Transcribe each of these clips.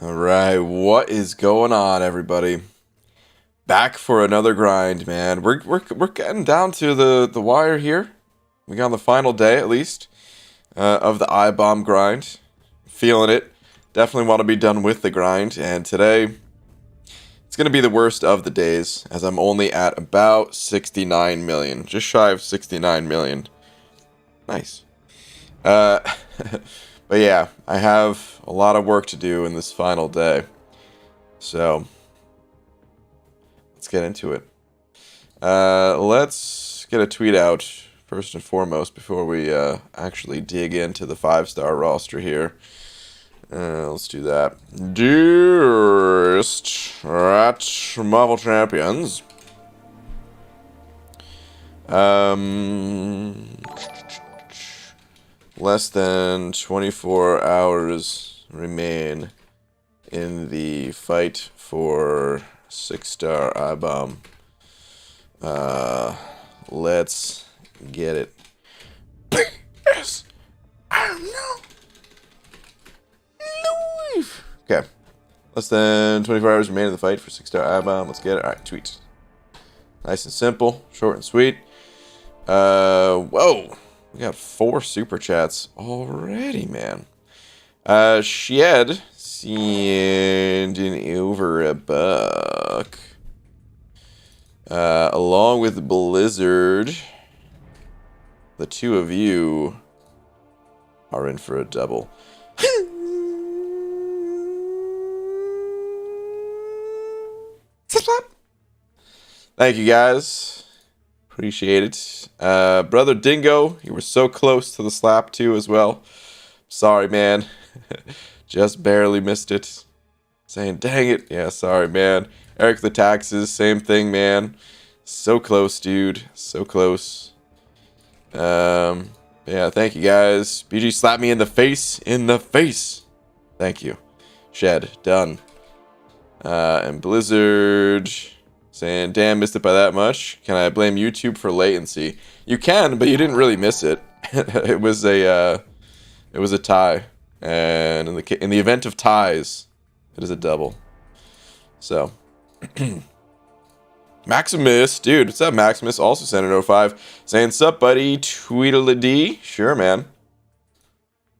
Alright, what is going on, everybody? Back for another grind, man. We're getting down to the wire here. We got on the final day, at least, of the I-bomb grind. Feeling it. Definitely want to be done with the grind, and today it's going to be the worst of the days, as I'm only at about 69 million. Just shy of 69 million. Nice. But yeah, I have a lot of work to do in this final day. So, let's get into it. Let's get a tweet out, first and foremost, before we actually dig into the 5-star roster here. Let's do that. Dearest at Marvel Champions. Less than 24 hours remain in the fight for 6-star I-bomb. Let's get it. Yes, I know. Okay. Less than 24 hours remain in the fight for 6-star I-bomb. Let's get it. Alright, tweet. Nice and simple, short and sweet. Whoa. We got 4 super chats already, man. Shed sending over a buck. Along with Blizzard, the two of you are in for a double. Thank you, guys. Appreciate it. Brother Dingo, you were so close to the slap too as well. Sorry, man. Just barely missed it. Saying, dang it. Yeah, sorry, man. Eric the Taxes, same thing, man. So close, dude. So close. Yeah, thank you, guys. BG slapped me in the face. In the face. Thank you. Shed. Done. And Blizzard... saying, damn, missed it by that much. Can I blame YouTube for latency? You can, but you didn't really miss it. It was a tie, and in the event of ties, it is a double. So, Maximus, dude, what's up, Maximus? Also sent an 05, saying, sup, buddy? Tweedledee. Sure, man.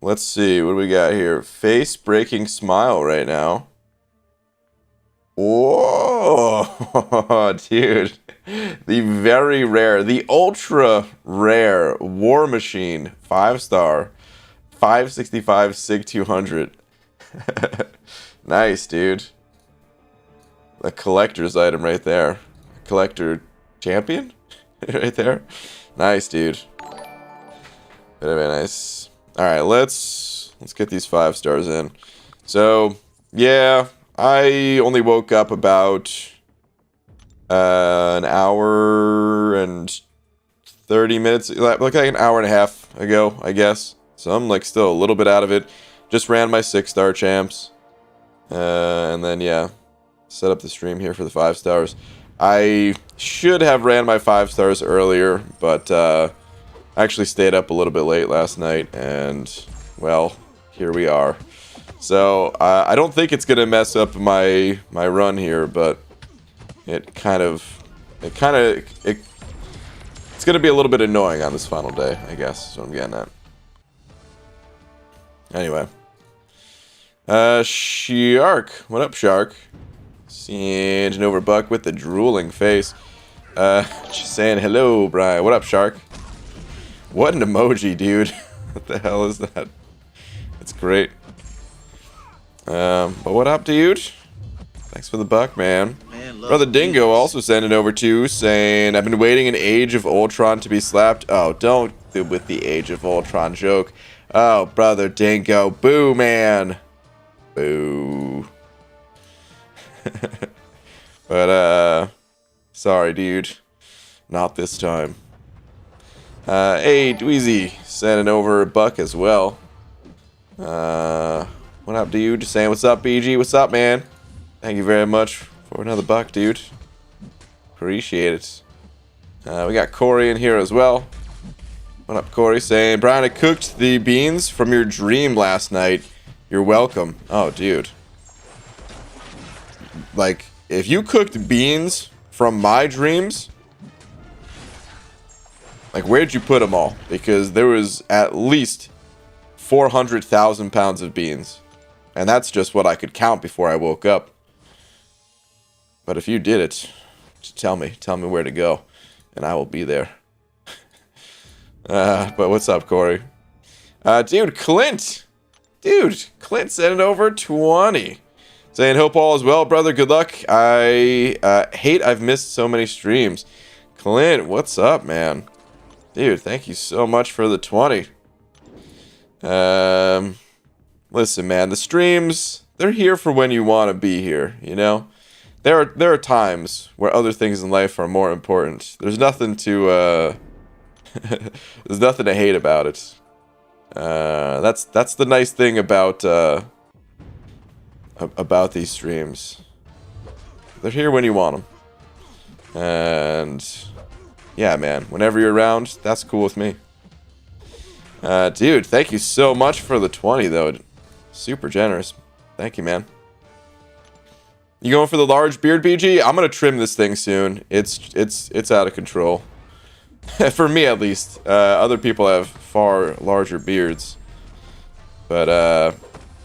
Let's see, what do we got here? Face breaking smile right now. Whoa, dude. The very rare, the ultra rare War Machine 5-star 565 SIG 200. Nice, dude. A collector's item right there. Collector champion right there. Nice, dude. Very nice. All right, let's get these 5 stars in. So, yeah, I only woke up about an hour and 30 minutes, like an hour and a half ago, I guess. So I'm like still a little bit out of it. Just ran my 6-star champs. And then, yeah, set up the stream here for the 5 stars. I should have ran my 5 stars earlier, but I actually stayed up a little bit late last night. And, well, here we are. So, I don't think it's going to mess up my run here, but it's going to be a little bit annoying on this final day, I guess, is what I'm getting at. Anyway. Shark. What up, Shark? Singing over Buck with the drooling face. Just saying hello, Brian. What up, Shark? What an emoji, dude. What the hell is that? It's great. But what up, dude? Thanks for the buck, man. Brother Dingo also sent it over too, saying, I've been waiting an Age of Ultron to be slapped. Oh, don't do with the Age of Ultron joke. Oh, Brother Dingo. Boo, man. Boo. But, sorry, dude. Not this time. Hey, Dweezy sending over a buck as well. What up, dude? Just saying, what's up, BG? What's up, man? Thank you very much for another buck, dude. Appreciate it. We got Corey in here as well. What up, Corey? Saying, Brian, I cooked the beans from your dream last night. You're welcome. Oh, dude. like, if you cooked beans from my dreams, like, where'd you put them all? Because there was at least 400,000 pounds of beans. And that's just what I could count before I woke up. But if you did it, just tell me where to go, and I will be there. But what's up, Corey? Dude, Clint! Dude, Clint sent it over 20. Saying, hope all is well, brother. Good luck. I hate I've missed so many streams. Clint, what's up, man? Dude, thank you so much for the 20. Listen, man, the streams, they're here for when you want to be here, you know? There are times where other things in life are more important. There's nothing to there's nothing to hate about it. That's the nice thing about these streams. They're here when you want them. And yeah, man, whenever you're around, that's cool with me. Dude, thank you so much for the 20 though. Super generous. Thank you, man. You going for the large beard, BG? I'm gonna trim this thing soon. It's out of control. For me, at least. Other people have far larger beards. But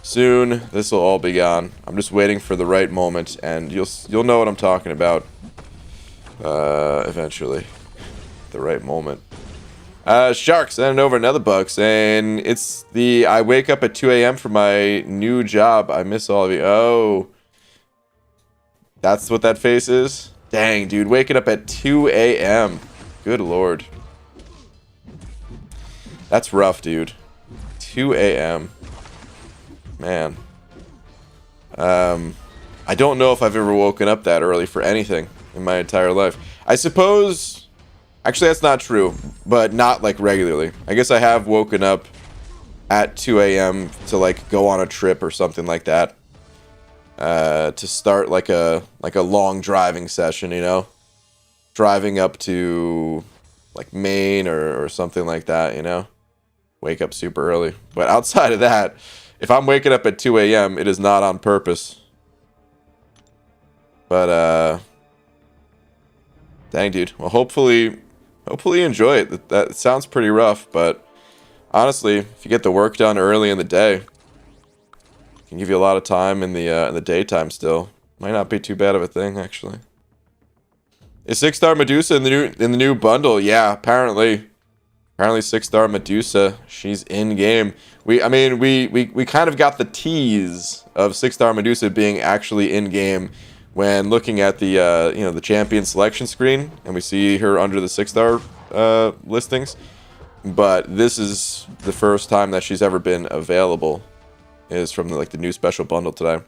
soon this will all be gone. I'm just waiting for the right moment, and you'll know what I'm talking about. Eventually, the right moment. Shark sending over another bug saying it's the I wake up at 2 a.m. for my new job. I miss all of you. Oh. That's what that face is? Dang, dude. Waking up at 2 a.m. Good lord. That's rough, dude. 2 a.m. Man. I don't know if I've ever woken up that early for anything in my entire life. I suppose... Actually, that's not true. But not, like, regularly. I guess I have woken up at 2 a.m. to, like, go on a trip or something like that. To start like a long driving session, you know, driving up to like Maine or something like that, you know, wake up super early. But outside of that, if I'm waking up at 2 a.m., it is not on purpose. But dang, dude. Well, hopefully you enjoy it. That sounds pretty rough, but honestly, if you get the work done early in the day, can give you a lot of time in the daytime still. Might not be too bad of a thing, actually. Is 6-star Medusa in the new bundle? Yeah, apparently 6-star Medusa. She's in game. We kind of got the tease of 6-star Medusa being actually in game when looking at the the champion selection screen, and we see her under the 6-star listings. But this is the first time that she's ever been available. Is from the new special bundle today.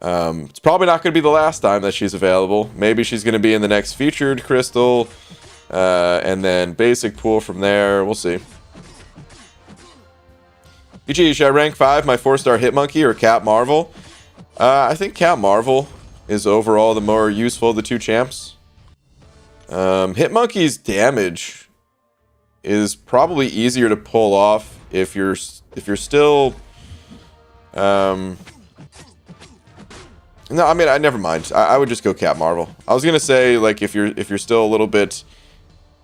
It's probably not going to be the last time that she's available. Maybe she's going to be in the next featured crystal, and then basic pool from there. We'll see. BG, should I rank 5 my 4-star Hitmonkey or Cat Marvel? I think Cat Marvel is overall the more useful of the two champs. Hitmonkey's damage is probably easier to pull off if you're still. No, I mean, never mind. I would just go Cat Marvel. I was gonna say, like, if you're still a little bit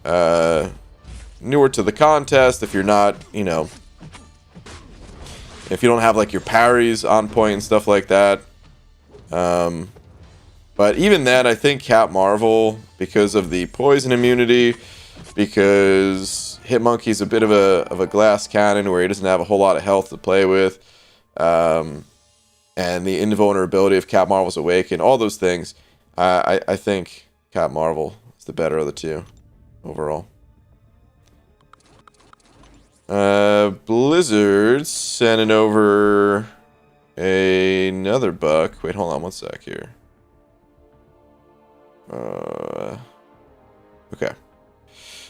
newer to the contest, if you're not, you know, if you don't have like your parries on point and stuff like that. But even then, I think Cat Marvel, because of the poison immunity, because Hitmonkey's a bit of a glass cannon where he doesn't have a whole lot of health to play with. And the invulnerability of Cat Marvel's Awaken, all those things, I think Cat Marvel is the better of the two, overall. Blizzard sending over another buck. Wait, hold on one sec here. Okay.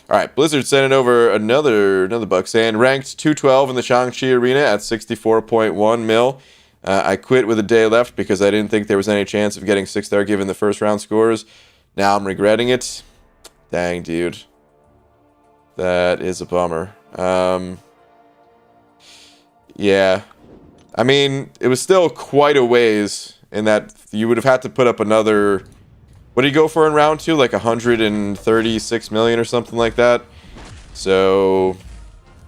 Alright, Blizzard sending over another buck saying, ranked 212 in the Shang-Chi arena at 64.1 mil. I quit with a day left because I didn't think there was any chance of getting 6-star given the first round scores. Now I'm regretting it. Dang, dude. That is a bummer. Yeah. I mean, it was still quite a ways in that you would have had to put up another. What do you go for in round 2? Like 136 million or something like that. So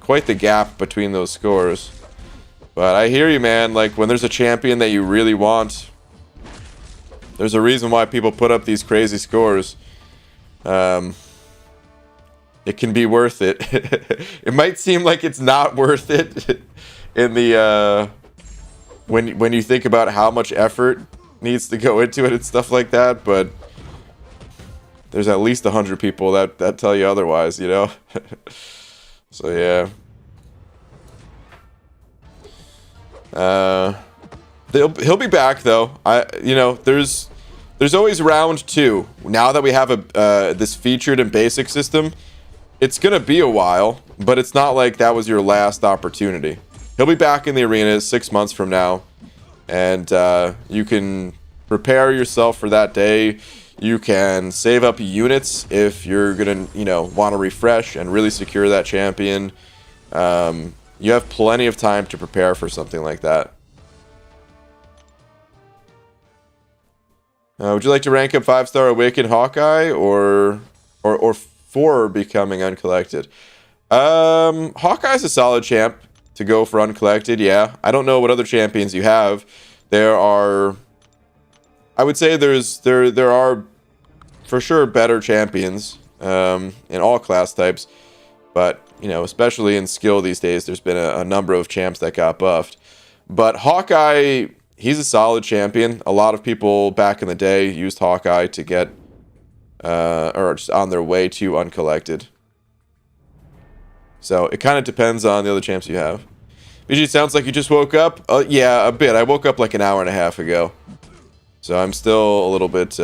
quite the gap between those scores. But I hear you, man. Like when there's a champion that you really want, there's a reason why people put up these crazy scores. It can be worth it. It might seem like it's not worth it in the when you think about how much effort needs to go into it and stuff like that, but there's at least 100 people that tell you otherwise, you know. So yeah. He'll be back though. There's always round 2. Now that we have this featured and basic system, it's gonna be a while, but it's not like that was your last opportunity. He'll be back in the arena 6 months from now, and you can prepare yourself for that day. You can save up units if you're gonna, want to refresh and really secure that champion. You have plenty of time to prepare for something like that. Would you like to rank up 5-star Awakened Hawkeye or 4 becoming uncollected? Hawkeye's a solid champ to go for uncollected, yeah. I don't know what other champions you have. There are, I would say there are for sure better champions in all class types, but especially in skill these days, there's been a number of champs that got buffed. But Hawkeye, he's a solid champion. A lot of people back in the day used Hawkeye to get or just on their way to uncollected. So it kind of depends on the other champs you have. BG, sounds like you just woke up. Yeah, a bit. I woke up like an hour and a half ago. So I'm still a little bit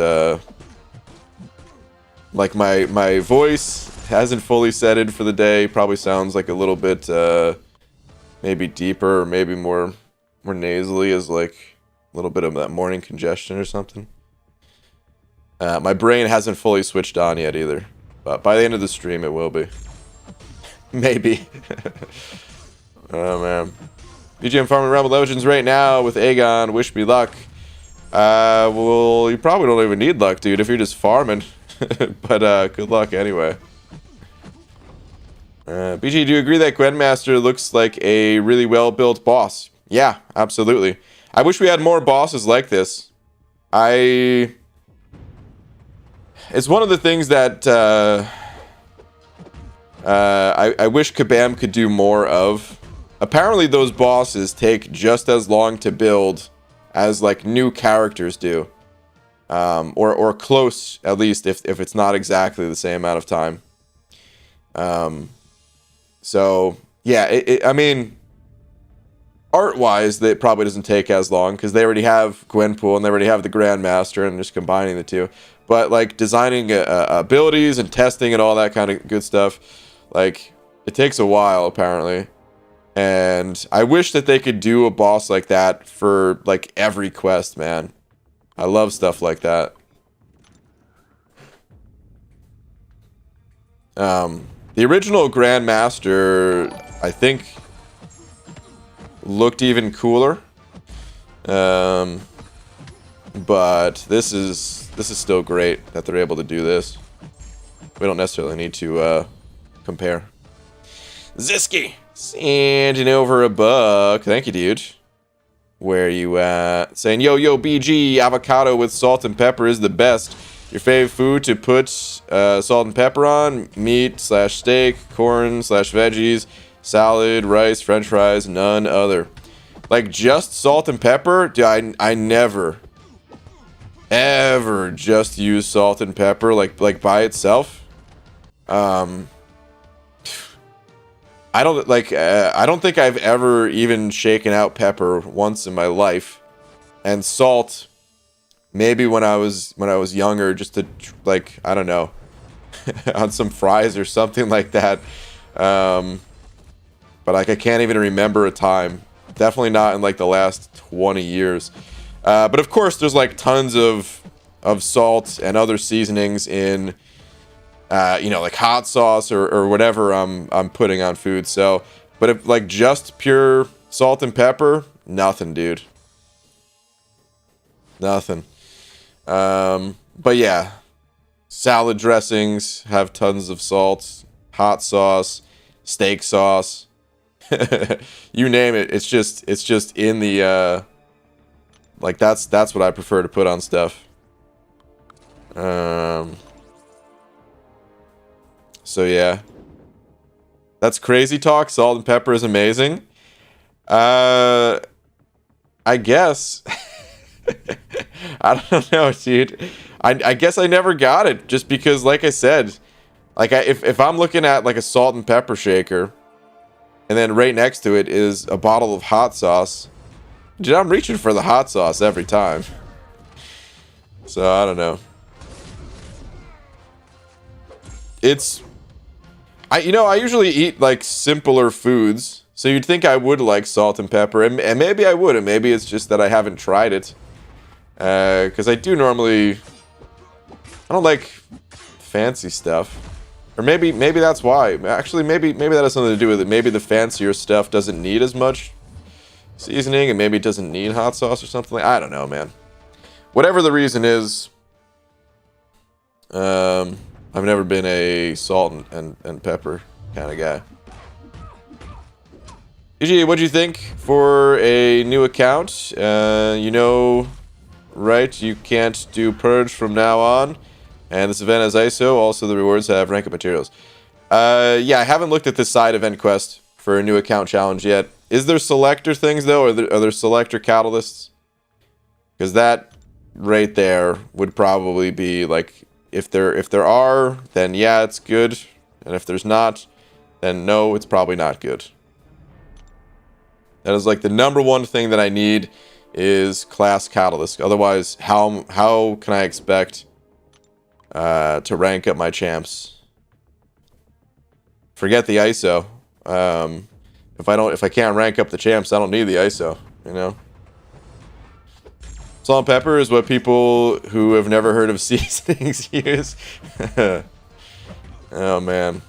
like my voice hasn't fully settled for the day. Probably sounds like a little bit maybe deeper or maybe more nasally, as like a little bit of that morning congestion or something. My brain hasn't fully switched on yet either, but by the end of the stream it will be. Maybe. Oh man. BGM farming Rebel Legends right now with Aegon. Wish me luck. Well, you probably don't even need luck, dude, if you're just farming. But good luck anyway. BG, do you agree that Grandmaster looks like a really well-built boss? Yeah, absolutely. I wish we had more bosses like this. It's one of the things that I wish Kabam could do more of. Apparently those bosses take just as long to build as like new characters do. Or close, at least, if it's not exactly the same amount of time. So yeah, I mean, art-wise, it probably doesn't take as long because they already have Gwenpool and they already have the Grandmaster, and just combining the two. But like designing abilities and testing and all that kind of good stuff, like it takes a while apparently. And I wish that they could do a boss like that for like every quest, man. I love stuff like that. The original Grandmaster, I think, looked even cooler. But this is still great that they're able to do this. We don't necessarily need to compare. Zisky sending over a buck. Thank you, dude. Where you at? Saying, yo, BG, avocado with salt and pepper is the best. Your fave food to put salt and pepper on? Meat / steak, corn / veggies, salad, rice, french fries, none other. Like, just salt and pepper? Dude, I never, ever just use salt and pepper, like by itself. I don't think I've ever even shaken out pepper once in my life, and salt maybe when I was younger, just to like, I don't know, on some fries or something like that. But like I can't even remember a time. Definitely not in like the last 20 years. But of course there's like tons of salt and other seasonings in like hot sauce or whatever I'm putting on food. So, but if like just pure salt and pepper, nothing, dude. Nothing. But yeah, salad dressings have tons of salt, hot sauce, steak sauce. You name it. It's just in the like that's what I prefer to put on stuff. So yeah. That's crazy talk. Salt and pepper is amazing. I guess. I don't know, dude. I guess I never got it just because, like I said, like if I'm looking at like a salt and pepper shaker, and then right next to it is a bottle of hot sauce, dude, I'm reaching for the hot sauce every time. So I don't know. I usually eat like simpler foods, so you'd think I would like salt and pepper, and maybe I would, and maybe it's just that I haven't tried it. Because I do normally, I don't like fancy stuff, or maybe that's why. Actually, maybe that has something to do with it. Maybe the fancier stuff doesn't need as much seasoning, and maybe it doesn't need hot sauce or something. I don't know, man. Whatever the reason is, I've never been a salt and pepper kind of guy. EG, what'd you think for a new account? Right, you can't do purge from now on, and this event has ISO. Also, the rewards have rank up materials. Yeah, I haven't looked at this side event quest for a new account challenge yet. Is there selector things though? Are there selector catalysts? Because that right there would probably be like, if there are, then yeah, it's good, and if there's not, then no, it's probably not good. That is like the number one thing that I need is class catalyst. Otherwise, how can I expect to rank up my champs? Forget the ISO. If I can't rank up the champs, I don't need the ISO, you know? Salt and pepper is what people who have never heard of seasonings use. Oh man.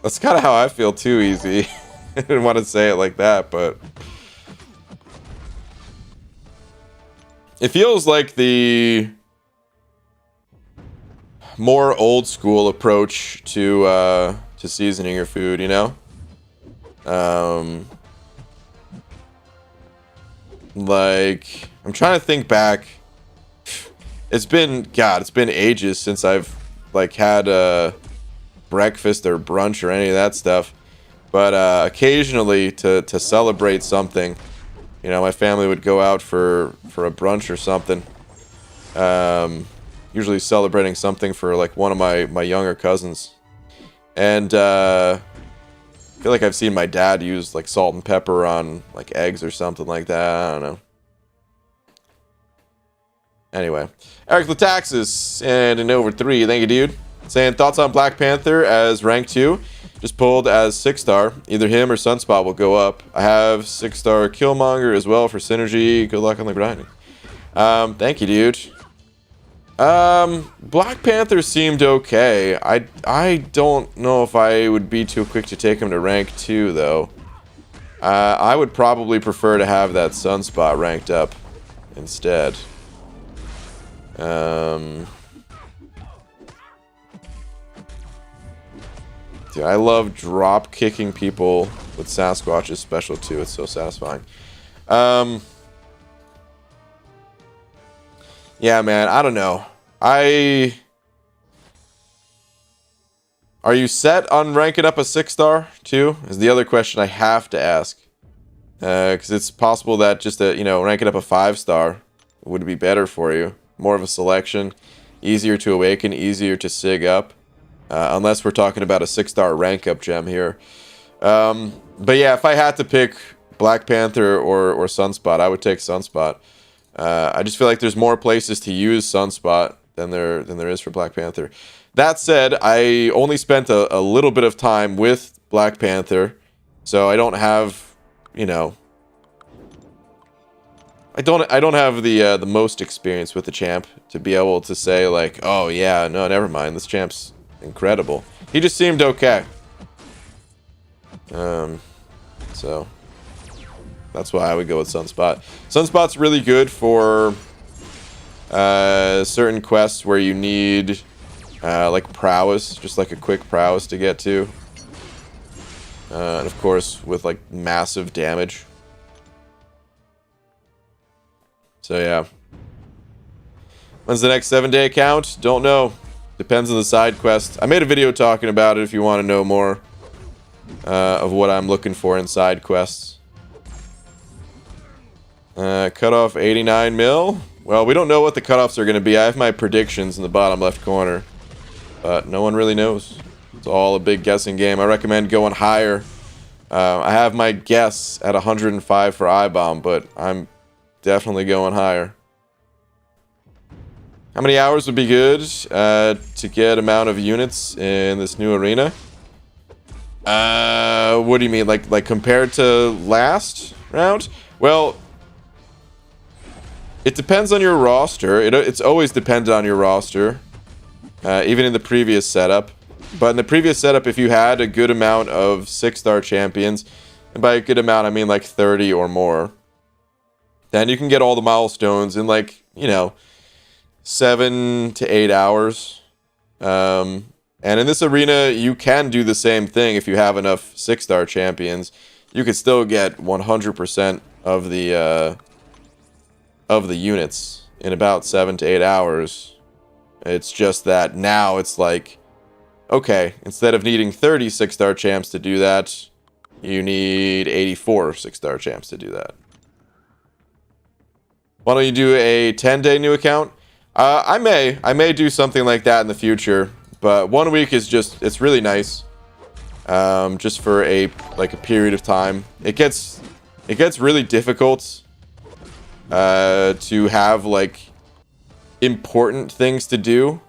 That's kind of how I feel too, Easy. I didn't want to say it like that, but it feels like the more old school approach to seasoning your food, you know? Like, I'm trying to think back. It's been ages since I've like had breakfast or brunch or any of that stuff. But occasionally to celebrate something, you know, my family would go out for a brunch or something. Usually celebrating something for like one of my younger cousins. And I feel like I've seen my dad use like salt and pepper on like eggs or something like that. I don't know. Anyway, Eric Lataxis and an over 3. Thank you, dude. Saying thoughts on Black Panther as rank 2. Just pulled as 6-star. Either him or Sunspot will go up. I have 6-star Killmonger as well for synergy. Good luck on the grinding. Thank you, dude. Black Panther seemed okay. I don't know if I would be too quick to take him to rank 2 though. I would probably prefer to have that Sunspot ranked up instead. Dude, I love drop kicking people with Sasquatch's special too. It's so satisfying. Yeah, man, I don't know. Are you set on ranking up a 6-star too? Is the other question I have to ask. Because it's possible that just ranking up a 5-star would be better for you. More of a selection, easier to awaken, easier to sig up. Unless we're talking about a 6-star rank up gem here. But yeah, if I had to pick Black Panther or Sunspot, I would take Sunspot. I just feel like there's more places to use Sunspot than there is for Black Panther. That said, I only spent a little bit of time with Black Panther, so I don't have, I don't have the most experience with the champ to be able to say like, oh yeah, no, never mind, this champ's incredible. He just seemed okay. So that's why I would go with Sunspot. Sunspot's really good for certain quests where you need like prowess, just like a quick prowess to get to. And of course, with like massive damage. So yeah. When's the next 7-day count? Don't know. Depends on the side quest. I made a video talking about it if you want to know more of what I'm looking for in side quests. Cutoff 89 mil. Well, we don't know what the cutoffs are going to be. I have my predictions in the bottom left corner. But no one really knows. It's all a big guessing game. I recommend going higher. I have my guess at 105 for I-Bomb, but I'm definitely going higher. How many hours would be good to get amount of units in this new arena? What do you mean? Like compared to last round? Well, it depends on your roster. It's always dependent on your roster. Even in the previous setup. But in the previous setup, if you had a good amount of 6-star champions, and by a good amount, I mean like 30 or more, then you can get all the milestones in like, you know, 7 to 8 hours. And in this arena, you can do the same thing if you have enough 6-star champions. You could still get 100% of the units in about 7 to 8 hours. It's just that now it's like, okay, instead of needing 30 6-star champs to do that, you need 84 6-star champs to do that. Why don't you do a 10-day new account? I may do something like that in the future, but 1 week is just, it's really nice. Just for a period of time. It gets really difficult to have like important things to do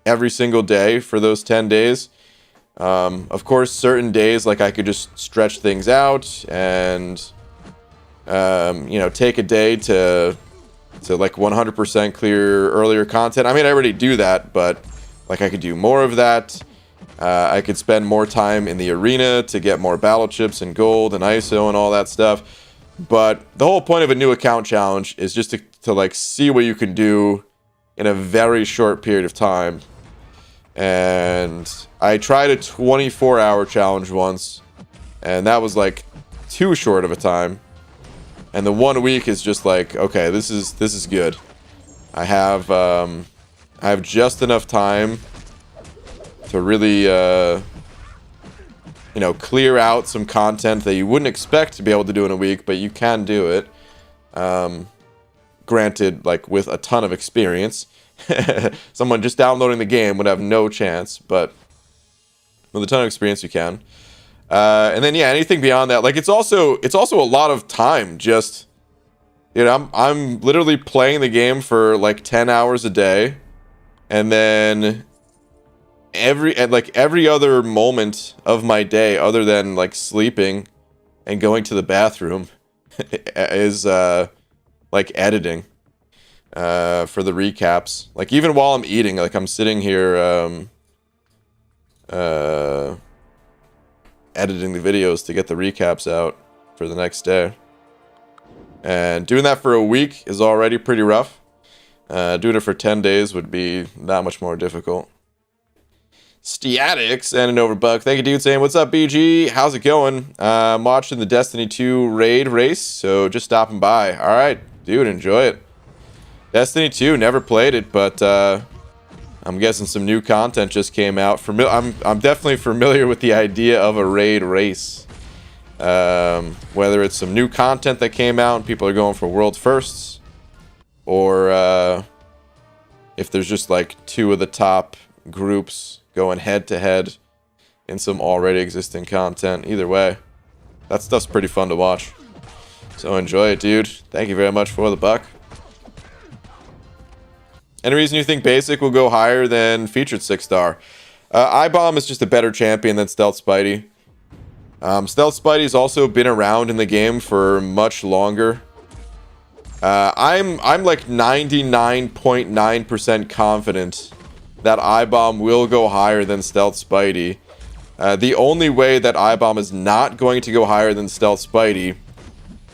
every single day for those 10 days. Of course, certain days, like I could just stretch things out and, you know, take a day to like 100% clear earlier content. I mean, I already do that, but like I could do more of that. I could spend more time in the arena to get more battle chips and gold and ISO and all that stuff. But the whole point of a new account challenge is just to like see what you can do in a very short period of time. And I tried a 24-hour challenge once, and that was like too short of a time. And the 1 week is just like, okay, this is good. I have just enough time to really you know, clear out some content that you wouldn't expect to be able to do in a week, but you can do it. Granted, like with a ton of experience. Someone just downloading the game would have no chance, but with a ton of experience you can. And then yeah, anything beyond that, like it's also a lot of time. Just, you know, I'm literally playing the game for like 10 hours a day, and then every other moment of my day, other than like sleeping and going to the bathroom, is like editing. For the recaps. Like even while I'm eating, like I'm sitting here editing the videos to get the recaps out for the next day. And doing that for a week is already pretty rough. Doing it for 10 days would be that much more difficult. Statics and an overbuck. Thank you, dude, saying, what's up, BG? How's it going? I'm watching the Destiny 2 raid race, so just stopping by. All right, dude, enjoy it. Destiny 2, never played it, but I'm guessing some new content just came out. I'm definitely familiar with the idea of a raid race. Whether it's some new content that came out and people are going for world firsts, or if there's just like two of the top groups going head to head in some already existing content. Either way, that stuff's pretty fun to watch. So enjoy it, dude. Thank you very much for the buck. Any reason you think Basic will go higher than Featured 6-star? I-Bomb is just a better champion than Stealth Spidey. Stealth Spidey's also been around in the game for much longer. I'm like 99.9% confident that I-Bomb will go higher than Stealth Spidey. The only way that I-Bomb is not going to go higher than Stealth Spidey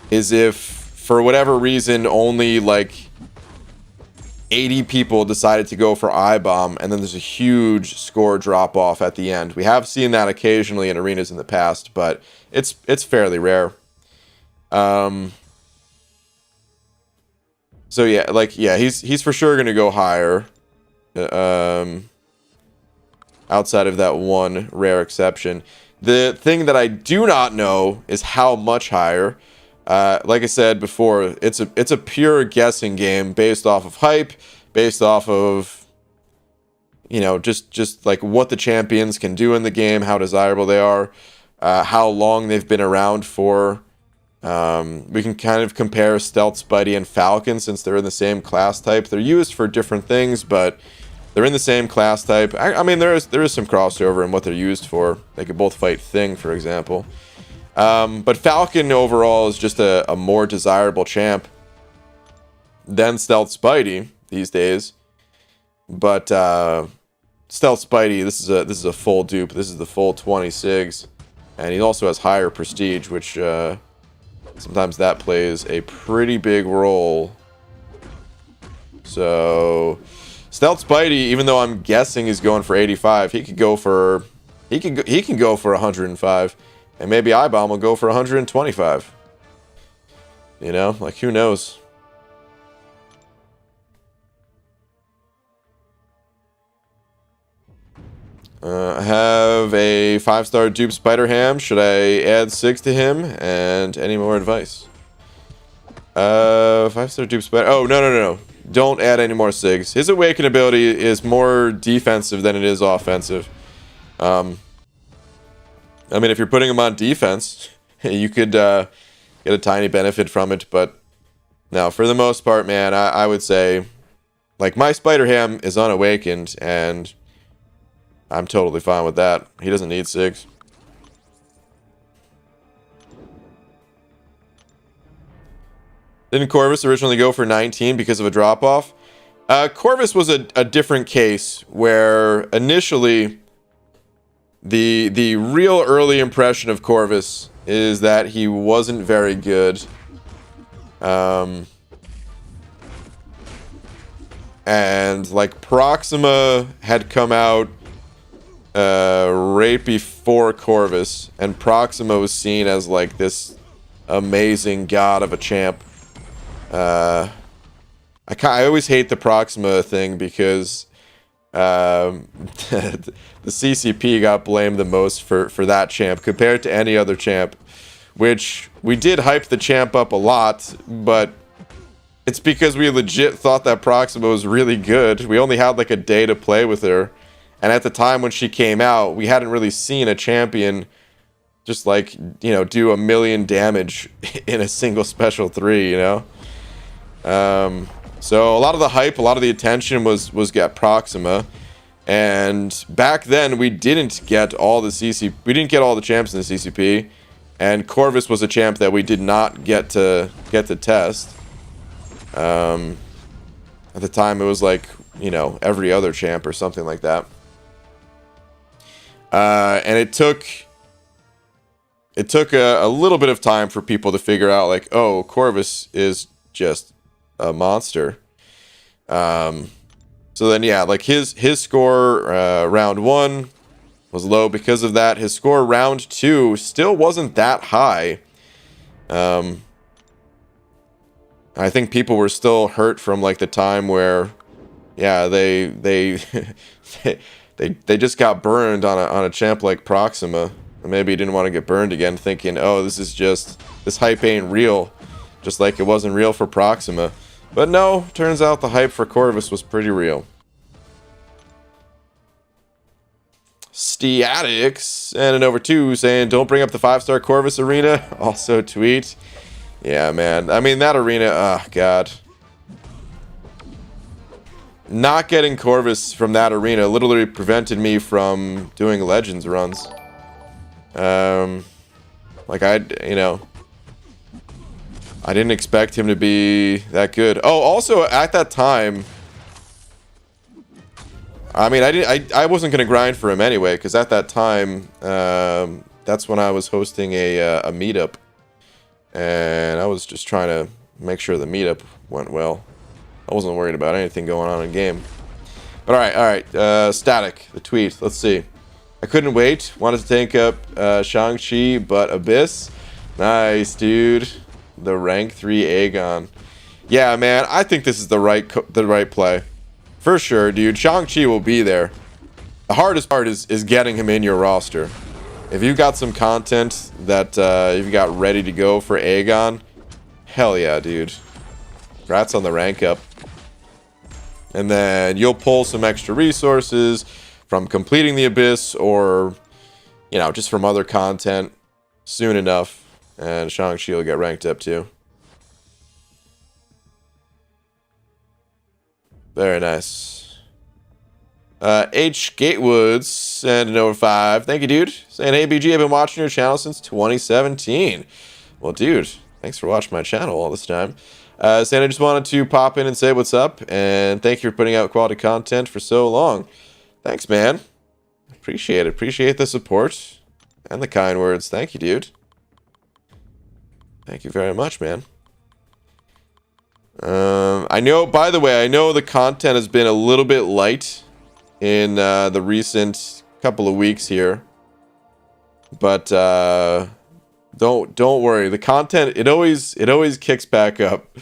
is if, for whatever reason, only like 80 people decided to go for I-Bomb, and then there's a huge score drop-off at the end. We have seen that occasionally in arenas in the past, but it's fairly rare. So yeah, like, yeah, he's for sure gonna go higher. Outside of that one rare exception. The thing that I do not know is how much higher. Like I said before, it's a pure guessing game based off of hype, based off of, you know, just like what the champions can do in the game, how desirable they are, how long they've been around for. We can kind of compare Stealth Spidey and Falcon since they're in the same class type. They're used for different things, but they're in the same class type. I mean, there is some crossover in what they're used for. They could both fight Thing, for example. But Falcon overall is just a more desirable champ than Stealth Spidey these days. But Stealth Spidey, this is a full dupe. This is the full 20 SIGs, and he also has higher prestige, which sometimes that plays a pretty big role. So Stealth Spidey, even though I'm guessing he's going for 85, he can go for 105. And maybe I-Bomb will go for 125. You know, like, who knows? I have a 5-star dupe Spider-Ham. Should I add 6 to him? And any more advice? 5-star dupe Spider... Oh, no. Don't add any more SIGs. His Awaken ability is more defensive than it is offensive. I mean, if you're putting him on defense, you could get a tiny benefit from it. But no, for the most part, man, I would say, like, my Spider-Ham is unawakened, and I'm totally fine with that. He doesn't need 6. Didn't Corvus originally go for 19 because of a drop-off? Corvus was a different case, where initially the real early impression of Corvus is that he wasn't very good. And like Proxima had come out right before Corvus, and Proxima was seen as like this amazing god of a champ. I always hate the Proxima thing because the CCP got blamed the most for that champ compared to any other champ, which we did hype the champ up a lot, but it's because we legit thought that Proxima was really good. We only had like a day to play with her, and at the time when she came out, we hadn't really seen a champion just like, you know, do 1 million damage in a single special 3, you know. So a lot of the hype, a lot of the attention was get Proxima, and back then we didn't get all the champs in the CCP, and Corvus was a champ that we did not get to test. At the time it was like, you know, every other champ or something like that. And it took a little bit of time for people to figure out, like, oh, Corvus is just a monster. So then, yeah, like his score round 1 was low because of that. His score round 2 still wasn't that high. I think people were still hurt from like the time where, yeah, they they just got burned on a champ like Proxima. And maybe he didn't want to get burned again, thinking, oh, this hype ain't real, just like it wasn't real for Proxima. But no, turns out the hype for Corvus was pretty real. Stiatics and an over 2 saying, don't bring up the 5-star Corvus arena. Also tweet. Yeah, man. I mean, that arena, oh, God. Not getting Corvus from that arena literally prevented me from doing Legends runs. Like, you know, I didn't expect him to be that good. Oh, also at that time, I mean, I wasn't gonna grind for him anyway, because at that time, that's when I was hosting a meetup, and I was just trying to make sure the meetup went well. I wasn't worried about anything going on in game. But alright, Static, the tweet, let's see. I couldn't wait, wanted to tank up Shang-Chi, but Abyss. Nice, dude. The rank 3 Aegon. Yeah, man, I think this is the right play. For sure, dude. Shang-Chi will be there. The hardest part is getting him in your roster. If you've got some content that you've got ready to go for Aegon, hell yeah, dude. Congrats on the rank up. And then you'll pull some extra resources from completing the Abyss or, you know, just from other content soon enough. And Shang-Chi will get ranked up too. Very nice. H. Gatewoods sent an over 5. Thank you, dude. Saying, hey, BG, I've been watching your channel since 2017. Well, dude, thanks for watching my channel all this time. Saying I just wanted to pop in and say what's up, and thank you for putting out quality content for so long. Thanks, man. Appreciate it. Appreciate the support and the kind words. Thank you, dude. Thank you very much, man. I know, by the way, I know the content has been a little bit light in the recent couple of weeks here. But don't worry. The content, it always kicks back up.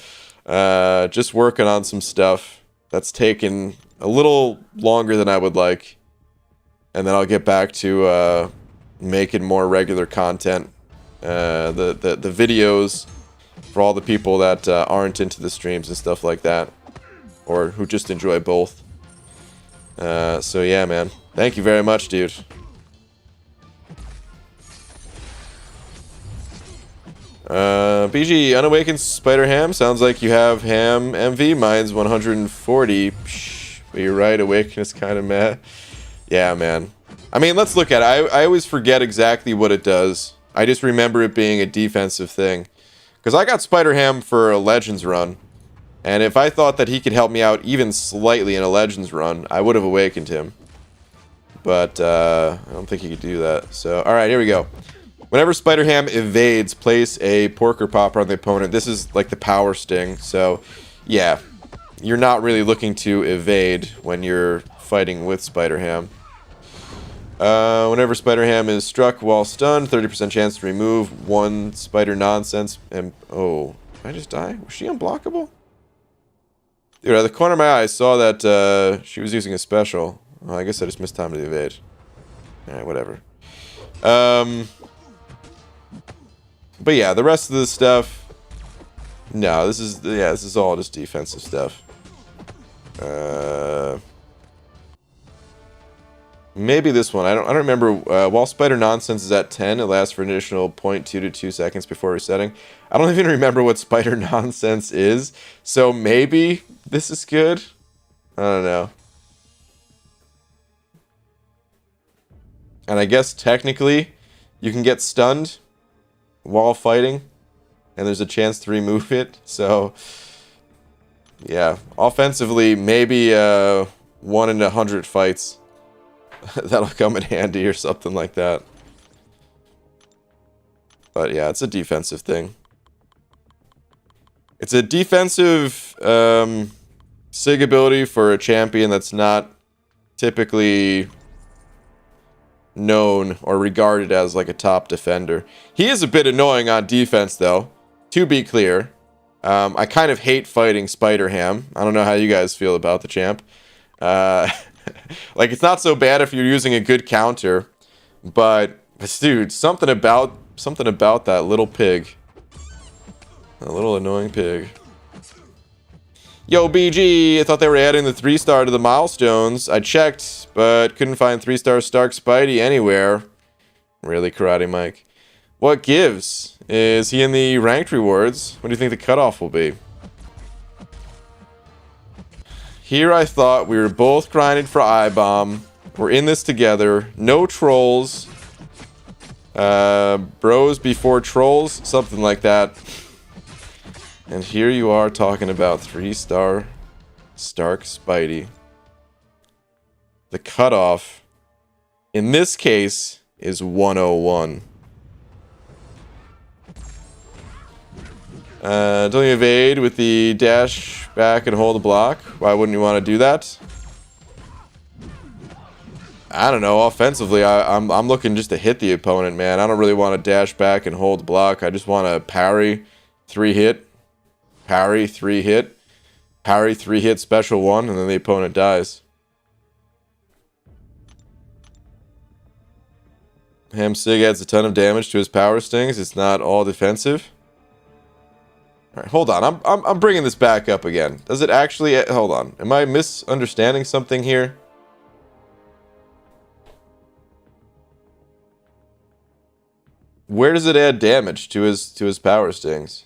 Just working on some stuff that's taken a little longer than I would like. And then I'll get back to making more regular content. The videos for all the people that aren't into the streams and stuff like that, or who just enjoy both. So yeah, man, thank you very much, dude. BG, unawakened spider ham. Sounds like you have ham MV. Mine's 140. Psh, but you're right, awaken is kind of meh. Yeah, man. I mean, let's look at it. I always forget exactly what it does. I just remember it being a defensive thing. Because I got Spider Ham for a Legends run. And if I thought that he could help me out even slightly in a Legends run, I would have awakened him. But I don't think he could do that. So, alright, here we go. Whenever Spider Ham evades, place a Porker Popper on the opponent. This is like the power sting. So, yeah. You're not really looking to evade when you're fighting with Spider Ham. Whenever Spider Ham is struck while stunned, 30% chance to remove one spider nonsense. And oh, did I just die? Was she unblockable? Dude, out of the corner of my eye, I saw that she was using a special. Well, I guess I just missed time to evade. Alright, whatever. But yeah, the rest of the stuff. No, this is all just defensive stuff. Maybe this one. I don't remember. While Spider Nonsense is at 10, it lasts for an additional 0.2 to 2 seconds before resetting. I don't even remember what Spider Nonsense is. So maybe this is good. I don't know. And I guess technically you can get stunned while fighting. And there's a chance to remove it. So yeah. Offensively, maybe 1 in 100 fights. That'll come in handy or something like that. But yeah, it's a defensive thing. It's a defensive SIG ability for a champion that's not typically known or regarded as like a top defender. He is a bit annoying on defense though, to be clear. I kind of hate fighting Spider Ham. I don't know how you guys feel about the champ. Like, it's not so bad if you're using a good counter, but dude, something about that little pig. A little annoying pig. Yo, BG, I thought they were adding the 3-star to the milestones. I checked, but couldn't find 3-star Stark Spidey anywhere. Really, Karate Mike? What gives? Is he in the ranked rewards? What do you think the cutoff will be? Here I thought we were both grinding for I-Bomb. We're in this together. No trolls. Bros before trolls. Something like that. And here you are talking about 3-star Stark Spidey. The cutoff, in this case, is 101. Don't you evade with the dash back and hold the block? Why wouldn't you want to do that? I don't know. Offensively, I'm looking just to hit the opponent, man. I don't really want to dash back and hold the block. I just want to parry, 3-hit, parry, 3-hit, parry, 3-hit, special 1, and then the opponent dies. Hamsig adds a ton of damage to his power stings. It's not all defensive. All right, hold on. I'm bringing this back up again. Does it actually? Hold on. Am I misunderstanding something here? Where does it add damage to his power stings?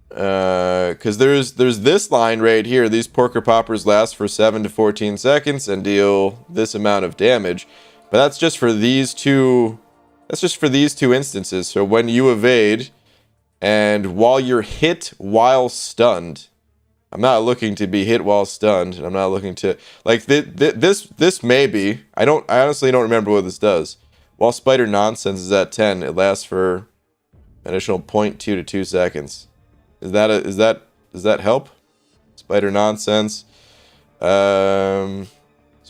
Because there's this line right here. These Porker Poppers last for 7 to 14 seconds and deal this amount of damage. But that's just for these two. That's just for these two instances. So when you evade, and while you're hit while stunned, I'm not looking to be hit while stunned. And I'm not looking to like this may be. I honestly don't remember what this does. While Spider Nonsense is at 10, it lasts for an additional 0.2 to 2 seconds. Does that help? Spider Nonsense. Spider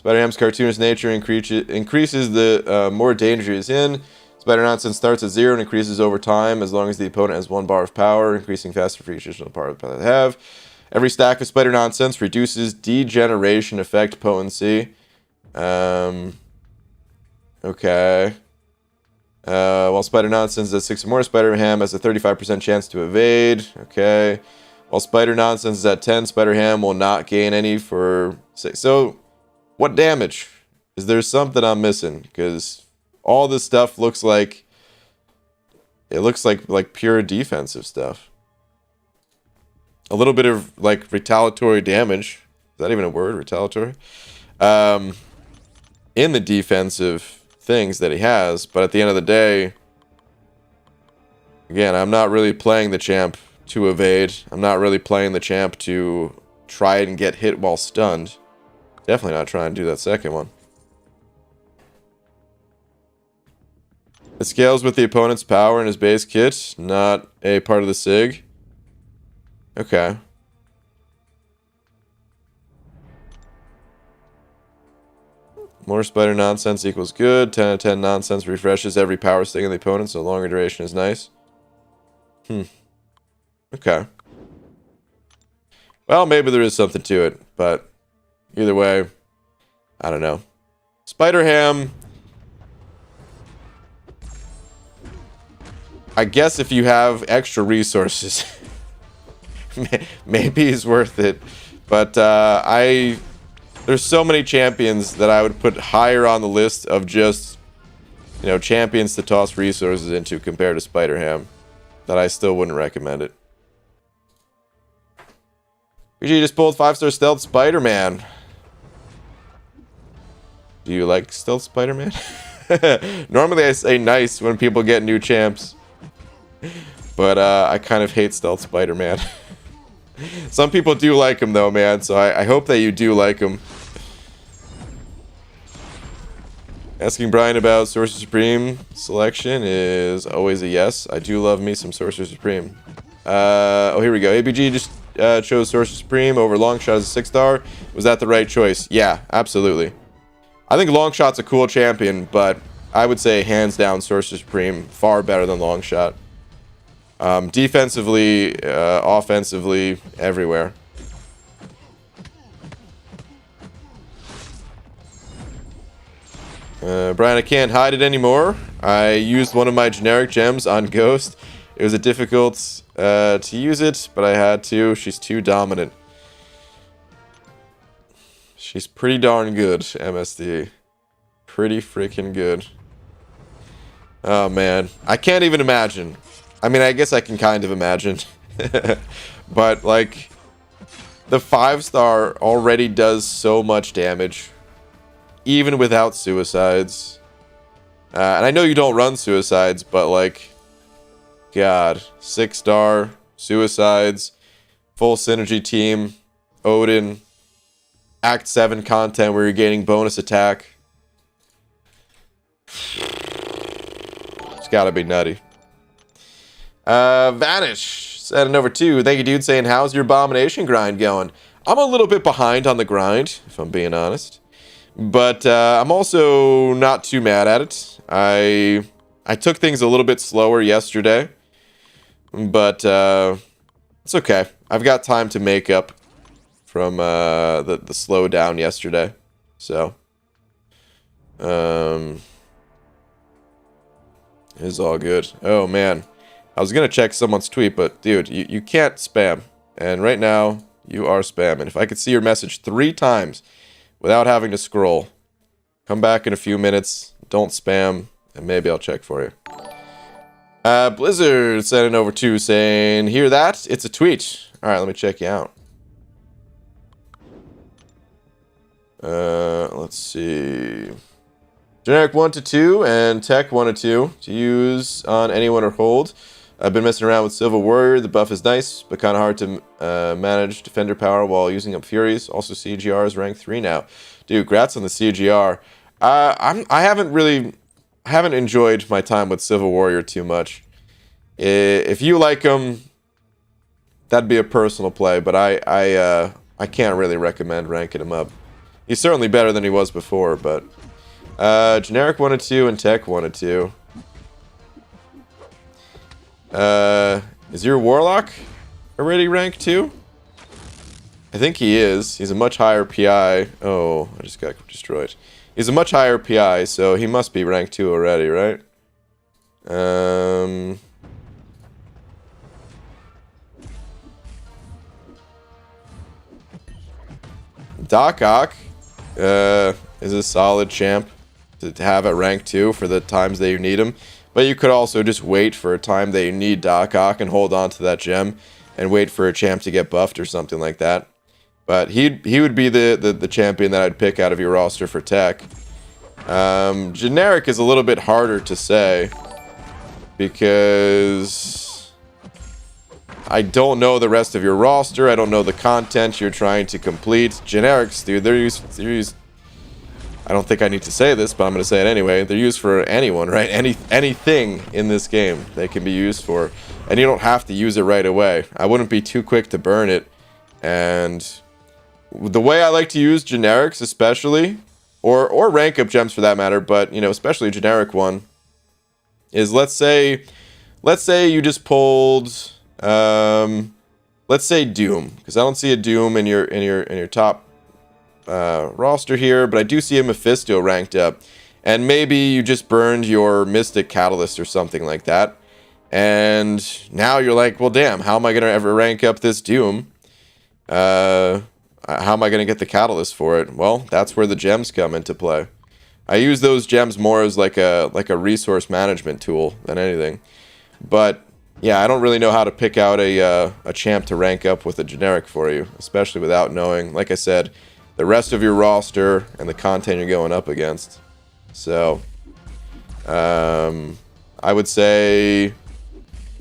Ham's cartoonist nature increases the more danger he's in. Spider Nonsense starts at 0 and increases over time as long as the opponent has 1 bar of power, increasing faster for each additional power they have. Every stack of Spider Nonsense reduces degeneration effect potency. Okay. While Spider Nonsense is at 6 or more, Spider Ham has a 35% chance to evade. Okay. While Spider Nonsense is at 10, Spider Ham will not gain any for 6. So, what damage? Is there something I'm missing? Because all this stuff looks like... It looks like pure defensive stuff. A little bit of, like, retaliatory damage. Is that even a word? Retaliatory? In the defensive things that he has, but at the end of the day, again, I'm not really playing the champ to evade. I'm not really playing the champ to try and get hit while stunned. Definitely not trying to do that second one. It scales with the opponent's power in his base kit, not a part of the SIG. Okay. More Spider Nonsense equals good. 10 out of 10 Nonsense refreshes every power sting of the opponent, so longer duration is nice. Okay. Well, maybe there is something to it, but either way, I don't know. Spider Ham, I guess if you have extra resources, maybe it's worth it. But there's so many champions that I would put higher on the list of just, you know, champions to toss resources into compared to Spider Ham, that I still wouldn't recommend it. BG just pulled 5-star stealth Spider-Man. Do you like stealth Spider-Man? Normally I say nice when people get new champs, but I kind of hate stealth Spider-Man. Some people do like him though, man, so I hope that you do like him. Asking Brian about Sorcerer Supreme selection is always a yes. I do love me some Sorcerer Supreme. Oh, here we go. ABG just chose Sorcerer Supreme over Longshot as a 6-star. Was that the right choice? Yeah, absolutely. I think Longshot's a cool champion, but I would say hands down Sorcerer Supreme far better than Longshot. Defensively, offensively, everywhere. Brian, I can't hide it anymore. I used one of my generic gems on Ghost. It was difficult to use it, but I had to. She's too dominant. She's pretty darn good, MSD. Pretty freaking good. Oh, man. I can't even imagine. I mean, I guess I can kind of imagine. But, like, the 5-star already does so much damage, even without suicides. And I know you don't run suicides, but, like, God, 6-star, suicides, full synergy team, Odin, Act 7 content where you're gaining bonus attack. It's gotta be nutty. Vanish. Sending over 2. Thank you, dude. Saying, how's your Abomination grind going? I'm a little bit behind on the grind, if I'm being honest. But I'm also not too mad at it. I took things a little bit slower yesterday. But it's okay. I've got time to make up from the slowdown yesterday. So it's all good. Oh man, I was gonna check someone's tweet, but dude, you can't spam, and right now you are spamming. If I could see your message 3 times without having to scroll, come back in a few minutes, don't spam, and maybe I'll check for you. Blizzard sending over 2 saying, hear that? It's a tweet. Alright, let me check you out. Let's see. Generic 1 to 2 and Tech 1 to 2 to use on anyone or hold. I've been messing around with Civil Warrior. The buff is nice, but kind of hard to manage defender power while using up Furies. Also, CGR is rank 3 now. Dude, grats on the CGR. I haven't enjoyed my time with Civil Warrior too much. If you like him, that'd be a personal play, but I can't really recommend ranking him up. He's certainly better than he was before, but generic 1 to 2 and Tech 1 to 2. Is your Warlock already rank 2? I think he is. He's a much higher PI. Oh, I just got destroyed. He's a much higher PI, so he must be rank 2 already, right? Doc Ock is a solid champ to have at rank 2 for the times that you need him. But you could also just wait for a time that you need Doc Ock and hold on to that gem and wait for a champ to get buffed or something like that. But he would be the champion that I'd pick out of your roster for Tech. Generic is a little bit harder to say because I don't know the rest of your roster. I don't know the content you're trying to complete. Generics, dude, they're used. I don't think I need to say this, but I'm going to say it anyway. They're used for anyone, right? Anything in this game they can be used for. And you don't have to use it right away. I wouldn't be too quick to burn it. And the way I like to use generics especially, or rank up gems for that matter, but, you know, especially a generic one, is let's say you just pulled, let's say Doom, because I don't see a Doom in your top roster here, but I do see a Mephisto ranked up, and maybe you just burned your Mystic Catalyst or something like that, and now you're like, well, damn, how am I gonna ever rank up this Doom? How am I gonna get the Catalyst for it? Well, that's where the gems come into play. I use those gems more as like a resource management tool than anything, but yeah, I don't really know how to pick out a champ to rank up with a generic for you, especially without knowing, like I said, the rest of your roster and the content you're going up against. So, I would say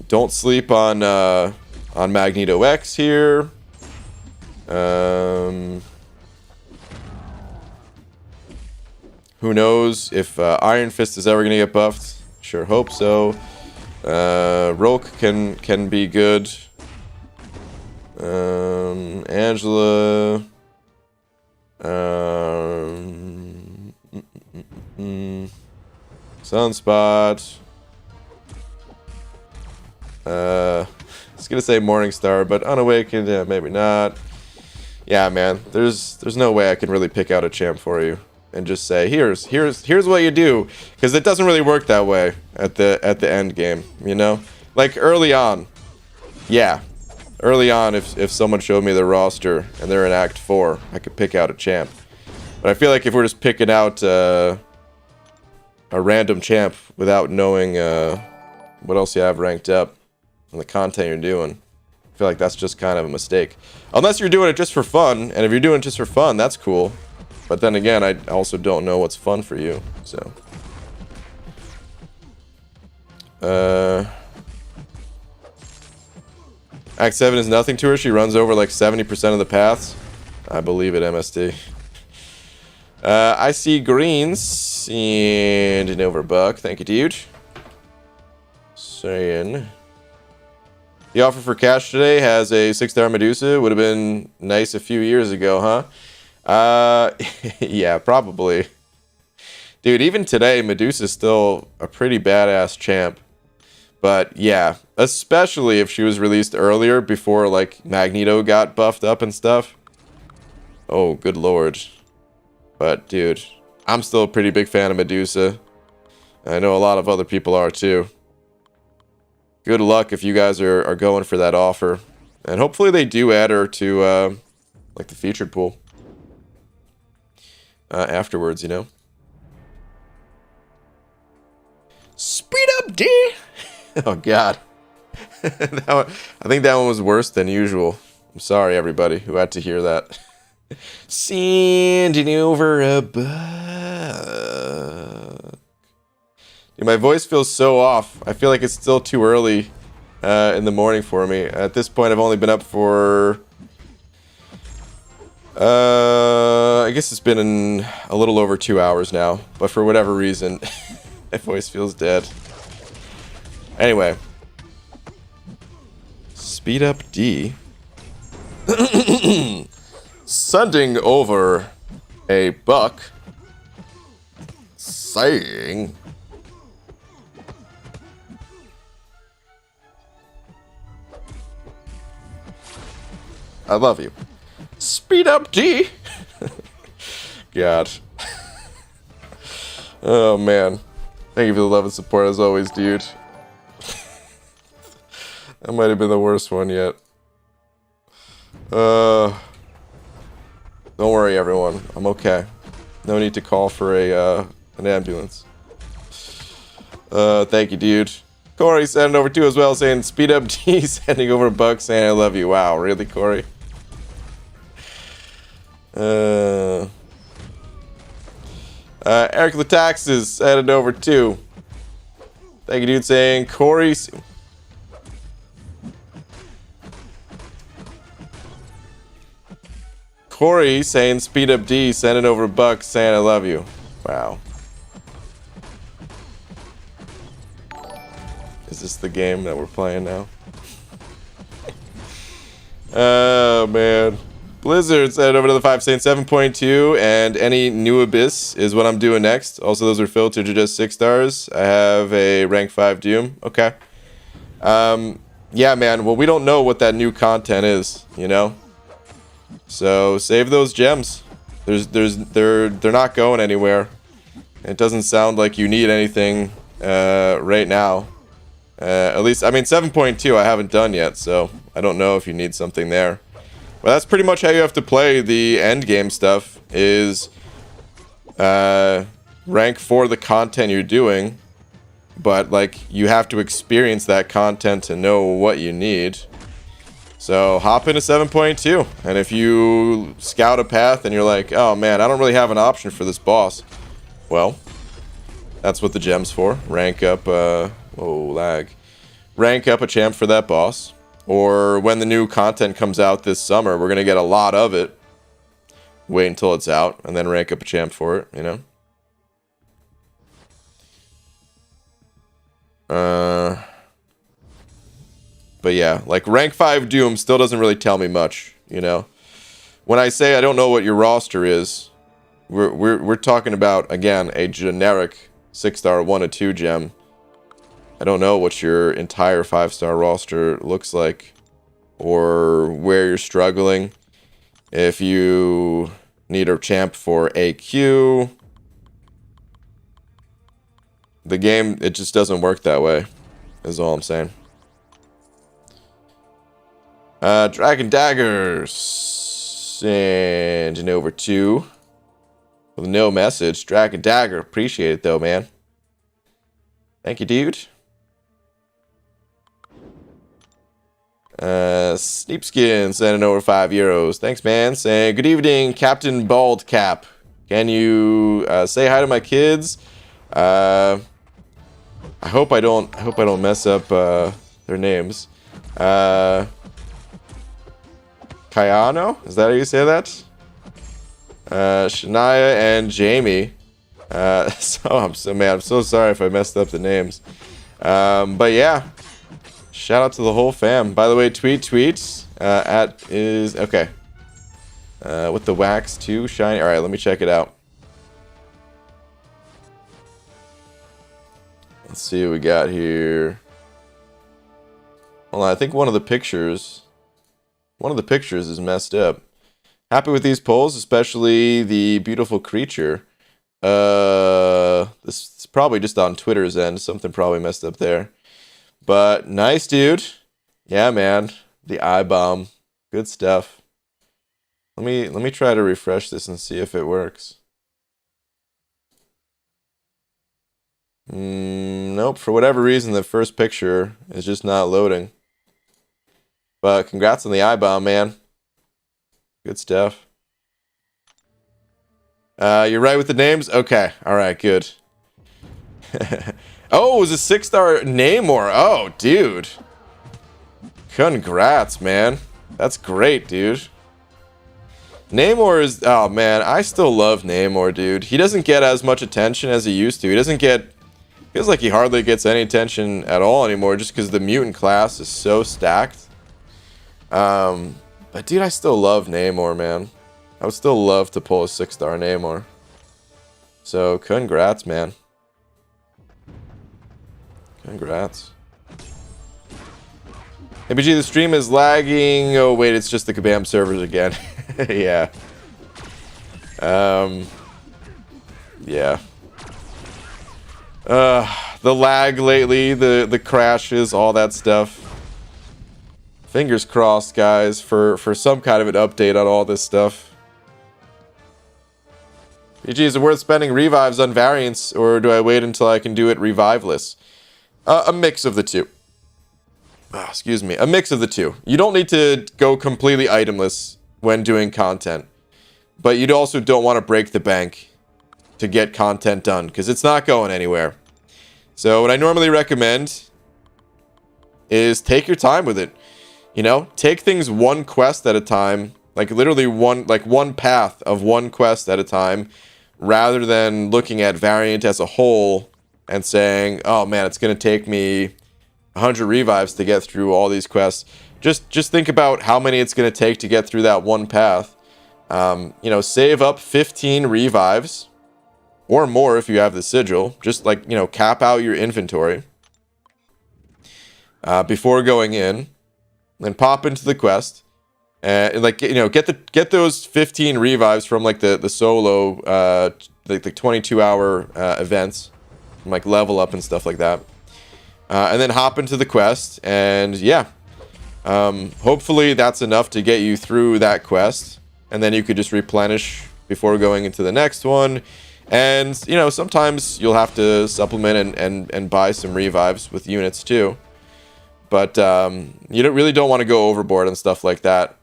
don't sleep on Magneto X here. Who knows if Iron Fist is ever gonna get buffed? Sure hope so. Roke can be good. Angela. Sunspot. I was gonna say Morningstar, but Unawakened, yeah, maybe not. Yeah, man, there's no way I can really pick out a champ for you and just say here's what you do, because it doesn't really work that way at the end game, you know? Like early on, yeah. Early on, if someone showed me the roster and they're in Act 4, I could pick out a champ. But I feel like if we're just picking out a random champ without knowing what else you have ranked up and the content you're doing, I feel like that's just kind of a mistake. Unless you're doing it just for fun, and if you're doing it just for fun, that's cool. But then again, I also don't know what's fun for you, so. Act 7 is nothing to her. She runs over like 70% of the paths. I believe it, MSD. I see greens and an overbuck. Thank you, dude. Saying The offer for cash today has a 6-star Medusa. Would have been nice a few years ago, huh? Yeah, probably. Dude, even today, Medusa's still a pretty badass champ. But yeah, especially if she was released earlier before like Magneto got buffed up and stuff. Oh, good lord. But dude, I'm still a pretty big fan of Medusa. I know a lot of other people are too. Good luck if you guys are going for that offer. And hopefully they do add her to like the featured pool. Afterwards, you know. Speed up, D! Oh, God. I think that one was worse than usual. I'm sorry, everybody, who had to hear that. Sending over a buck. Dude, my voice feels so off. I feel like it's still too early in the morning for me. At this point, I've only been up for... I guess it's been a little over 2 hours now. But for whatever reason, my voice feels dead. Anyway. Speed up D. Sending over a buck. Saying... I love you. Speed up D. God. Oh, man. Thank you for the love and support as always, dude. That might have been the worst one yet. Don't worry, everyone. I'm okay. No need to call for an ambulance. Thank you, dude. Corey sent it over too as well, saying speed up D, sending over a buck, saying I love you. Wow, really, Corey? Eric Lataxis sent it over too. Thank you, dude, saying Corey. Corey saying speed up D, sending over a buck, saying I love you. Wow. Is this the game that we're playing now? Oh, man. Blizzard sent over to the 5 saying 7.2, and any new abyss is what I'm doing next. Also, those are filtered to just 6 stars. I have a rank 5 Doom. Okay. Yeah, man. Well, we don't know what that new content is, you know? So save those gems. They're not going anywhere. It doesn't sound like you need anything right now. At least, I mean, 7.2 I haven't done yet, so I don't know if you need something there. Well, that's pretty much how you have to play the end game stuff, is rank for the content you're doing, but like you have to experience that content to know what you need. So hop into 7.2, and if you scout a path and you're like, oh man, I don't really have an option for this boss, well, that's what the gem's for. Rank up, rank up a champ for that boss. Or when the new content comes out this summer, we're going to get a lot of it. Wait until it's out, and then rank up a champ for it, you know? But yeah, like rank 5 Doom still doesn't really tell me much, you know? When I say I don't know what your roster is, we're talking about, again, a generic 6-star 1-2 gem. I don't know what your entire 5-star roster looks like, or where you're struggling. If you need a champ for AQ, the game, it just doesn't work that way, is all I'm saying. Dragon Daggers, sending over 2 with no message. Dragon Dagger, appreciate it though, man. Thank you, dude. Sneapskin sending over €5. Thanks, man. Saying good evening, Captain Bald Cap. Can you say hi to my kids? I hope I don't mess up their names. Kayano? Is that how you say that? Shania and Jamie. I'm so sorry if I messed up the names. But yeah. Shout out to the whole fam. By the way, tweet at is okay. With the wax too shiny. All right, let me check it out. Let's see what we got here. Hold on, I think one of the pictures is messed up. Happy with these polls, especially the beautiful creature. This is probably just on Twitter's end. Something probably messed up there. But nice, dude. Yeah, man. The eye bomb. Good stuff. Let me try to refresh this and see if it works. Nope. For whatever reason, the first picture is just not loading. But congrats on the eye bomb, man. Good stuff. You're right with the names? Okay. Alright, good. Oh, it was a 6-star Namor. Oh, dude. Congrats, man. That's great, dude. Namor is... Oh, man. I still love Namor, dude. He doesn't get as much attention as he used to. He doesn't get... Feels like he hardly gets any attention at all anymore just because the mutant class is so stacked. But, dude, I still love Namor, man. I would still love to pull a 6-star Namor. So, congrats, man. Congrats. ABG, the stream is lagging. Oh, wait, it's just the Kabam servers again. Yeah. Yeah. The lag lately, the crashes, all that stuff. Fingers crossed, guys, for some kind of an update on all this stuff. PG, is it worth spending revives on variants, or do I wait until I can do it reviveless? A mix of the two. Oh, excuse me. A mix of the two. You don't need to go completely itemless when doing content. But you also don't want to break the bank to get content done, because it's not going anywhere. So what I normally recommend is take your time with it. You know, take things one quest at a time. Like literally one path of one quest at a time. Rather than looking at variant as a whole and saying, oh man, it's going to take me 100 revives to get through all these quests. Just think about how many it's going to take to get through that one path. You know, save up 15 revives or more if you have the sigil. Just like, you know, cap out your inventory before going in. Then pop into the quest. Like, you know, get those 15 revives from like the solo the 22-hour events, like level up and stuff like that, and then hop into the quest. And yeah, hopefully that's enough to get you through that quest, and then you could just replenish before going into the next one. And you know, sometimes you'll have to supplement and buy some revives with units too, but you really don't want to go overboard and stuff like that.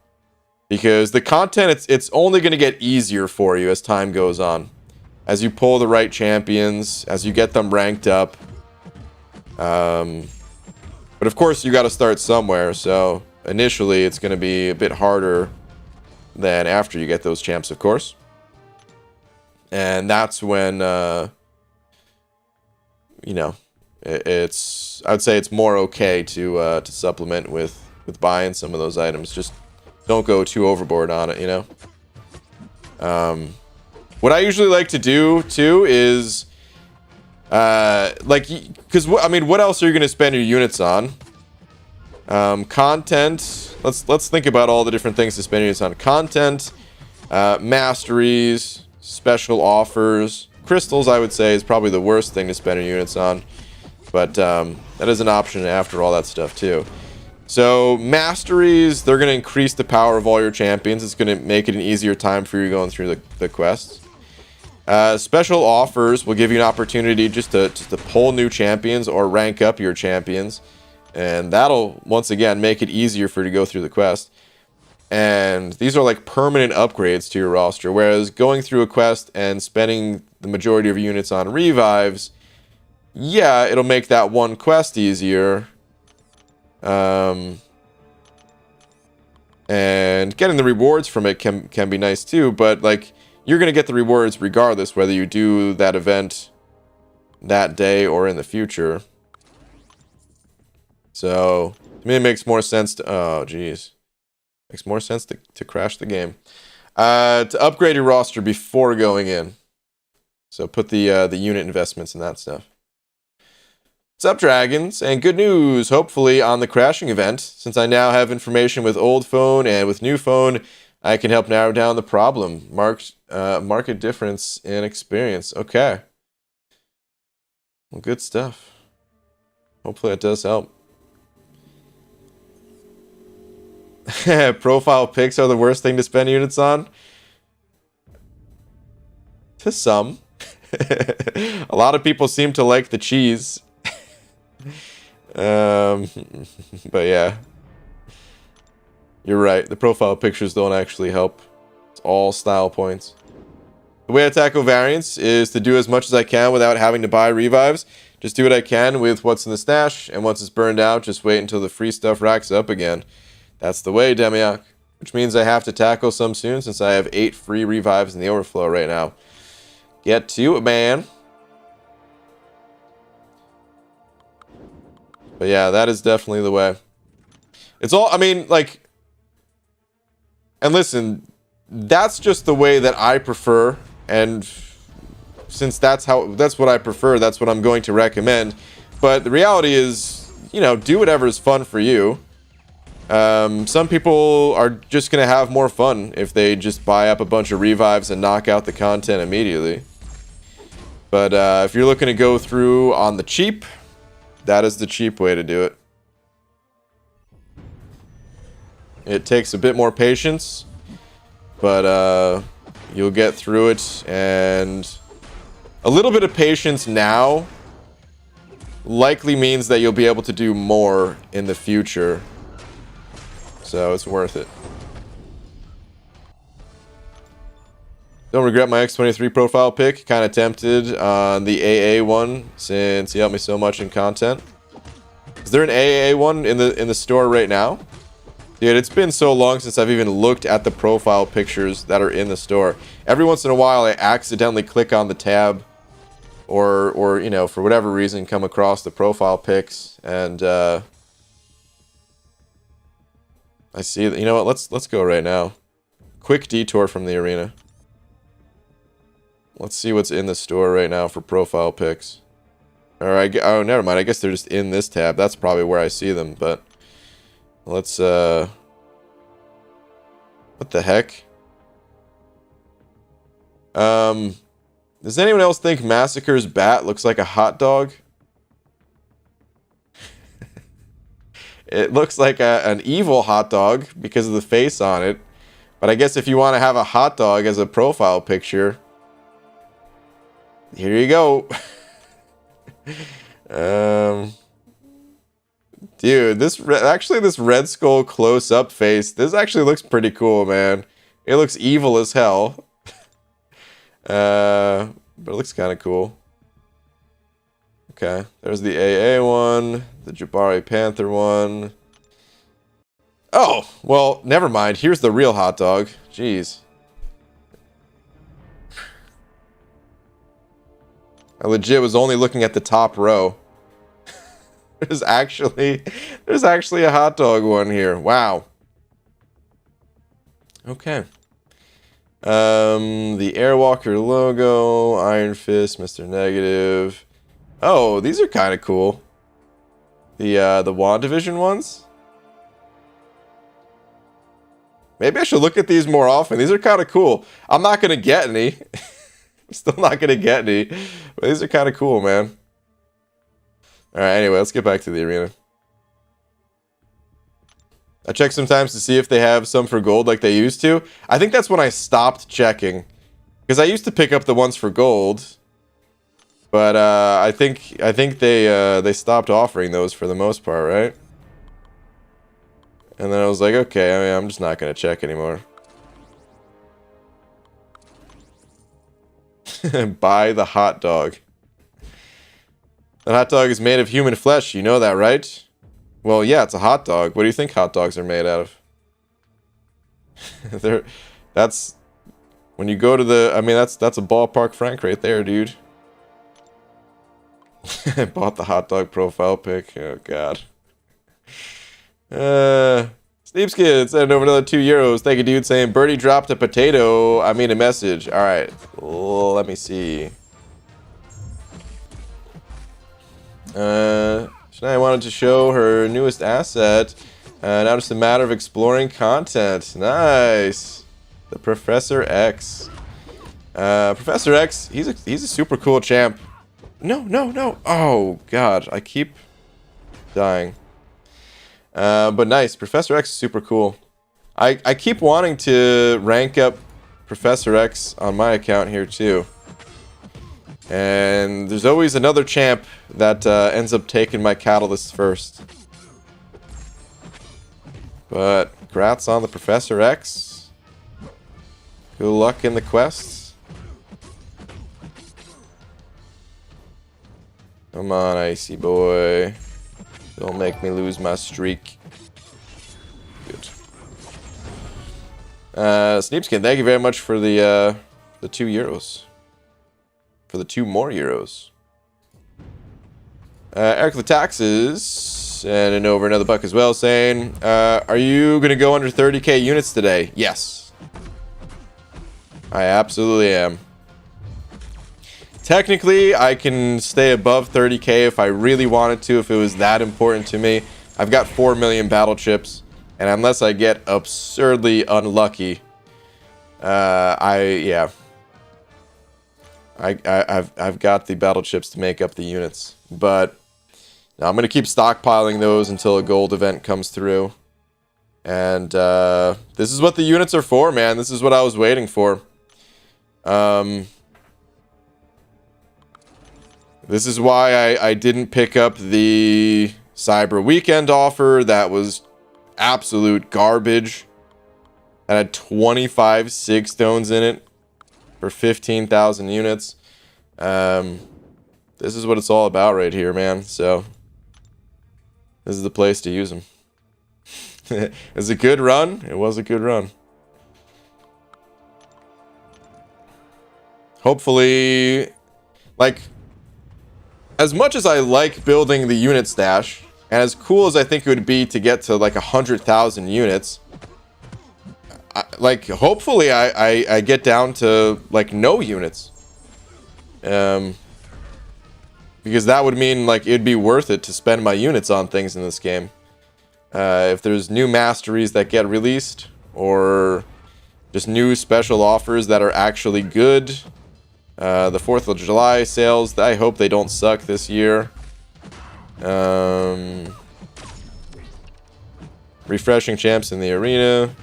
Because the content, it's only going to get easier for you as time goes on. As you pull the right champions, as you get them ranked up. But of course, you got to start somewhere. So initially, it's going to be a bit harder than after you get those champs, of course. And that's when, you know, I would say it's more okay to supplement with buying some of those items. Just don't go too overboard on it, you know. What I usually like to do too is like, because I mean, what else are you going to spend your units on? Content. Let's think about all the different things to spend your units on. Content, masteries, special offers, crystals. I would say is probably the worst thing to spend your units on, but that is an option after all that stuff too. So, masteries, they're going to increase the power of all your champions. It's going to make it an easier time for you going through the quests. Special offers will give you an opportunity just to pull new champions or rank up your champions. And that'll, once again, make it easier for you to go through the quest. And these are like permanent upgrades to your roster. Whereas going through a quest and spending the majority of your units on revives, yeah, it'll make that one quest easier. And getting the rewards from it can be nice too, but like you're gonna get the rewards regardless whether you do that event that day or in the future. So To me, it makes more sense to... Oh, jeez. Makes more sense to crash the game. To upgrade your roster before going in. So put the unit investments and that stuff. What's up, Dragons? And good news, hopefully, on the crashing event. Since I now have information with old phone and with new phone, I can help narrow down the problem. Market difference in experience. Okay. Well, good stuff. Hopefully that does help. Profile pics are the worst thing to spend units on? To some. A lot of people seem to like the cheese. But yeah. You're right. The profile pictures don't actually help. It's all style points. The way I tackle variants is to do as much as I can without having to buy revives. Just do what I can with what's in the stash, and once it's burned out, just wait until the free stuff racks up again. That's the way, Demiak. Which means I have to tackle some soon since I have 8 free revives in the overflow right now. Get to it, man. But yeah, that is definitely the way. It's all, I mean, like... And listen, that's just the way that I prefer, and since that's what I prefer, that's what I'm going to recommend. But the reality is, you know, do whatever is fun for you. Some people are just going to have more fun if they just buy up a bunch of revives and knock out the content immediately. But if you're looking to go through on the cheap, that is the cheap way to do it. It takes a bit more patience, but you'll get through it, and a little bit of patience now likely means that you'll be able to do more in the future. So it's worth it. Don't regret my X23 profile pick. Kind of tempted on the AA one since he helped me so much in content. Is there an AA one in the store right now? Dude, it's been so long since I've even looked at the profile pictures that are in the store. Every once in a while, I accidentally click on the tab, or you know, for whatever reason, come across the profile pics, and I see that. You know what? Let's go right now. Quick detour from the arena. Let's see what's in the store right now for profile pics. Oh, never mind. I guess they're just in this tab. That's probably where I see them, but let's, what the heck? Does anyone else think Massacre's bat looks like a hot dog? It looks like an evil hot dog because of the face on it. But I guess if you want to have a hot dog as a profile picture, here you go. Dude, this Red Skull close-up face, this actually looks pretty cool, man. It looks evil as hell. But it looks kind of cool. Okay, there's the AA one, the Jabari Panther one. Oh, well, never mind. Here's the real hot dog. Jeez. I legit was only looking at the top row. There's actually a hot dog one here. Wow. Okay. The Airwalker logo, Iron Fist, Mr. Negative. Oh, these are kind of cool. The WandaVision ones. Maybe I should look at these more often. These are kind of cool. I'm not gonna get any. I'm still not gonna get any. But these are kind of cool, man. Alright, anyway, let's get back to the arena. I check sometimes to see if they have some for gold like they used to. I think that's when I stopped checking. Because I used to pick up the ones for gold. But I think they stopped offering those for the most part, right? And then I was like, okay, I mean, I'm just not gonna check anymore. Buy the hot dog. That hot dog is made of human flesh, you know that, right? Well, yeah, it's a hot dog. What do you think hot dogs are made out of? That's when you go to the, I mean, that's a ballpark Frank right there, dude. I bought the hot dog profile pic. Oh god. Sneepskin sent over another €2. Thank you, dude. Saying Birdie dropped a potato. I mean a message. All right. Let me see. Shania wanted to show her newest asset. Now just a matter of exploring content. Nice. The Professor X. Professor X, he's a super cool champ. No, no, no. Oh, God. I keep dying. But nice. Professor X is super cool. I keep wanting to rank up Professor X on my account here, too. And there's always another champ that ends up taking my catalyst first. But congrats on the Professor X. Good luck in the quests. Come on, Icy boy. Don't make me lose my streak. Good. Sneepskin, thank you very much for the €2. For the 2 more euros. Eric the Taxes sending over another buck as well, saying, are you going to go under 30k units today? Yes. I absolutely am. Technically, I can stay above 30k if I really wanted to, if it was that important to me. I've got 4 million battle chips, and unless I get absurdly unlucky, yeah. I've got the battle chips to make up the units, but now I'm gonna keep stockpiling those until a gold event comes through. And this is what the units are for, man. This is what I was waiting for. This is why I didn't pick up the Cyber Weekend offer. That was absolute garbage. It had 25 sig stones in it for 15,000 units. This is what it's all about right here, man. So this is the place to use them. It's a good run. It was a good run. Hopefully, like, as much as I like building the unit stash, and as cool as I think it would be to get to like 100,000 units, hopefully I get down to like no units, because that would mean like it'd be worth it to spend my units on things in this game. If there's new masteries that get released, or just new special offers that are actually good. The 4th of July sales, I hope they don't suck this year. Refreshing champs in the arena.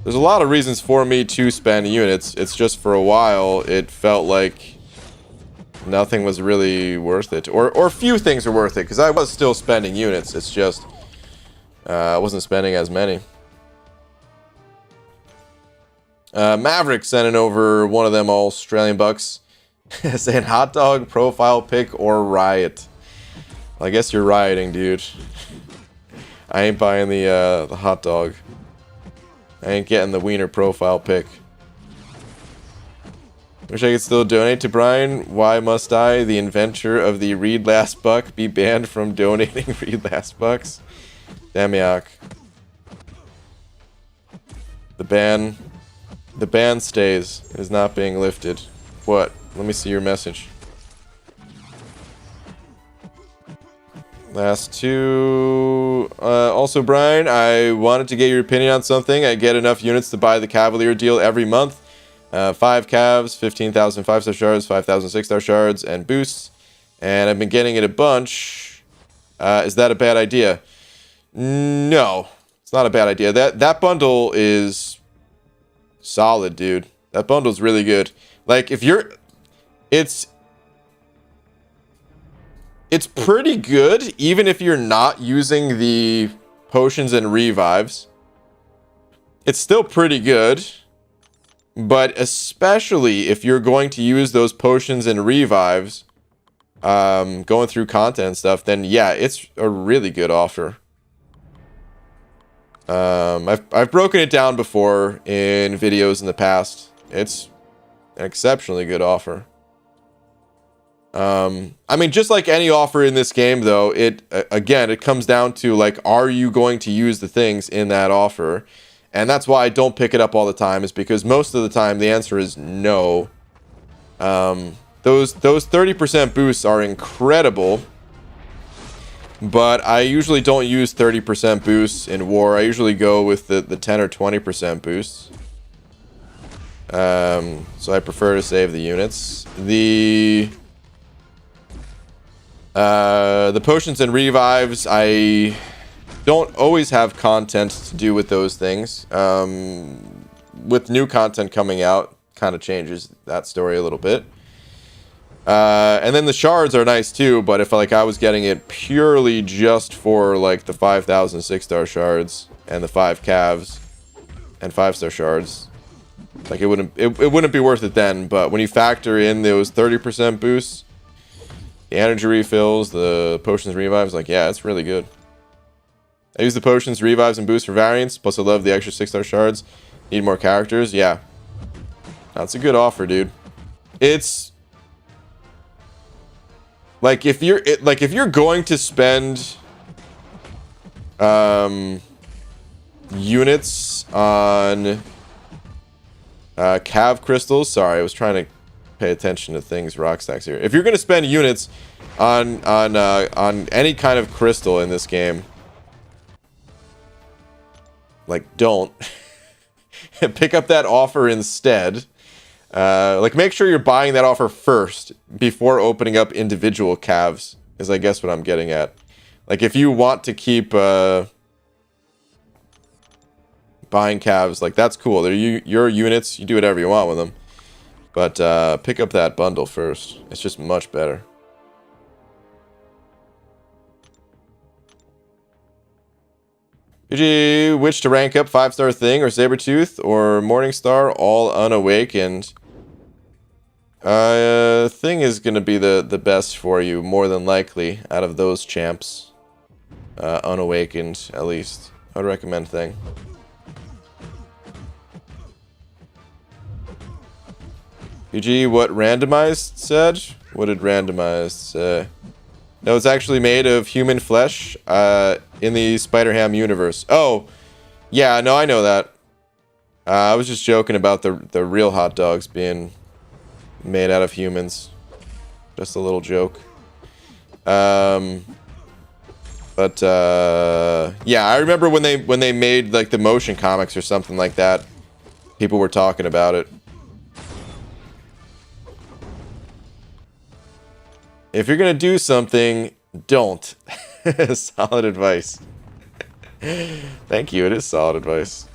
There's a lot of reasons for me to spend units. It's just for a while, it felt like nothing was really worth it. Or few things are worth it, because I was still spending units. It's just, I wasn't spending as many. Maverick sending over one of them Australian bucks, saying hot dog, profile pic, or riot. Well, I guess you're rioting, dude. I ain't buying the hot dog. I ain't getting the wiener profile pic. Wish I could still donate to Brian. Why must I, the inventor of the Read Last Buck, be banned from donating Read Last Bucks? Damiak. The ban stays. It is not being lifted. What? Let me see your message. Last two. Also, Brian, I wanted to get your opinion on something. I get enough units to buy the Cavalier deal every month. 5 Cavs, 15,000 5-star shards, 5,000 6-star shards, and boosts. And I've been getting it a bunch. Is that a bad idea? No, it's not a bad idea. That bundle is solid, dude. That bundle's really good. Like, if you're... It's pretty good, even if you're not using the potions and revives. It's still pretty good. But especially if you're going to use those potions and revives, going through content and stuff, then yeah, it's a really good offer. I've broken it down before in videos in the past. It's an exceptionally good offer. I mean, just like any offer in this game, though, again, it comes down to, like, are you going to use the things in that offer? And that's why I don't pick it up all the time, is because most of the time the answer is no. Those 30% boosts are incredible, but I usually don't use 30% boosts in war. I usually go with the 10 or 20% boosts. So I prefer to save the units. The potions and revives, I don't always have content to do with those things. With new content coming out, kind of changes that story a little bit. And then the shards are nice too, but if like I was getting it purely just for like the 5,000 6-star shards and the 5 calves and 5-star shards, like it wouldn't be worth it then. But when you factor in those 30% boosts, the energy refills, the potions revives, like, yeah, it's really good. I use the potions, revives, and boosts for variants, plus I love the extra 6-star shards. Need more characters? Yeah. That's a good offer, dude. It's like if you're going to spend units on cav crystals. Sorry, I was trying to pay attention to things rock stacks here. If you're going to spend units on any kind of crystal in this game, like, don't pick up that offer instead. Like, make sure you're buying that offer first before opening up individual calves, is I guess what I'm getting at. Like, if you want to keep buying calves, like, that's cool. They're your units. You do whatever you want with them. But pick up that bundle first. It's just much better. PG, which to rank up, 5-star Thing or Sabretooth or Morningstar, all unawakened. Thing is going to be the best for you, more than likely, out of those champs. Unawakened, at least. I would recommend Thing. PG, what randomized said? What did randomized say? No, it's actually made of human flesh in the Spider-Ham universe. Oh, yeah, no, I know that. I was just joking about the real hot dogs being made out of humans. Just a little joke. Yeah, I remember when they made like the motion comics or something like that. People were talking about it. If you're gonna do something, don't. Solid advice. Thank you, it is solid advice.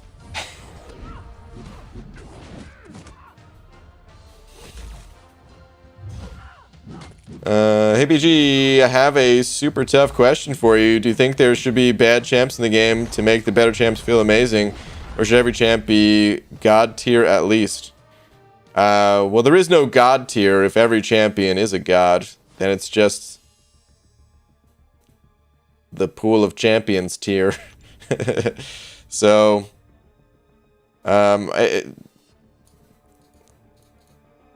Hey BG, I have a super tough question for you. Do you think there should be bad champs in the game to make the better champs feel amazing? Or should every champ be god tier at least? Well, there is no god tier if every champion is a god. Then it's just the pool of champions tier. So,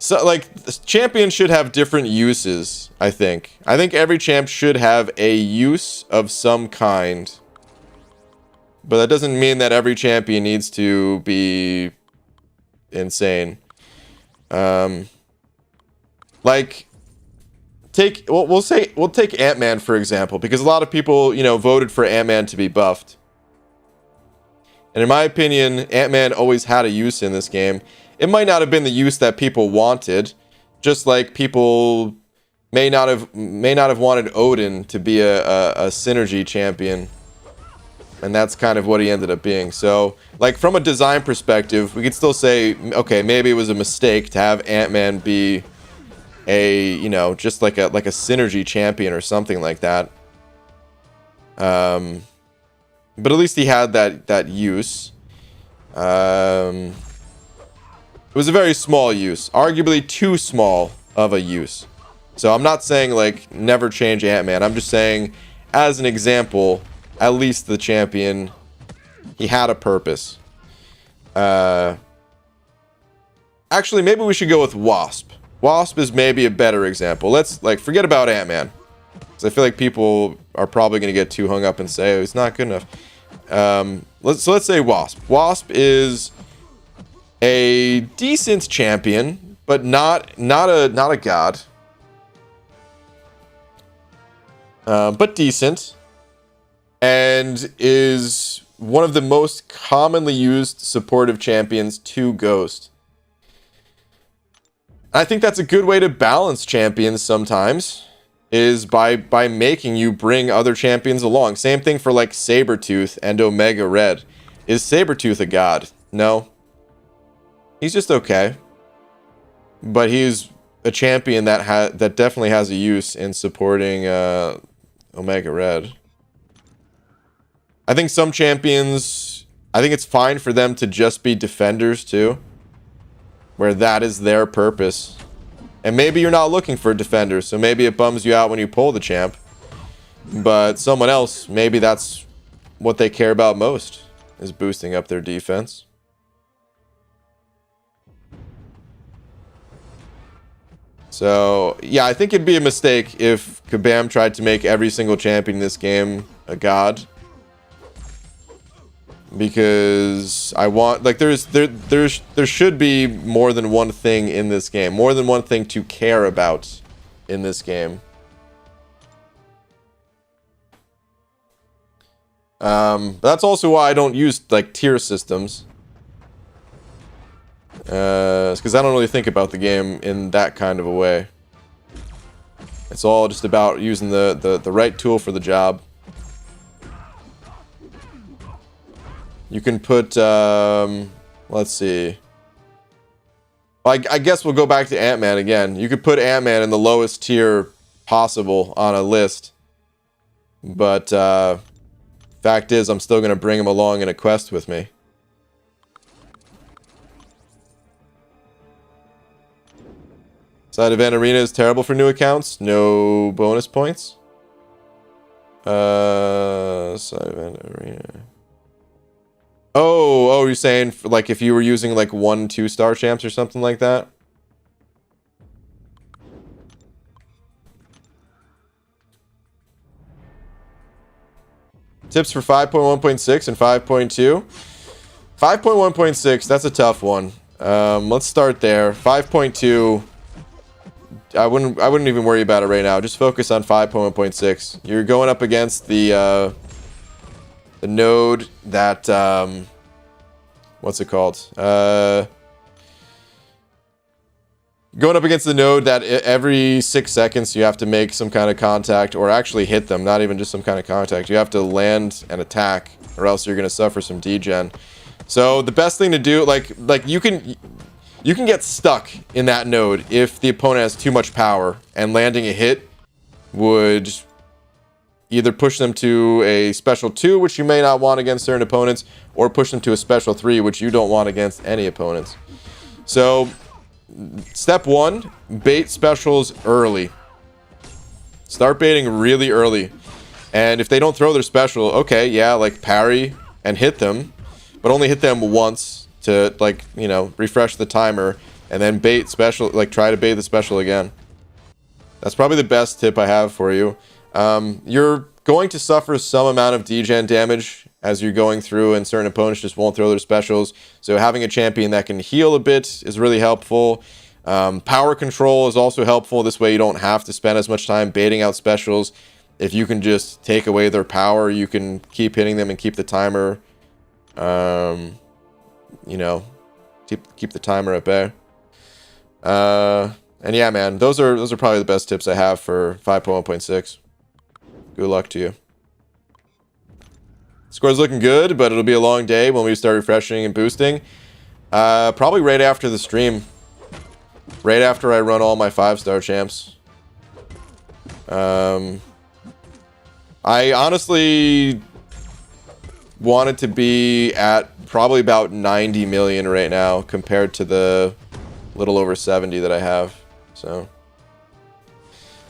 like, champions should have different uses, I think. I think every champ should have a use of some kind. But that doesn't mean that every champion needs to be insane. Like, we'll take Ant-Man for example, because a lot of people, you know, voted for Ant-Man to be buffed. And in my opinion, Ant-Man always had a use in this game. It might not have been the use that people wanted, just like people may not have wanted Odin to be a synergy champion. And that's kind of what he ended up being. So, like, from a design perspective, we could still say, okay, maybe it was a mistake to have Ant-Man be a, you know, just like a synergy champion or something like that. But at least he had that use. It was a very small use, arguably too small of a use. So I'm not saying like never change Ant-Man. I'm just saying, as an example, at least the champion, he had a purpose. Actually, maybe we should go with Wasp. Wasp is maybe a better example. Let's, like, forget about Ant-Man. Because I feel like people are probably going to get too hung up and say, oh, he's not good enough. Let's say Wasp. Wasp is a decent champion, but not a god. But decent. And is one of the most commonly used supportive champions to Ghost. I think that's a good way to balance champions sometimes, is by making you bring other champions along. Same thing for like Sabretooth and Omega Red. Is Sabretooth a god? No. He's just okay. But he's a champion that definitely has a use in supporting Omega Red. I think some champions, I think it's fine for them to just be defenders too, where that is their purpose. And maybe you're not looking for a defender, so maybe it bums you out when you pull the champ. But someone else, maybe that's what they care about most, is boosting up their defense. So, yeah, I think it'd be a mistake if Kabam tried to make every single champion in this game a god. Because I want, like, there should be more than one thing in this game, more than one thing to care about in this game. That's also why I don't use like tier systems, because I don't really think about the game in that kind of a way. It's all just about using the right tool for the job. You can put, let's see. I guess we'll go back to Ant-Man again. You could put Ant-Man in the lowest tier possible on a list. But, fact is, I'm still going to bring him along in a quest with me. Side event arena is terrible for new accounts. No bonus points. Side event arena. Oh, you're saying like if you were using like 1-2-star champs or something like that? Tips for 5.1.6 and 5.2. 5.1.6, that's a tough one. Let's start there. 5.2, I wouldn't even worry about it right now. Just focus on 5.1.6. You're going up against the node that what's it called? Going up against the node that every 6 seconds you have to make some kind of contact, or actually hit them, not even just some kind of contact. You have to land and attack, or else you're going to suffer some degen. So the best thing to do, like you can get stuck in that node if the opponent has too much power, and landing a hit would either push them to a special 2, which you may not want against certain opponents, or push them to a special 3, which you don't want against any opponents. So step 1, bait specials early. Start baiting really early. And if they don't throw their special, okay, yeah, like parry and hit them, but only hit them once to, like, you know, refresh the timer, and then bait special, like try to bait the special again. That's probably the best tip I have for you. You're going to suffer some amount of degen damage as you're going through, and certain opponents just won't throw their specials. So having a champion that can heal a bit is really helpful. Power control is also helpful. This way you don't have to spend as much time baiting out specials. If you can just take away their power, you can keep hitting them and keep the timer, you know, keep the timer at bay. And yeah, man, those are probably the best tips I have for 5.1.6. Good luck to you. Score's looking good, but it'll be a long day when we start refreshing and boosting. Probably right after the stream. Right after I run all my 5-star champs. I honestly want it to be at probably about 90 million right now compared to the little over 70 that I have. So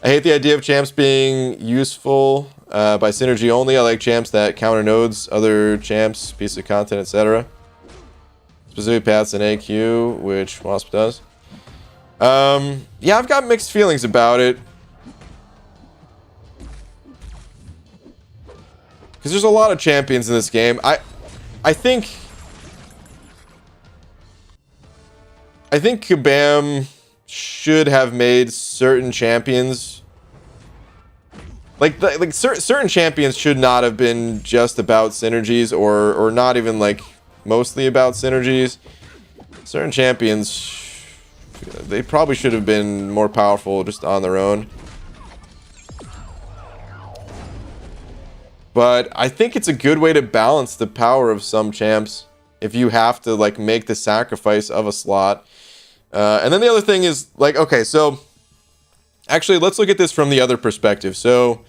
I hate the idea of champs being useful by synergy only. I like champs that counter nodes, other champs, piece of content, etc. Specific paths and AQ, which Wasp does. Yeah, I've got mixed feelings about it. Because there's a lot of champions in this game. I think Kabam should have made certain champions certain champions should not have been just about synergies or not even like mostly about synergies. Certain champions, they probably should have been more powerful just on their own. But I think it's a good way to balance the power of some champs if you have to like make the sacrifice of a slot. And then the other thing is like, okay, so actually let's look at this from the other perspective. So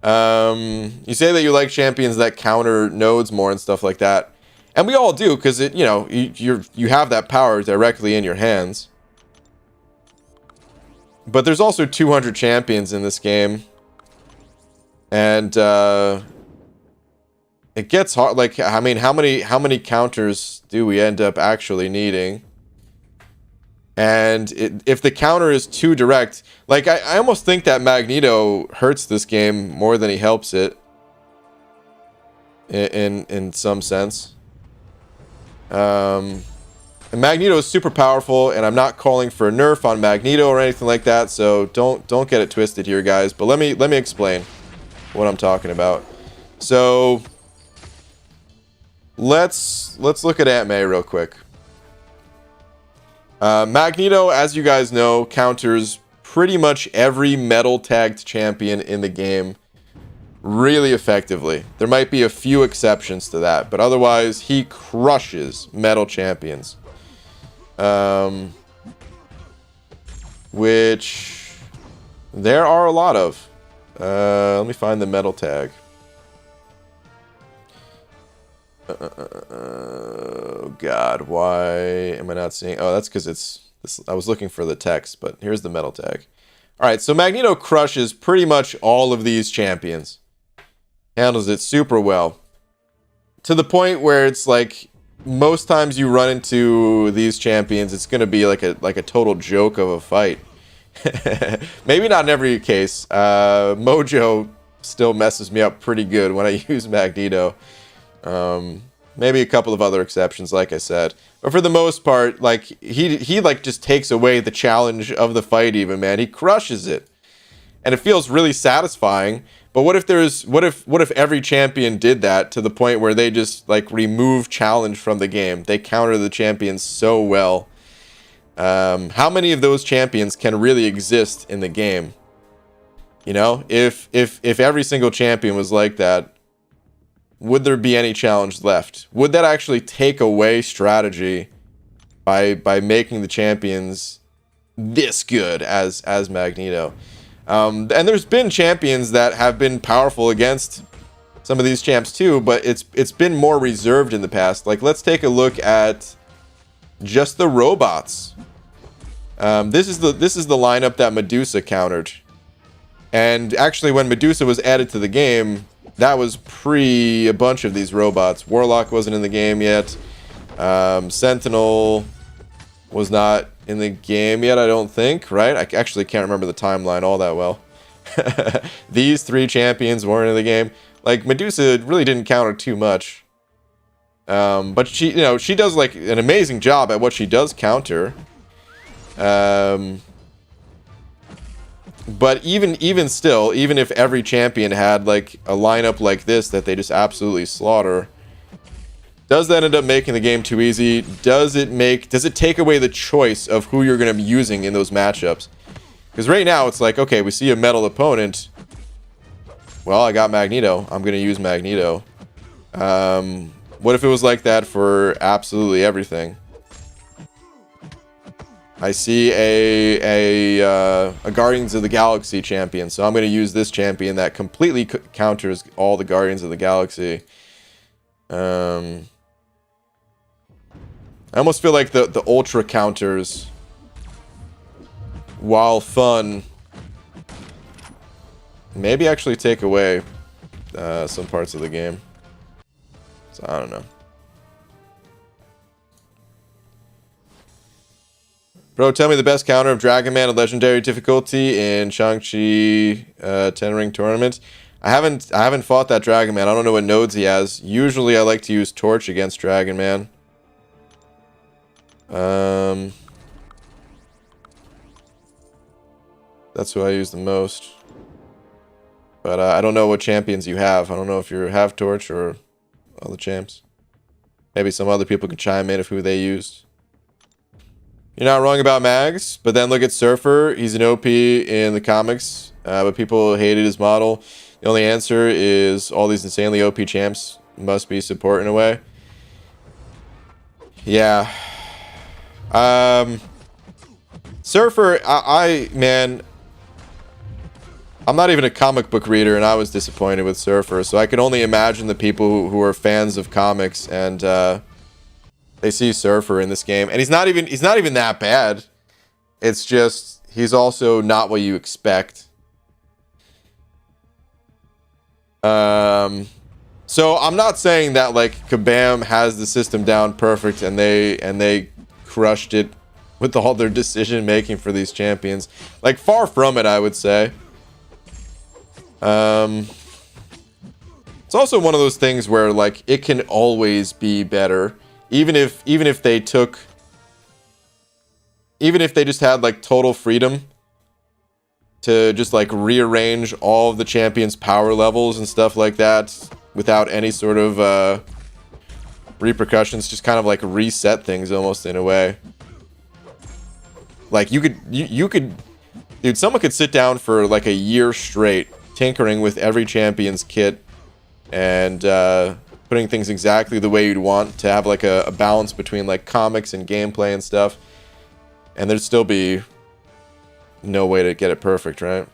you say that you like champions that counter nodes more and stuff like that. And we all do, because it, you know, you have that power directly in your hands. But there's also 200 champions in this game. And it gets hard. Like, I mean, how many counters do we end up actually needing? And if the counter is too direct, like I almost think that Magneto hurts this game more than he helps it. In some sense. And Magneto is super powerful, and I'm not calling for a nerf on Magneto or anything like that, so don't get it twisted here, guys. But let me explain what I'm talking about. So let's look at Aunt May real quick. Magneto, as you guys know, counters pretty much every metal tagged champion in the game really effectively. There might be a few exceptions to that, but otherwise he crushes metal champions. Which there are a lot of. Let me find the metal tag. Oh god, why am I not seeing? Oh, that's because it's this. I was looking for the text, but here's the metal tag. All right, so Magneto crushes pretty much all of these champions. Handles it super well. To the point where it's like most times you run into these champions, it's going to be like a total joke of a fight. Maybe not in every case. Mojo still messes me up pretty good when I use Magneto. Maybe a couple of other exceptions, like I said. But for the most part, like he like just takes away the challenge of the fight even, man. He crushes it. And it feels really satisfying. But what if every champion did that to the point where they just like remove challenge from the game? They counter the champions so well. How many of those champions can really exist in the game? You know, if every single champion was like that, would there be any challenge left? Would that actually take away strategy by making the champions this good as Magneto? And there's been champions that have been powerful against some of these champs too, but it's been more reserved in the past. Like, let's take a look at just the robots. This is the lineup that Medusa countered. And actually, when Medusa was added to the game, that was pre a bunch of these robots. Warlock wasn't in the game yet. Sentinel was not in the game yet, I don't think, right? I actually can't remember the timeline all that well. These three champions weren't in the game. Like, Medusa really didn't counter too much. But she, you know, she does like an amazing job at what she does counter. But even still, even if every champion had like a lineup like this that they just absolutely slaughter, does that end up making the game too easy? Does it take away the choice of who you're going to be using in those matchups? Because right now it's like, okay, we see a metal opponent. Well, I got Magneto. I'm going to use Magneto. What if it was like that for absolutely everything? I see a Guardians of the Galaxy champion, so I'm going to use this champion that completely counters all the Guardians of the Galaxy. I almost feel like the ultra counters, while fun, maybe actually take away some parts of the game. So I don't know. Bro, tell me the best counter of Dragon Man at Legendary difficulty in Shang-Chi 10-ring tournament. I haven't fought that Dragon Man. I don't know what nodes he has. Usually I like to use Torch against Dragon Man. That's who I use the most. But I don't know what champions you have. I don't know if you have Torch or all the champs. Maybe some other people can chime in of who they used. You're not wrong about Mags, but then look at Surfer. He's an OP in the comics, but people hated his model. The only answer is all these insanely OP champs must be support in a way. Yeah. Surfer, man, I'm not even a comic book reader, and I was disappointed with Surfer, so I can only imagine the people who are fans of comics and they see Surfer in this game, and he's not even that bad. It's just he's also not what you expect. So I'm not saying that like Kabam has the system down perfect and they crushed it with all their decision making for these champions. Like, far from it, I would say. It's also one of those things where like it can always be better, even if they just had like total freedom to just like rearrange all of the champions' power levels and stuff like that without any sort of repercussions, just kind of like reset things almost in a way. Like you could dude, someone could sit down for like a year straight tinkering with every champion's kit and putting things exactly the way you'd want to have like a balance between like comics and gameplay and stuff, and there'd still be no way to get it perfect, right?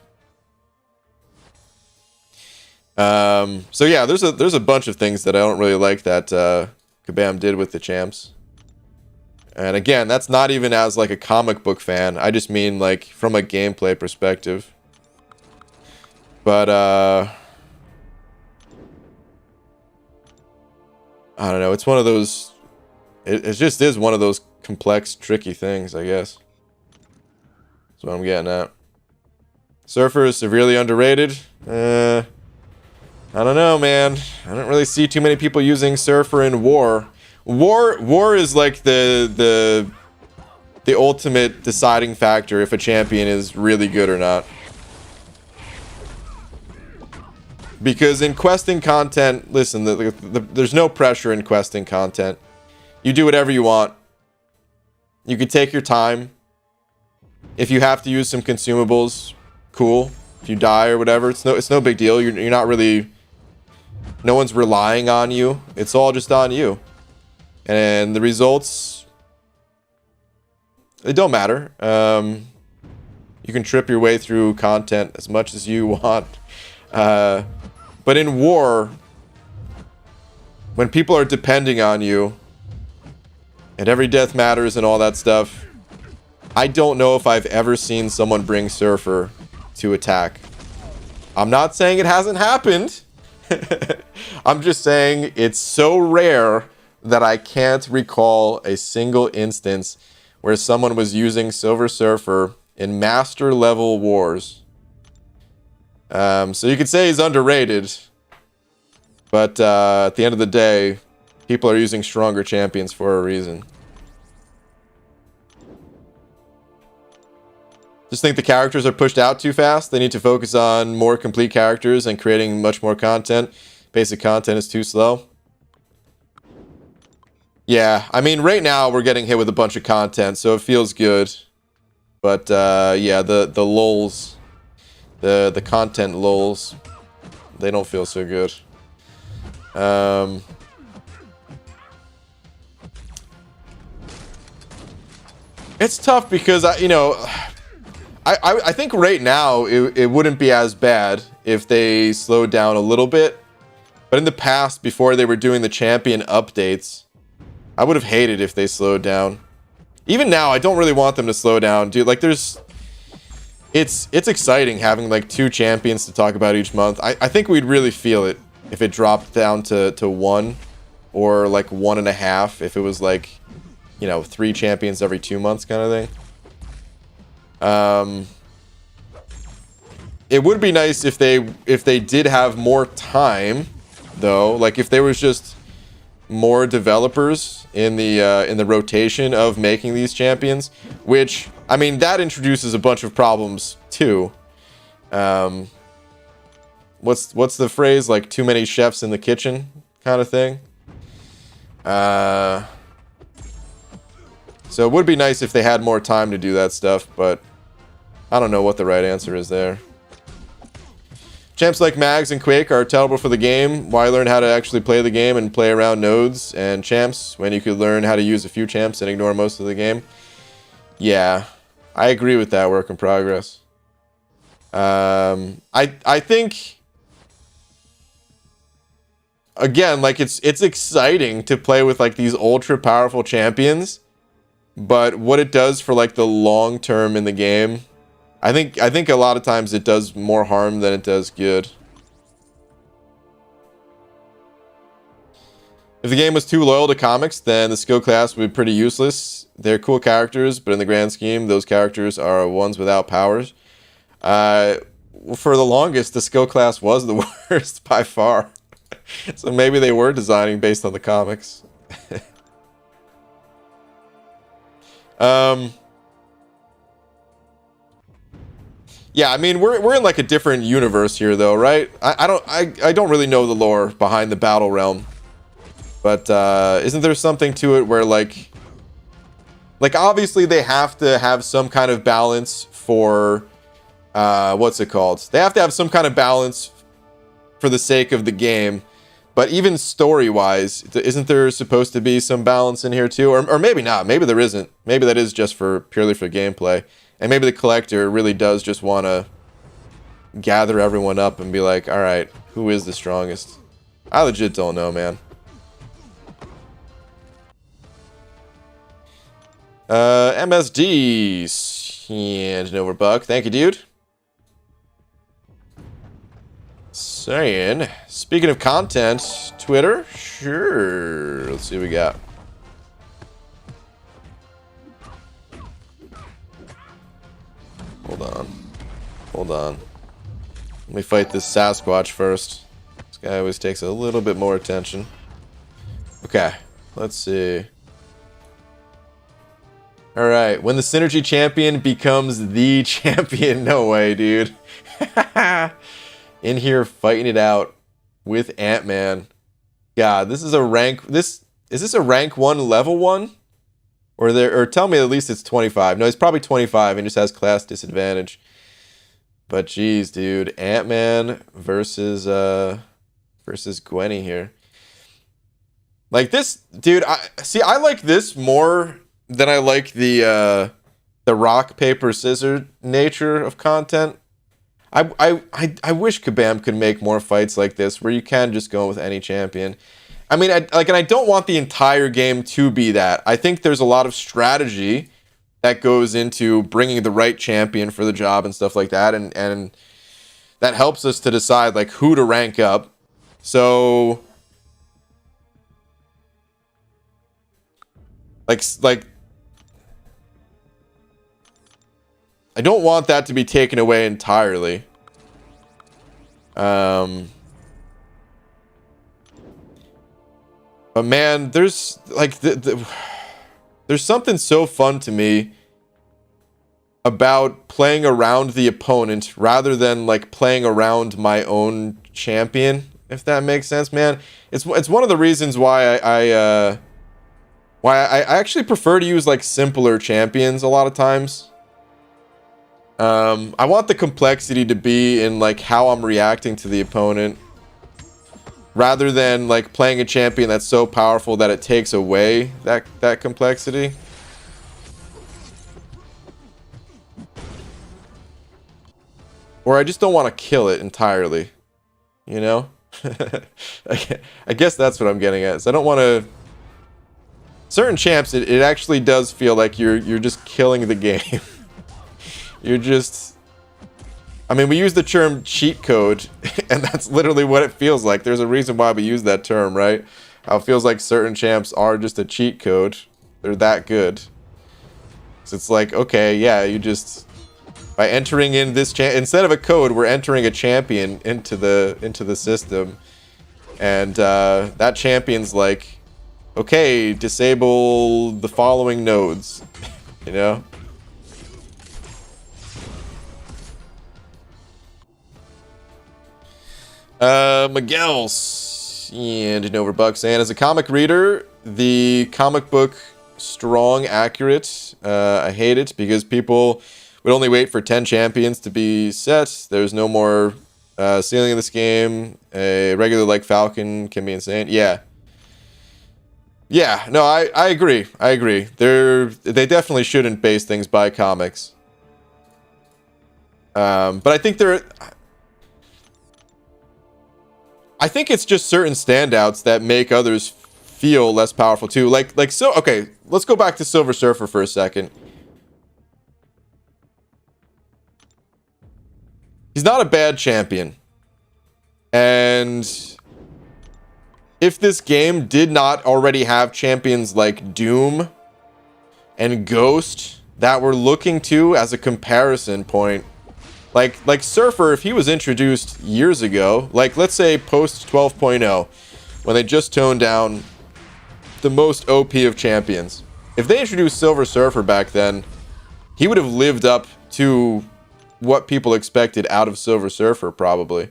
So yeah, there's a bunch of things that I don't really like that Kabam did with the champs. And again, that's not even as like a comic book fan. I just mean like from a gameplay perspective. But I don't know. It's one of those. It just is one of those complex, tricky things, I guess. That's what I'm getting at. Surfer is severely underrated. I don't know, man. I don't really see too many people using Surfer in War. War is like the ultimate deciding factor if a champion is really good or not. Because in questing content, listen, there's no pressure in questing content. You do whatever you want. You could take your time. If you have to use some consumables, cool. If you die or whatever, it's no big deal. You're not really. No one's relying on you. It's all just on you. And the results, they don't matter. You can trip your way through content as much as you want. But in War, when people are depending on you, and every death matters and all that stuff, I don't know if I've ever seen someone bring Surfer to attack. I'm not saying it hasn't happened. I'm just saying it's so rare that I can't recall a single instance where someone was using Silver Surfer in master level wars. So you could say he's underrated, but at the end of the day, people are using stronger champions for a reason. Just think the characters are pushed out too fast. They need to focus on more complete characters and creating much more content. Basic content is too slow. Yeah, I mean, right now we're getting hit with a bunch of content, so it feels good. But yeah, the lulls, the content lulls, they don't feel so good. It's tough because I think right now it wouldn't be as bad if they slowed down a little bit. But in the past, before they were doing the champion updates, I would have hated if they slowed down. Even now, I don't really want them to slow down, dude. Like, it's exciting having like 2 champions to talk about each month. I think we'd really feel it if it dropped down to 1 or like 1.5. If it was like, 3 champions every 2 months kind of thing. It would be nice if they did have more time, though. Like if there was just more developers in the rotation of making these champions, which I mean that introduces a bunch of problems too. What's the phrase, like too many chefs in the kitchen kind of thing? So it would be nice if they had more time to do that stuff, but I don't know what the right answer is there. Champs like Mags and Quake are terrible for the game. Why learn how to actually play the game and play around nodes and champs when you could learn how to use a few champs and ignore most of the game? Yeah, I agree with that, work in progress. I think, again, like it's exciting to play with like these ultra powerful champions, but what it does for like the long term in the game, I think a lot of times it does more harm than it does good. If the game was too loyal to comics, then the skill class would be pretty useless. They're cool characters, but in the grand scheme, those characters are ones without powers. For the longest, the skill class was the worst by far. So maybe they were designing based on the comics. Yeah, I mean we're in like a different universe here, though, right? I don't really know the lore behind the Battle Realm, but isn't there something to it where like obviously they have to have some kind of balance for what's it called? They have to have some kind of balance for the sake of the game, but even story-wise, isn't there supposed to be some balance in here too? Or maybe not. Maybe there isn't. Maybe that is just purely for gameplay. And maybe the collector really does just want to gather everyone up and be like, all right, who is the strongest? I legit don't know, man. MSD and Overbuck. Thank you, dude. Saying, speaking of content, Twitter? Sure. Let's see what we got. Hold on. Let me fight this Sasquatch first. This guy always takes a little bit more attention. Okay, let's see. Alright, when the Synergy Champion becomes the champion. No way, dude. In here fighting it out with Ant-Man. God, this is a rank... Is this a rank 1, level 1? Or tell me at least it's 25. No, he's probably 25 and just has class disadvantage. But geez, dude, Ant-Man versus Gwenny here. Like this, dude. I like this more than I like the rock paper scissors nature of content. I wish Kabam could make more fights like this where you can just go with any champion. I mean, and I don't want the entire game to be that. I think there's a lot of strategy that goes into bringing the right champion for the job and stuff like that, and that helps us to decide like who to rank up. So like I don't want that to be taken away entirely. But man, there's like there's something so fun to me about playing around the opponent rather than like playing around my own champion, if that makes sense, man. It's one of the reasons why I actually prefer to use like simpler champions a lot of times. I want the complexity to be in like how I'm reacting to the opponent, rather than like playing a champion that's so powerful that it takes away that complexity. Or I just don't want to kill it entirely, you know? I guess that's what I'm getting at. So I don't want to... Certain champs, it actually does feel like you're just killing the game. You're just... I mean, we use the term cheat code, and that's literally what it feels like. There's a reason why we use that term, right? How it feels like certain champs are just a cheat code. They're that good. So it's like, okay, yeah, you just... By entering in this instead of a code, we're entering a champion into the system, and that champion's like, okay, disable the following nodes, you know. Miguel's and Noverbuck saying, as a comic reader, the comic book strong, accurate. I hate it because people would only wait for 10 champions to be set. There's no more ceiling in this game. A regular like Falcon can be insane. Yeah. Yeah, no, I agree. I agree. They definitely shouldn't base things by comics. But I think I think it's just certain standouts that make others feel less powerful too. So okay, let's go back to Silver Surfer for a second. He's not a bad champion. And if this game did not already have champions like Doom and Ghost that we're looking to as a comparison point, like Surfer, if he was introduced years ago, like let's say post 12.0, when they just toned down the most OP of champions, if they introduced Silver Surfer back then, he would have lived up to what people expected out of Silver Surfer, probably.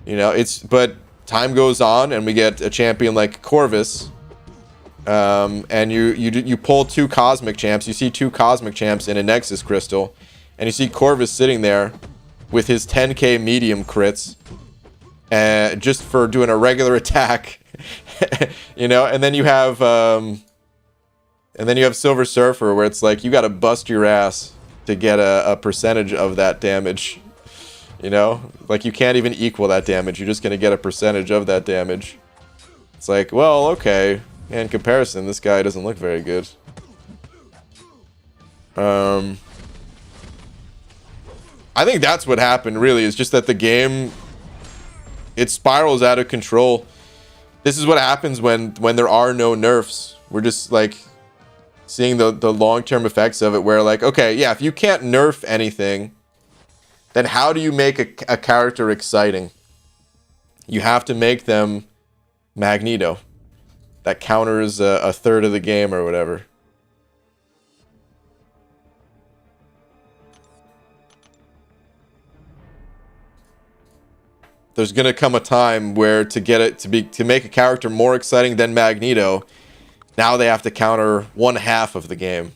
You know, but time goes on and we get a champion like Corvus, and you pull two cosmic champs. You see two cosmic champs in a Nexus crystal, and you see Corvus sitting there with his 10k medium crits, just for doing a regular attack. You know, and then you have Silver Surfer, where it's like you got to bust your ass to get a percentage of that damage. You know, like you can't even equal that damage. You're just gonna get a percentage of that damage. It's like, well, okay. In comparison, this guy doesn't look very good. I think that's what happened, really, is just that the game, it spirals out of control. This is what happens when there are no nerfs. We're just, like, seeing the long-term effects of it, where, like, okay, yeah, if you can't nerf anything, then how do you make a character exciting? You have to make them Magneto. That counters a third of the game or whatever. There's gonna come a time where to make a character more exciting than Magneto, now they have to counter one half of the game.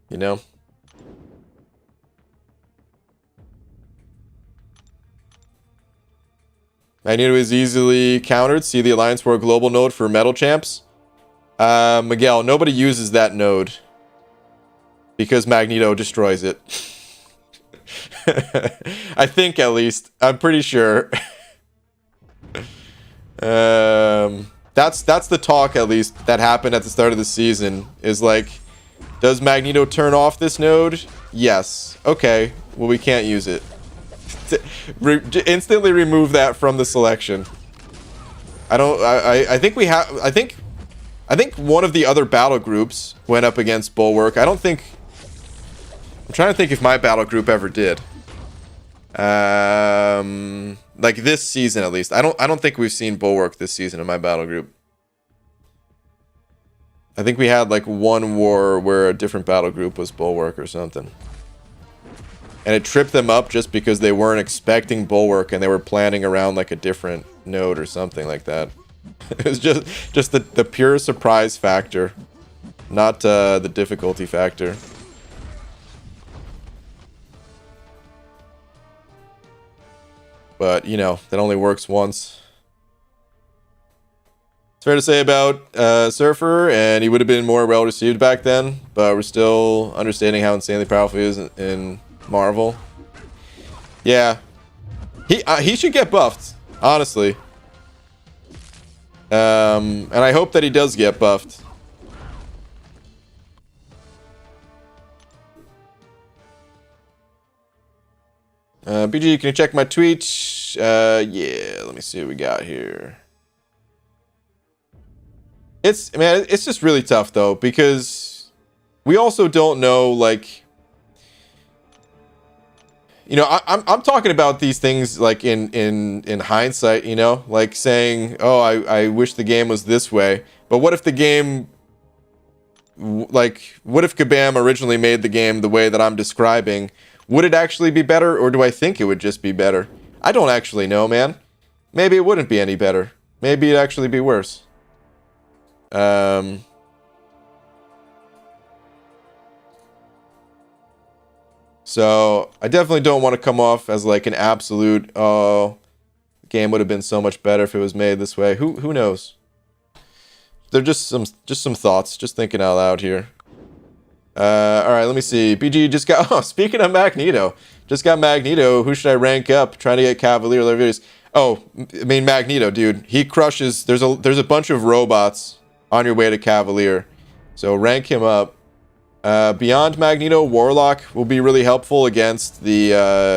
You know? Magneto is easily countered. See the Alliance War global node for metal champs. Miguel, nobody uses that node because Magneto destroys it. I think, at least. I'm pretty sure. That's the talk, at least, that happened at the start of the season. Is like, does Magneto turn off this node? Yes. Okay. Well, we can't use it. Instantly remove that from the selection. I think one of the other battle groups went up against Bulwark. I'm trying to think if my battle group ever did. Like this season, at least. I don't think we've seen Bulwark this season in my battle group. I think we had like one war where a different battle group was Bulwark or something. And it tripped them up just because they weren't expecting Bulwark and they were planning around like a different node or something like that. It was just the pure surprise factor, not the difficulty factor. But, you know, that only works once. It's fair to say about Surfer, and he would have been more well received back then, but we're still understanding how insanely powerful he is in Marvel. Yeah. He should get buffed, honestly. And I hope that he does get buffed. BG, can you check my tweet? Yeah, let me see what we got here. It's just really tough though, because we also don't know, like, You know, I'm talking about these things like in hindsight, you know, like saying, oh, I wish the game was this way. But what if the game, like, what if Kabam originally made the game the way that I'm describing? Would it actually be better, or do I think it would just be better? I don't actually know, man. Maybe it wouldn't be any better. Maybe it'd actually be worse. So I definitely don't want to come off as like an absolute, oh, the game would have been so much better if it was made this way. Who knows? They're just some thoughts, just thinking out loud here. All right, let me see. BG just got, oh, speaking of Magneto, just got Magneto. Who should I rank up? Trying to get Cavalier videos. Oh, I mean Magneto, dude. He crushes. There's a bunch of robots on your way to Cavalier, so rank him up. Beyond Magneto, Warlock will be really helpful against the,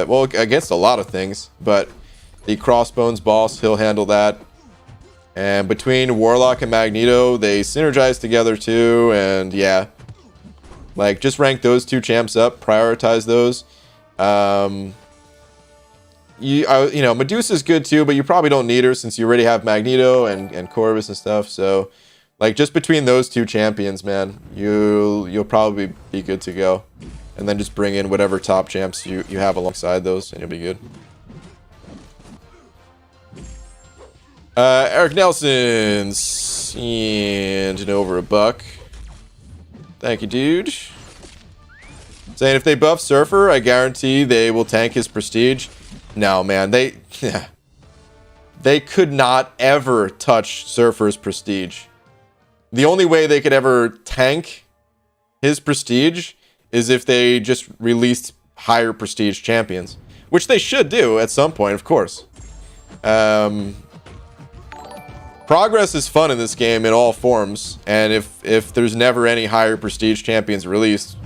well, against a lot of things, but the Crossbones boss, he'll handle that. And between Warlock and Magneto, they synergize together too, and yeah. Like, just rank those two champs up, prioritize those. You know, Medusa's good too, but you probably don't need her since you already have Magneto and Corvus and stuff, so... Like, just between those two champions, man, you'll probably be good to go. And then just bring in whatever top champs you have alongside those, and you'll be good. Eric Nelson, and over $1. Thank you, dude. Saying if they buff Surfer, I guarantee they will tank his prestige. No, man, they could not ever touch Surfer's prestige. The only way they could ever tank his prestige is if they just released higher prestige champions, which they should do at some point, of course. Progress is fun in this game in all forms, and if there's never any higher prestige champions released,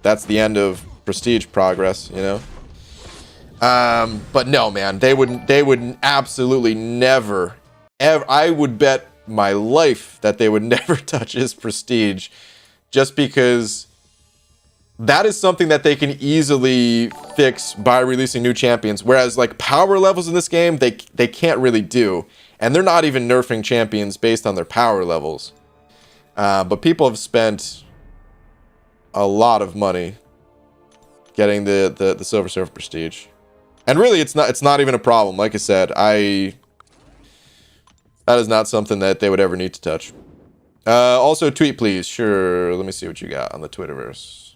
that's the end of prestige progress, you know. But no, man, they would absolutely never, ever. I would bet my life that they would never touch his prestige, just because that is something that they can easily fix by releasing new champions, whereas like power levels in this game they can't really do, and they're not even nerfing champions based on their power levels. But people have spent a lot of money getting the Silver Surfer prestige, and really it's not even a problem. Like I said, that is not something that they would ever need to touch. Also, tweet, please. Sure. Let me see what you got on the Twitterverse.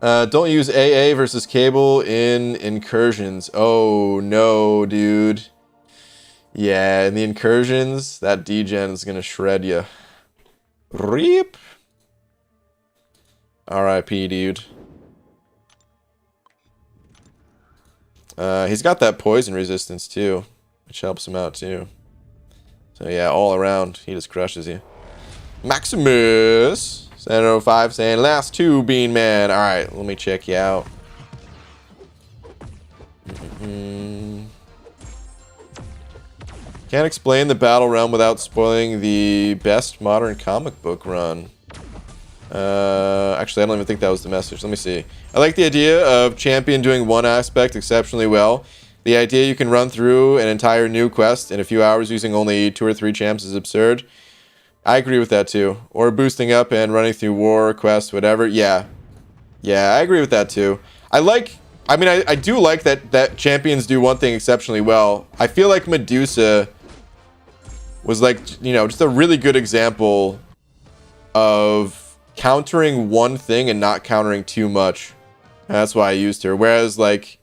Don't use AA versus Cable in incursions. Oh, no, dude. Yeah, in the incursions, that degen is going to shred you. Reap. RIP, dude. He's got that poison resistance too, which helps him out too. So yeah, all around, he just crushes you. Maximus, 705 saying, last two, Bean Man. All right, let me check you out. Can't explain the battle realm without spoiling the best modern comic book run. Actually, I don't even think that was the message. Let me see. I like the idea of Champion doing one aspect exceptionally well. The idea you can run through an entire new quest in a few hours using only 2 or 3 champs is absurd. I agree with that too. Or boosting up and running through war, quests, whatever. Yeah. Yeah, I agree with that too. I do like that champions do one thing exceptionally well. I feel like Medusa was like, you know, just a really good example of countering one thing and not countering too much. And that's why I used her. Whereas, like,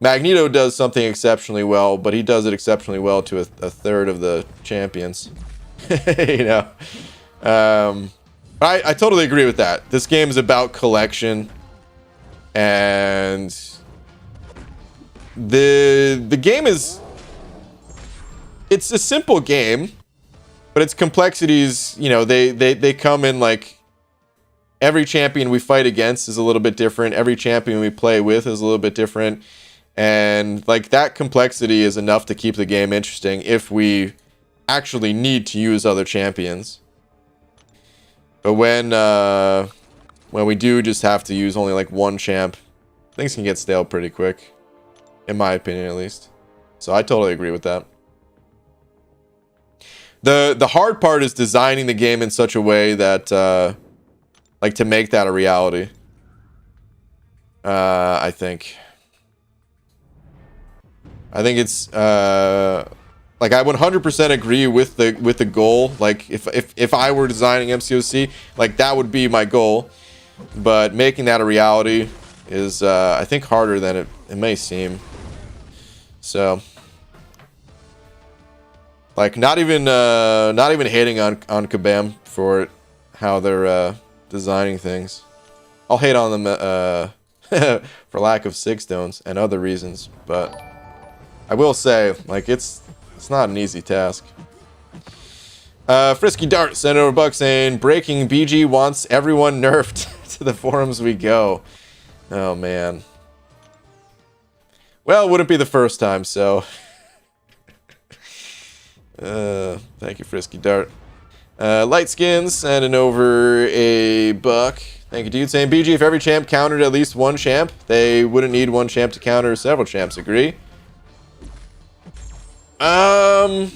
Magneto does something exceptionally well, but he does it exceptionally well to a third of the champions. You know? I totally agree with that. This game is about collection. And the game is... It's a simple game, but its complexities, you know, they come in like... Every champion we fight against is a little bit different. Every champion we play with is a little bit different. And like that complexity is enough to keep the game interesting if we actually need to use other champions. But when when we do just have to use only like one champ, things can get stale pretty quick. In my opinion, at least. So I totally agree with that. The hard part is designing the game in such a way that, like, to make that a reality. I think it's, like, I 100% agree with the goal. Like, if I were designing MCOC, like, that would be my goal. But making that a reality is, I think, harder than it may seem. So, like, not even hating on Kabam for how they're designing things. I'll hate on them for lack of sig stones and other reasons, but I will say, like, it's not an easy task. Frisky Dart sent over a buck saying, "Breaking BG wants everyone nerfed." To the forums we go. Oh man. Well, it wouldn't be the first time, so. Thank you, Frisky Dart. Lightskins sending over a buck. Thank you, dude. Saying, BG, if every champ countered at least one champ, they wouldn't need one champ to counter several champs. Agree? I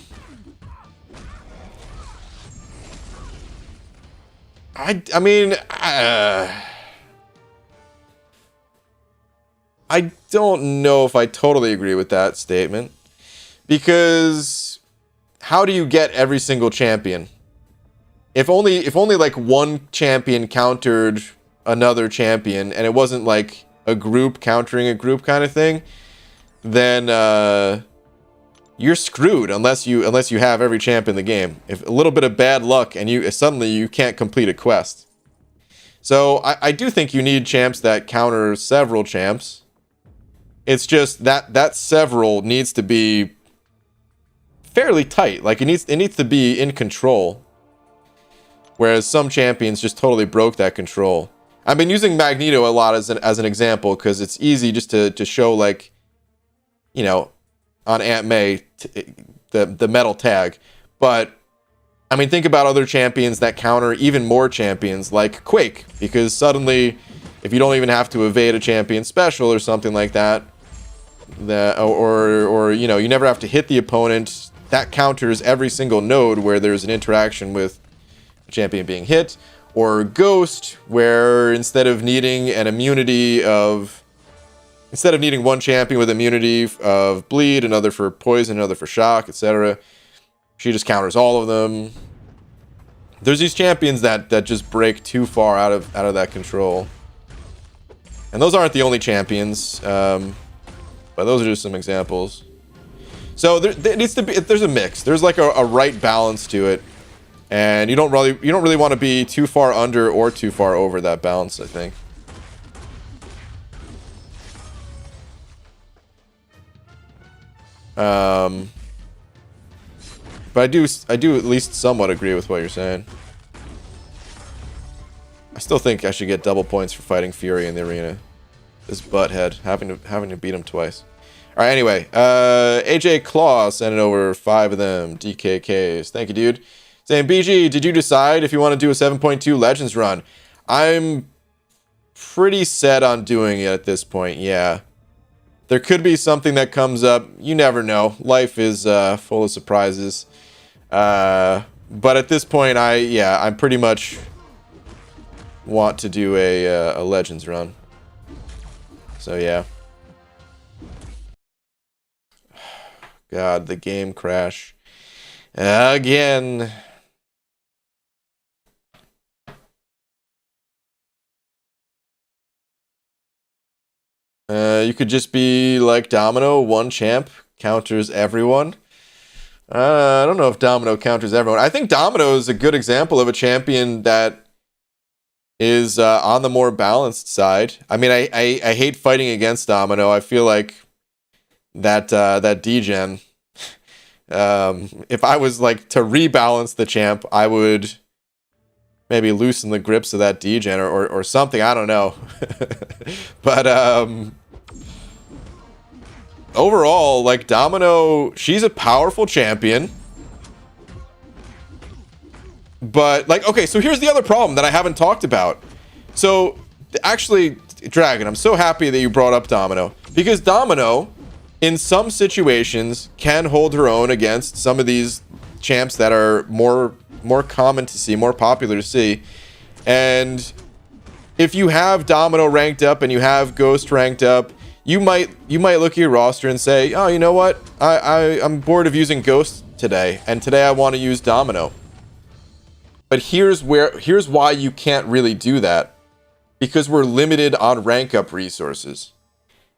mean, I don't know if I totally agree with that statement, because how do you get every single champion? If only like one champion countered another champion and it wasn't like a group countering a group kind of thing, then you're screwed unless you have every champ in the game. If a little bit of bad luck and suddenly you can't complete a quest. So I do think you need champs that counter several champs. It's just that several needs to be fairly tight. Like it needs to be in control. Whereas some champions just totally broke that control. I've been using Magneto a lot as an example because it's easy just to show, like, you know, on Aunt May the metal tag. But I mean, think about other champions that counter even more champions, like Quake, because suddenly if you don't even have to evade a champion special or something like that, or you know, you never have to hit the opponent, that counters every single node where there's an interaction with a champion being hit. Or Ghost, where instead of needing one champion with immunity of bleed, another for poison, another for shock, etc., she just counters all of them. There's these champions that just break too far out of that control. And those aren't the only champions, but those are just some examples. So there needs to be, there's a mix. There's like a right balance to it. And you don't really want to be too far under or too far over that balance, I think. But I do at least somewhat agree with what you're saying. I still think I should get double points for fighting Fury in the arena. This butthead, having to beat him twice. All right, anyway, AJ Claw sending over 5 of them DKKs. Thank you, dude. Saying, BG, did you decide if you want to do a 7.2 Legends run? I'm pretty set on doing it at this point, yeah. There could be something that comes up. You never know. Life is full of surprises. But at this point, I pretty much want to do a Legends run. So, yeah. God, the game crash. Again. You could just be like Domino, one champ, counters everyone. I don't know if Domino counters everyone. I think Domino is a good example of a champion that is on the more balanced side. I mean, I hate fighting against Domino. I feel like that degen, if I was like to rebalance the champ, I would maybe loosen the grips of that degen or something. I don't know. But overall, like, Domino, she's a powerful champion. But, like, okay, so here's the other problem that I haven't talked about. So, actually, Dragon, I'm so happy that you brought up Domino. Because Domino, in some situations, can hold her own against some of these champs that are more common to see, more popular to see. And if you have Domino ranked up and you have Ghost ranked up, you might look at your roster and say, oh, you know what? I'm bored of using Ghost today, and today I want to use Domino. But here's why you can't really do that. Because we're limited on rank up resources.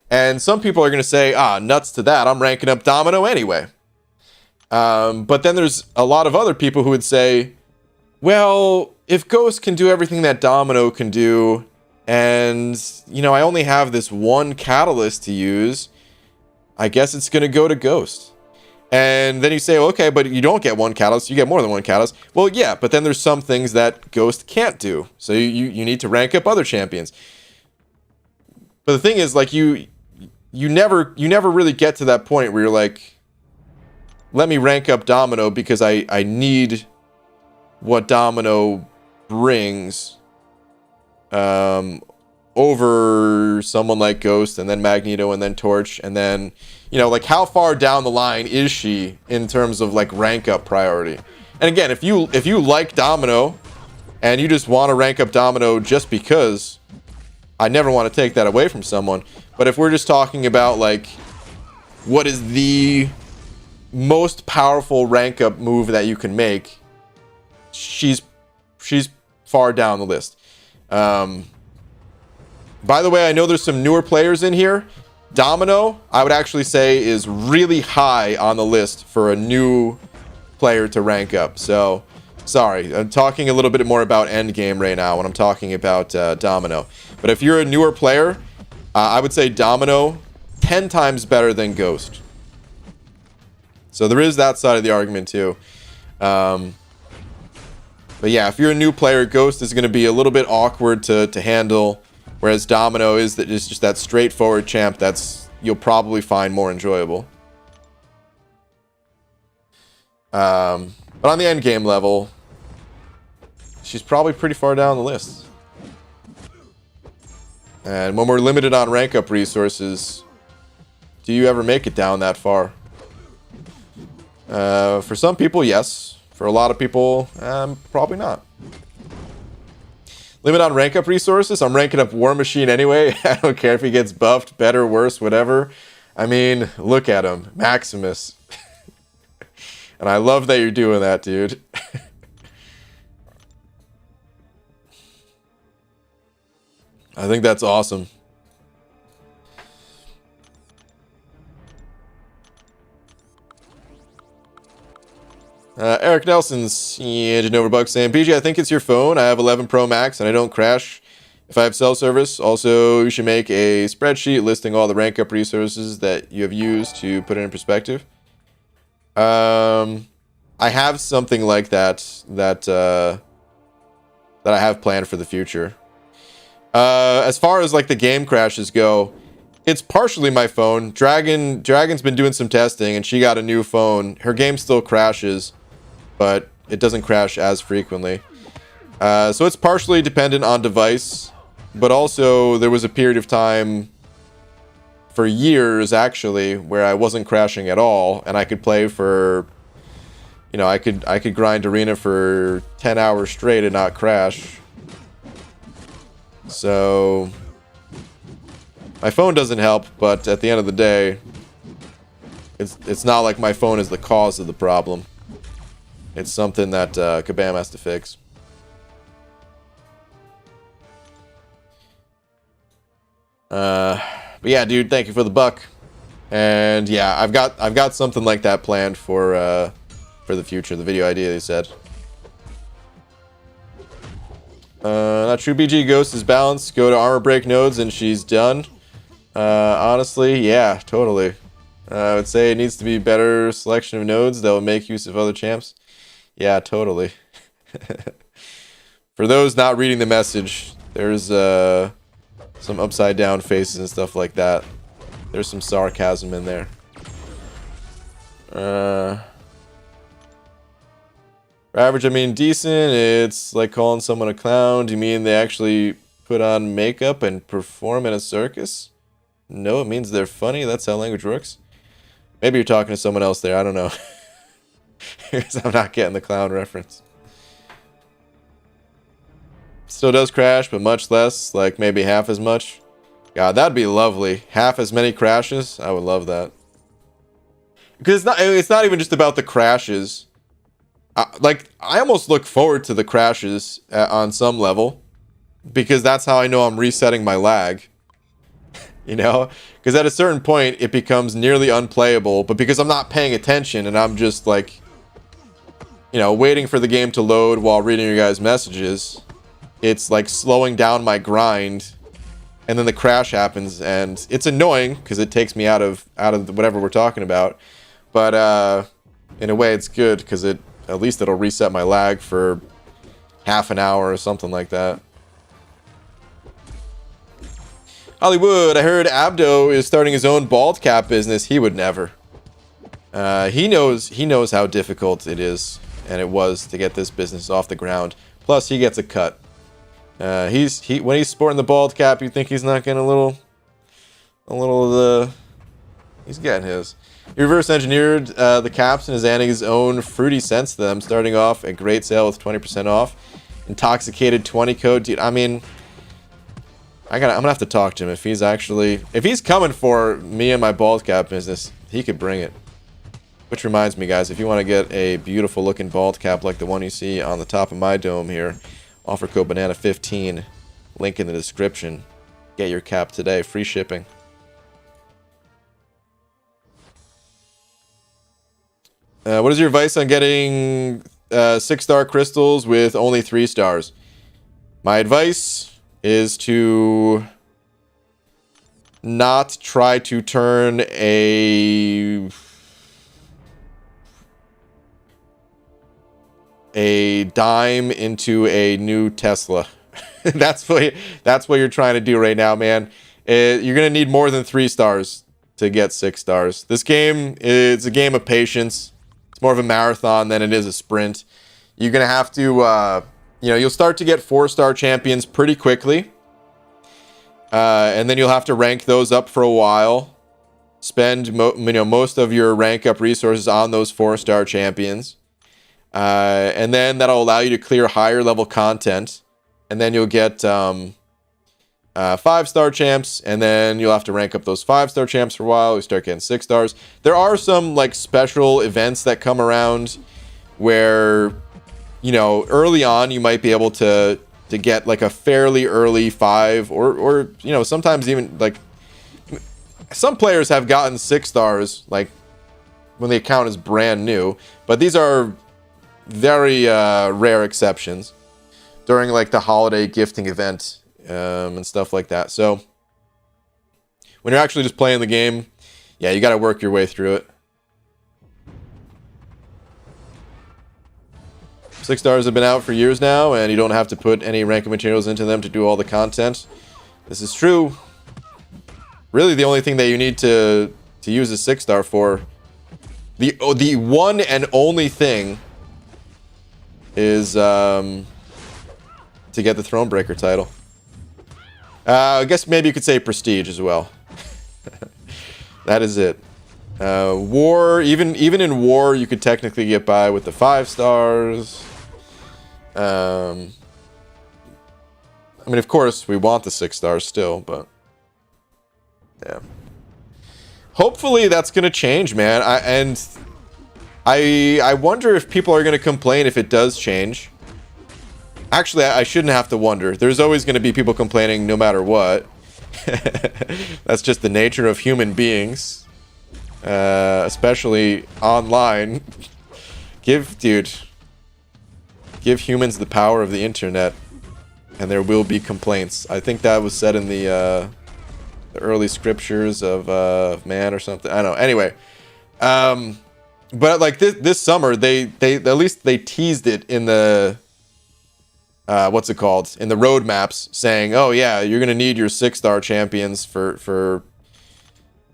And some people are going to say, nuts to that, I'm ranking up Domino anyway. But then there's a lot of other people who would say, well, if Ghost can do everything that Domino can do, and, you know, I only have this one catalyst to use, I guess it's going to go to Ghost. And then you say, well, okay, but you don't get one catalyst, you get more than one catalyst. Well, yeah, but then there's some things that Ghost can't do. So you need to rank up other champions. But the thing is, like, you never really get to that point where you're like, let me rank up Domino because I need what Domino brings over someone like Ghost, and then Magneto, and then Torch, and then, you know, like, how far down the line is she in terms of, like, rank up priority? And again, if you like Domino and you just want to rank up Domino just because, I never want to take that away from someone. But if we're just talking about, like, what is the most powerful rank up move that you can make, she's far down the list. By the way, I know there's some newer players in here. Domino, I would actually say, is really high on the list for a new player to rank up. So, sorry, I'm talking a little bit more about endgame right now when I'm talking about Domino. But if you're a newer player, I would say Domino 10 times better than Ghost. So there is that side of the argument too. But yeah, if you're a new player, Ghost is going to be a little bit awkward to handle. Whereas Domino is just that straightforward champ you'll probably find more enjoyable. But on the end game level, she's probably pretty far down the list. And when we're limited on rank up resources, do you ever make it down that far? For some people, yes. For a lot of people, probably not. Limit on rank up resources? I'm ranking up War Machine anyway. I don't care if he gets buffed, better, worse, whatever. I mean, look at him. Maximus. And I love that you're doing that, dude. I think that's awesome. Eric Nelson's Engine Overbug saying, PG, I think it's your phone. I have 11 Pro Max and I don't crash if I have cell service. Also, you should make a spreadsheet listing all the rank up resources that you have used to put it in perspective. I have something like that I have planned for the future. As far as like the game crashes go, it's partially my phone. Dragon's been doing some testing and she got a new phone. Her game still crashes, but it doesn't crash as frequently. So it's partially dependent on device, but also there was a period of time for years actually where I wasn't crashing at all, and I could play for, you know, I could grind arena for 10 hours straight and not crash. So my phone doesn't help, but at the end of the day, it's not like my phone is the cause of the problem. It's something that Kabam has to fix. But yeah, dude, thank you for the buck. And yeah, I've got something like that planned for the future. The video idea, they said. Not true. BG Ghost is balanced. Go to armor break nodes and she's done. Honestly, yeah, totally. I would say it needs to be better selection of nodes that will make use of other champs. Yeah, totally. For those not reading the message, there's some upside down faces and stuff like that. There's some sarcasm in there. For average, I mean decent. It's like calling someone a clown. Do you mean they actually put on makeup and perform in a circus? No, it means they're funny. That's how language works. Maybe you're talking to someone else there. I don't know. I'm not getting the clown reference. Still does crash, but much less. Like maybe half as much. God, that'd be lovely. Half as many crashes. I would love that. Because it's not even just about the crashes. Like, I almost look forward to the crashes on some level. Because that's how I know I'm resetting my lag. You know? Because at a certain point, it becomes nearly unplayable. But because I'm not paying attention and I'm just like, you know, waiting for the game to load while reading your guys' messages, it's like slowing down my grind. And then the crash happens. And it's annoying because it takes me out of whatever we're talking about. But in a way, it's good because at least it'll reset my lag for half an hour or something like that. Hollywood, I heard Abdo is starting his own bald cap business. He would never. He knows how difficult it is, and it was to get this business off the ground. Plus, he gets a cut. When he's sporting the bald cap, you think he's not getting a little he's getting his. He reverse engineered the caps and is adding his own fruity scents to them, starting off a great sale with 20% off. Intoxicated 20 code. Dude, I mean, I'm gonna have to talk to him if he's coming for me and my bald cap business, he could bring it. Which reminds me, guys, if you want to get a beautiful looking bald cap like the one you see on the top of my dome here, offer code banana15, link in the description. Get your cap today, free shipping. What is your advice on getting 6-star crystals with only 3 stars? My advice is to not try to turn a dime into a new Tesla. That's what you're trying to do right now, man. You're gonna need more than 3 stars to get 6 stars. This game is a game of patience. More of a marathon than it is a sprint. You're gonna have to you'll start to get 4-star champions pretty quickly, and then you'll have to rank those up for a while, spend most of your rank up resources on those 4-star champions, and then that'll allow you to clear higher level content, and then you'll get 5-star champs, and then you'll have to rank up those 5-star champs for a while. You start getting 6 stars. There are some like special events that come around where, you know, early on you might be able to get like a fairly early 5 or you know, sometimes even like some players have gotten 6 stars like when the account is brand new, but these are very rare exceptions during like the holiday gifting event. And stuff like that. So when you're actually just playing the game, yeah, you got to work your way through it. 6 stars have been out for years now, and you don't have to put any ranking materials into them to do all the content. This is true. Really, the only thing that you need to use a 6-star for, the one and only thing, is to get the Thronebreaker title. I guess maybe you could say prestige as well. That is it. War, even in war, you could technically get by with the 5 stars. I mean, of course, we want the 6 stars still, but yeah. Hopefully, that's gonna change, man. I wonder if people are gonna complain if it does change. Actually, I shouldn't have to wonder. There's always going to be people complaining no matter what. That's just the nature of human beings. Especially online. Give humans the power of the internet, and there will be complaints. I think that was said in the early scriptures of man or something. I don't know. Anyway. But like this summer, they at least they teased it in the... what's it called? In the roadmaps, saying, "Oh yeah, you're gonna need your 6-star champions for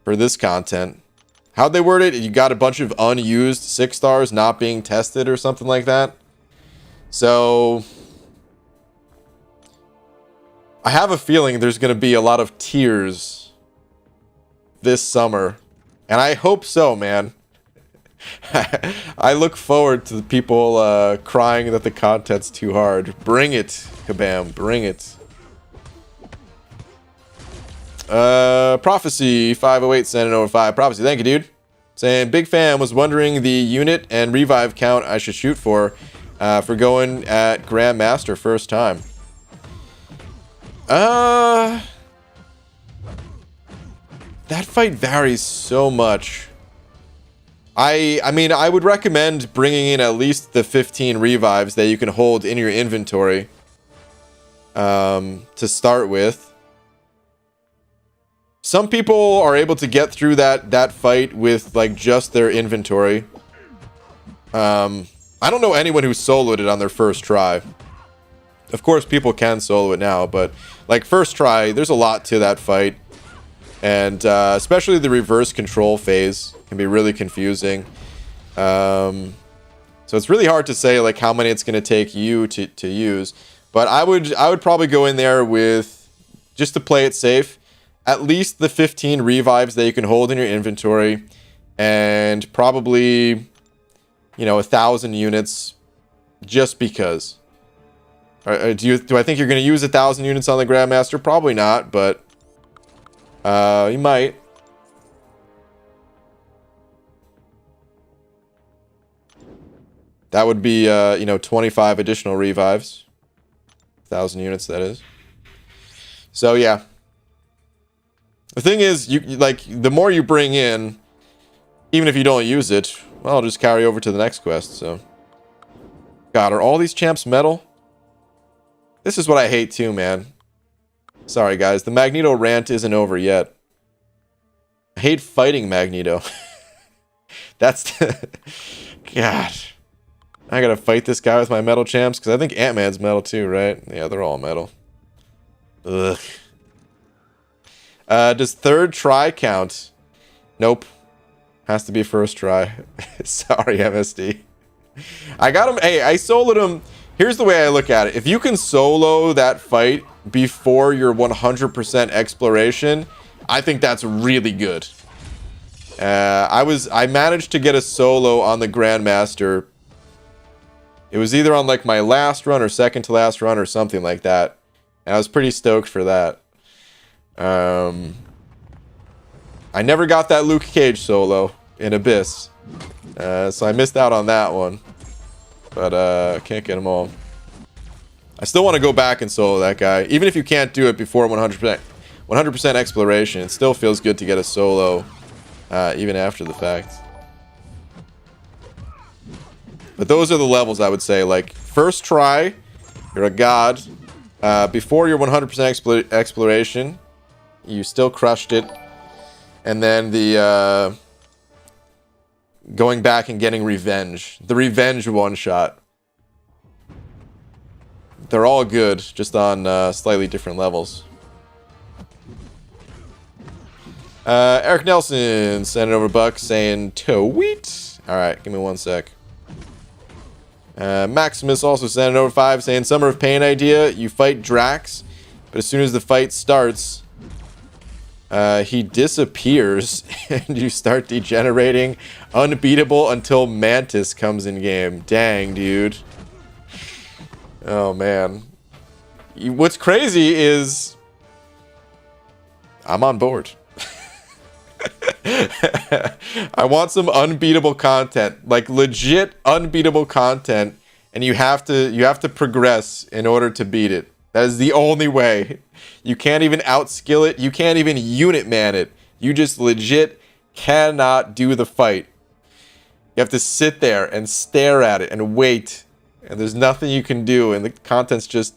this content." How'd they word it? You got a bunch of unused 6 stars not being tested or something like that. So I have a feeling there's going to be a lot of tears this summer. And I hope so, man. I look forward to the people crying that the content's too hard. Bring it, Kabam. Bring it. Prophecy 508 sent it over 5. Prophecy, thank you, dude. Saying, big fan, was wondering the unit and revive count I should shoot for going at Grandmaster first time. That fight varies so much. I mean, I would recommend bringing in at least the 15 revives that you can hold in your inventory to start with. Some people are able to get through that fight with like just their inventory. I don't know anyone who soloed it on their first try. Of course, people can solo it now, but like first try, there's a lot to that fight. And especially the reverse control phase can be really confusing. So it's really hard to say like how many it's going to take you to use. But I would probably go in there with, just to play it safe, at least the 15 revives that you can hold in your inventory, and probably, you know, 1,000 units, just because. Do I think you're going to use 1,000 units on the Grandmaster? Probably not, but you might. That would be, you know, 25 additional revives. 1,000 units, that is. So, yeah. The thing is, you like, the more you bring in, even if you don't use it, well, I'll just carry over to the next quest, so. God, are all these champs metal? This is what I hate too, man. Sorry, guys. The Magneto rant isn't over yet. I hate fighting Magneto. That's the... God. I gotta fight this guy with my metal champs, because I think Ant-Man's metal too, right? Yeah, they're all metal. Ugh. Does third try count? Nope. Has to be first try. Sorry, MSD. I got him. Hey, I soloed him. Here's the way I look at it. If you can solo that fight before your 100% exploration, I think that's really good. I managed to get a solo on the Grandmaster. It was either on like my last run or second to last run or something like that. And I was pretty stoked for that. I never got that Luke Cage solo in Abyss. So I missed out on that one. But can't get them all. I still want to go back and solo that guy. Even if you can't do it before 100% exploration, it still feels good to get a solo even after the fact. But those are the levels, I would say. Like, first try, you're a god. Before your 100% exploration, you still crushed it. And then the going back and getting revenge. The revenge one-shot. They're all good, just on slightly different levels. Eric Nelson sent it over Buck saying, "Tweet." Alright, give me one sec. Maximus also sent it over 5 saying, "Summer of Pain idea. You fight Drax, but as soon as the fight starts, he disappears and you start degenerating unbeatable until Mantis comes in game." Dang, dude. Oh, man. What's crazy is I'm on board. I want some unbeatable content, like legit unbeatable content, and you have to progress in order to beat it. That is the only way. You can't even outskill it. You can't even unit man it. You just legit cannot do the fight. You have to sit there and stare at it and wait, and there's nothing you can do, and the content's just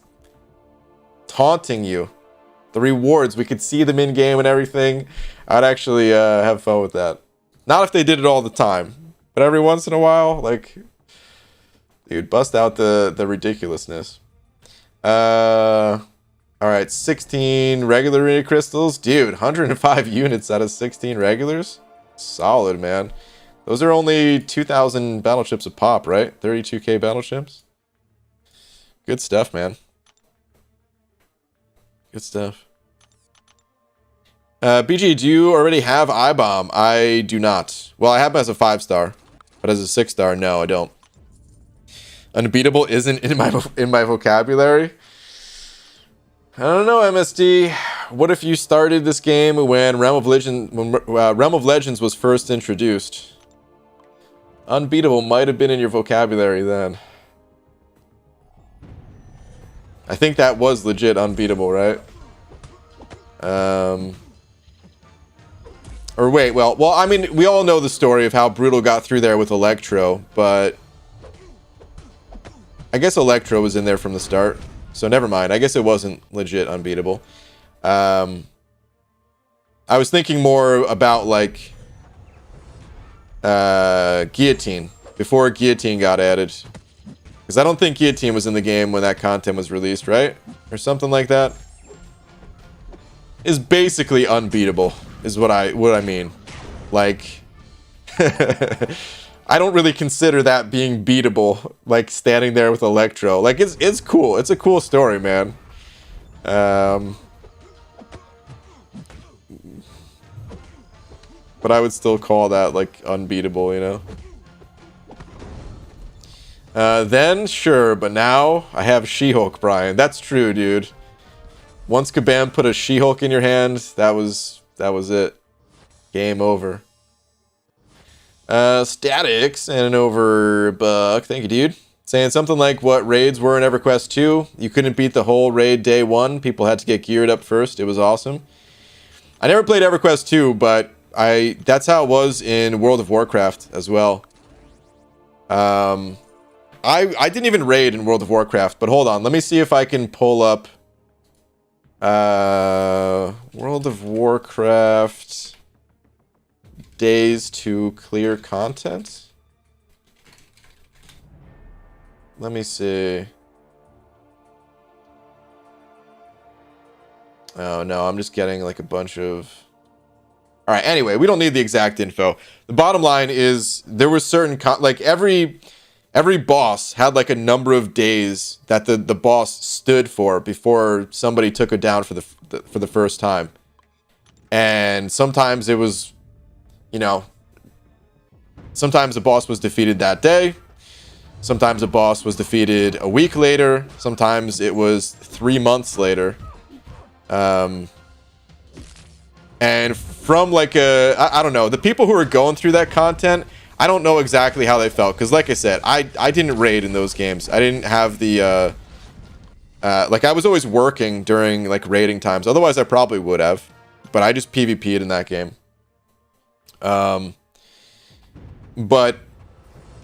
taunting you. The rewards, we could see them in game and everything. I'd actually have fun with that. Not if they did it all the time, but every once in a while, like, dude, bust out the ridiculousness. All right, 16 regular arena crystals, dude. 105 units out of 16 regulars, solid, man. Those are only 2,000 battleships a pop, right? 32k battleships. Good stuff, man. Good stuff. BG, do you already have iBomb? I do not. Well, I have him as a 5-star, but as a 6-star, no, I don't. Unbeatable isn't in my vocabulary. I don't know, MSD. What if you started this game when Realm of Legends was first introduced? Unbeatable might have been in your vocabulary then. I think that was legit unbeatable, right? Or wait, well, I mean, we all know the story of how Brutal got through there with Electro, but I guess Electro was in there from the start, so never mind. I guess it wasn't legit unbeatable. I was thinking more about, like, Guillotine, before Guillotine got added. Because I don't think Guillotine was in the game when that content was released, right? Or something like that. Is basically unbeatable, is what I mean. Like, I don't really consider that being beatable, like standing there with Electro. Like, it's cool. It's a cool story, man. But I would still call that, like, unbeatable, you know? Then, sure, but now I have She-Hulk, Brian. That's true, dude. Once Kabam put a She-Hulk in your hand, that was it. Game over. Statics and an over buck. Thank you, dude. Saying something like what raids were in EverQuest 2. You couldn't beat the whole raid day 1. People had to get geared up first. It was awesome. I never played EverQuest 2, but that's how it was in World of Warcraft as well. I didn't even raid in World of Warcraft, but hold on. Let me see if I can pull up World of Warcraft days to clear content. Let me see. Oh no, I'm just getting like a bunch of... Alright, anyway, we don't need the exact info. The bottom line is there was certain... like every boss had like a number of days that the boss stood for before somebody took it down for the first time. And sometimes it was, you know, sometimes the boss was defeated that day. Sometimes the boss was defeated a week later. Sometimes it was 3 months later. And from like I don't know, the people who were going through that content, I don't know exactly how they felt. Because like I said, I didn't raid in those games. I didn't have the, like I was always working during like raiding times. Otherwise I probably would have. But I just PvP'd in that game. But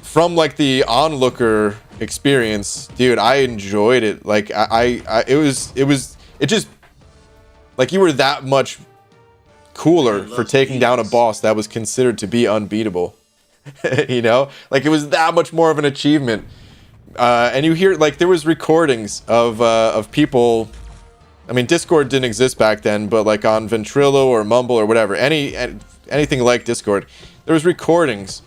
from like the onlooker experience, dude, I enjoyed it. Like it just like you were that much cooler for taking down a boss that was considered to be unbeatable. You know, like it was that much more of an achievement. And you hear like there was recordings of people. I mean, Discord didn't exist back then, but like on Ventrilo or Mumble or whatever, anything like Discord, there was recordings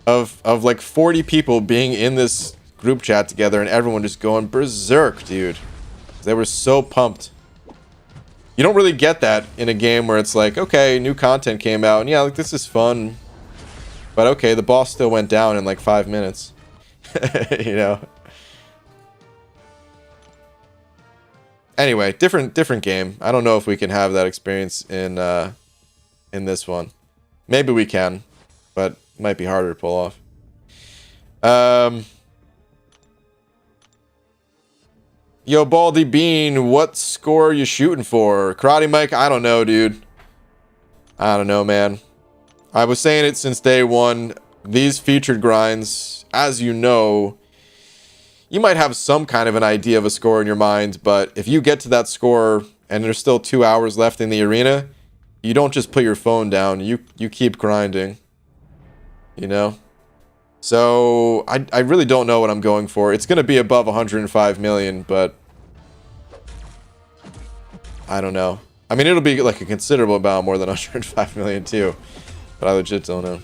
of like 40 people being in this group chat together and everyone just going berserk, dude. They were so pumped. You don't really get that in a game where it's like, okay, new content came out and yeah, like this is fun. But okay, the boss still went down in like 5 minutes. You know. Anyway, different game. I don't know if we can have that experience in this one. Maybe we can, but it might be harder to pull off. Yo, Baldy Bean, what score are you shooting for? Karate Mike, I don't know, dude. I don't know, man. I was saying it since day one. These featured grinds, as you know, you might have some kind of an idea of a score in your mind, but if you get to that score and there's still 2 hours left in the arena, you don't just put your phone down. You keep grinding. You know? So, I really don't know what I'm going for. It's going to be above 105 million, but I don't know. I mean, it'll be like a considerable amount more than 105 million too, but I legit don't know.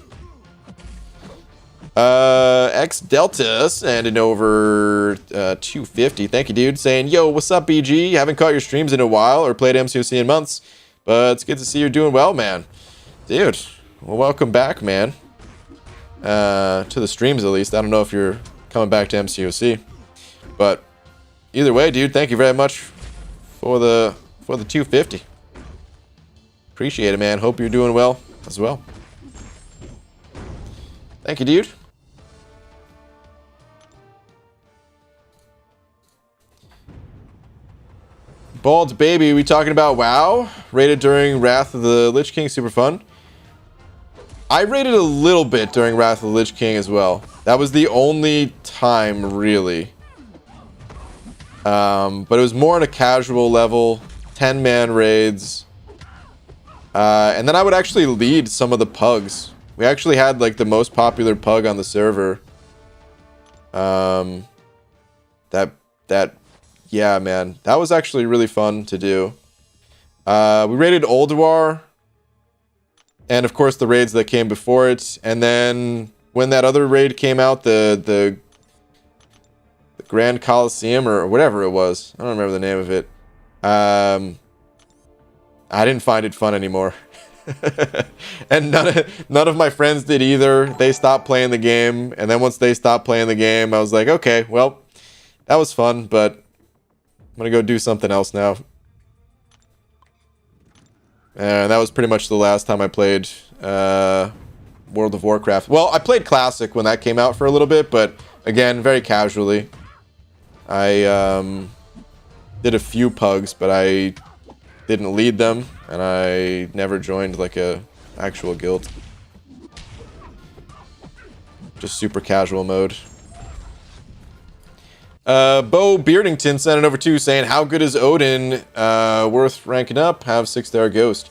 X Delta sending over 250. Thank you, dude. Saying, yo, what's up, BG? Haven't caught your streams in a while or played MCOC in months, but it's good to see you're doing well, man. Dude, well, welcome back, man. To the streams, at least. I don't know if you're coming back to MCOC, but either way, dude, thank you very much for the 250. Appreciate it, man. Hope you're doing well as well. Thank you, dude. Bald Baby, we talking about WoW? Rated during Wrath of the Lich King, super fun. I rated a little bit during Wrath of the Lich King as well. That was the only time, really. But it was more on a casual level, 10-man raids. And then I would actually lead some of the pugs. We actually had like the most popular pug on the server. Yeah, man, that was actually really fun to do. We raided Ulduar, and of course the raids that came before it. And then when that other raid came out, the Grand Coliseum or whatever it was, I don't remember the name of it. I didn't find it fun anymore. And none of my friends did either. They stopped playing the game, and then once they stopped playing the game, I was like, okay, well, that was fun, but I'm gonna go do something else now. And that was pretty much the last time I played World of Warcraft. Well, I played Classic when that came out for a little bit, but again, very casually. I did a few pugs, but I didn't lead them, and I never joined like a actual guild. Just super casual mode. Bo Beardington sent it over too, saying, how good is Odin? Worth ranking up? Have 6-star Ghost.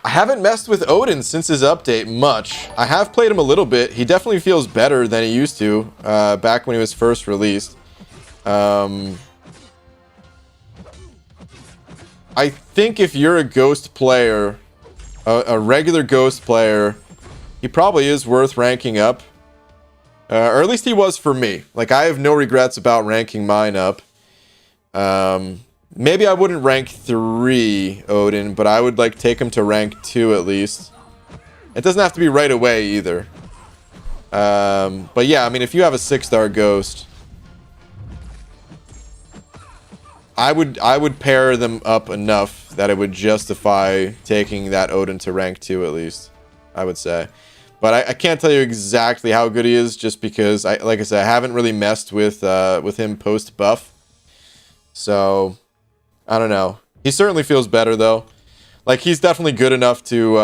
I haven't messed with Odin since his update much. I have played him a little bit. He definitely feels better than he used to back when he was first released. I think if you're a Ghost player, a regular Ghost player, he probably is worth ranking up. Or at least he was for me. Like, I have no regrets about ranking mine up. Maybe I wouldn't rank 3 Odin, but I would like take him to rank 2 at least. It doesn't have to be right away either. But yeah, I mean, if you have a 6-star Ghost, I would pair them up enough that it would justify taking that Odin to rank 2 at least, I would say. But I can't tell you exactly how good he is, just because, like I said, I haven't really messed with him post-buff. So, I don't know. He certainly feels better, though. Like, he's definitely good enough to...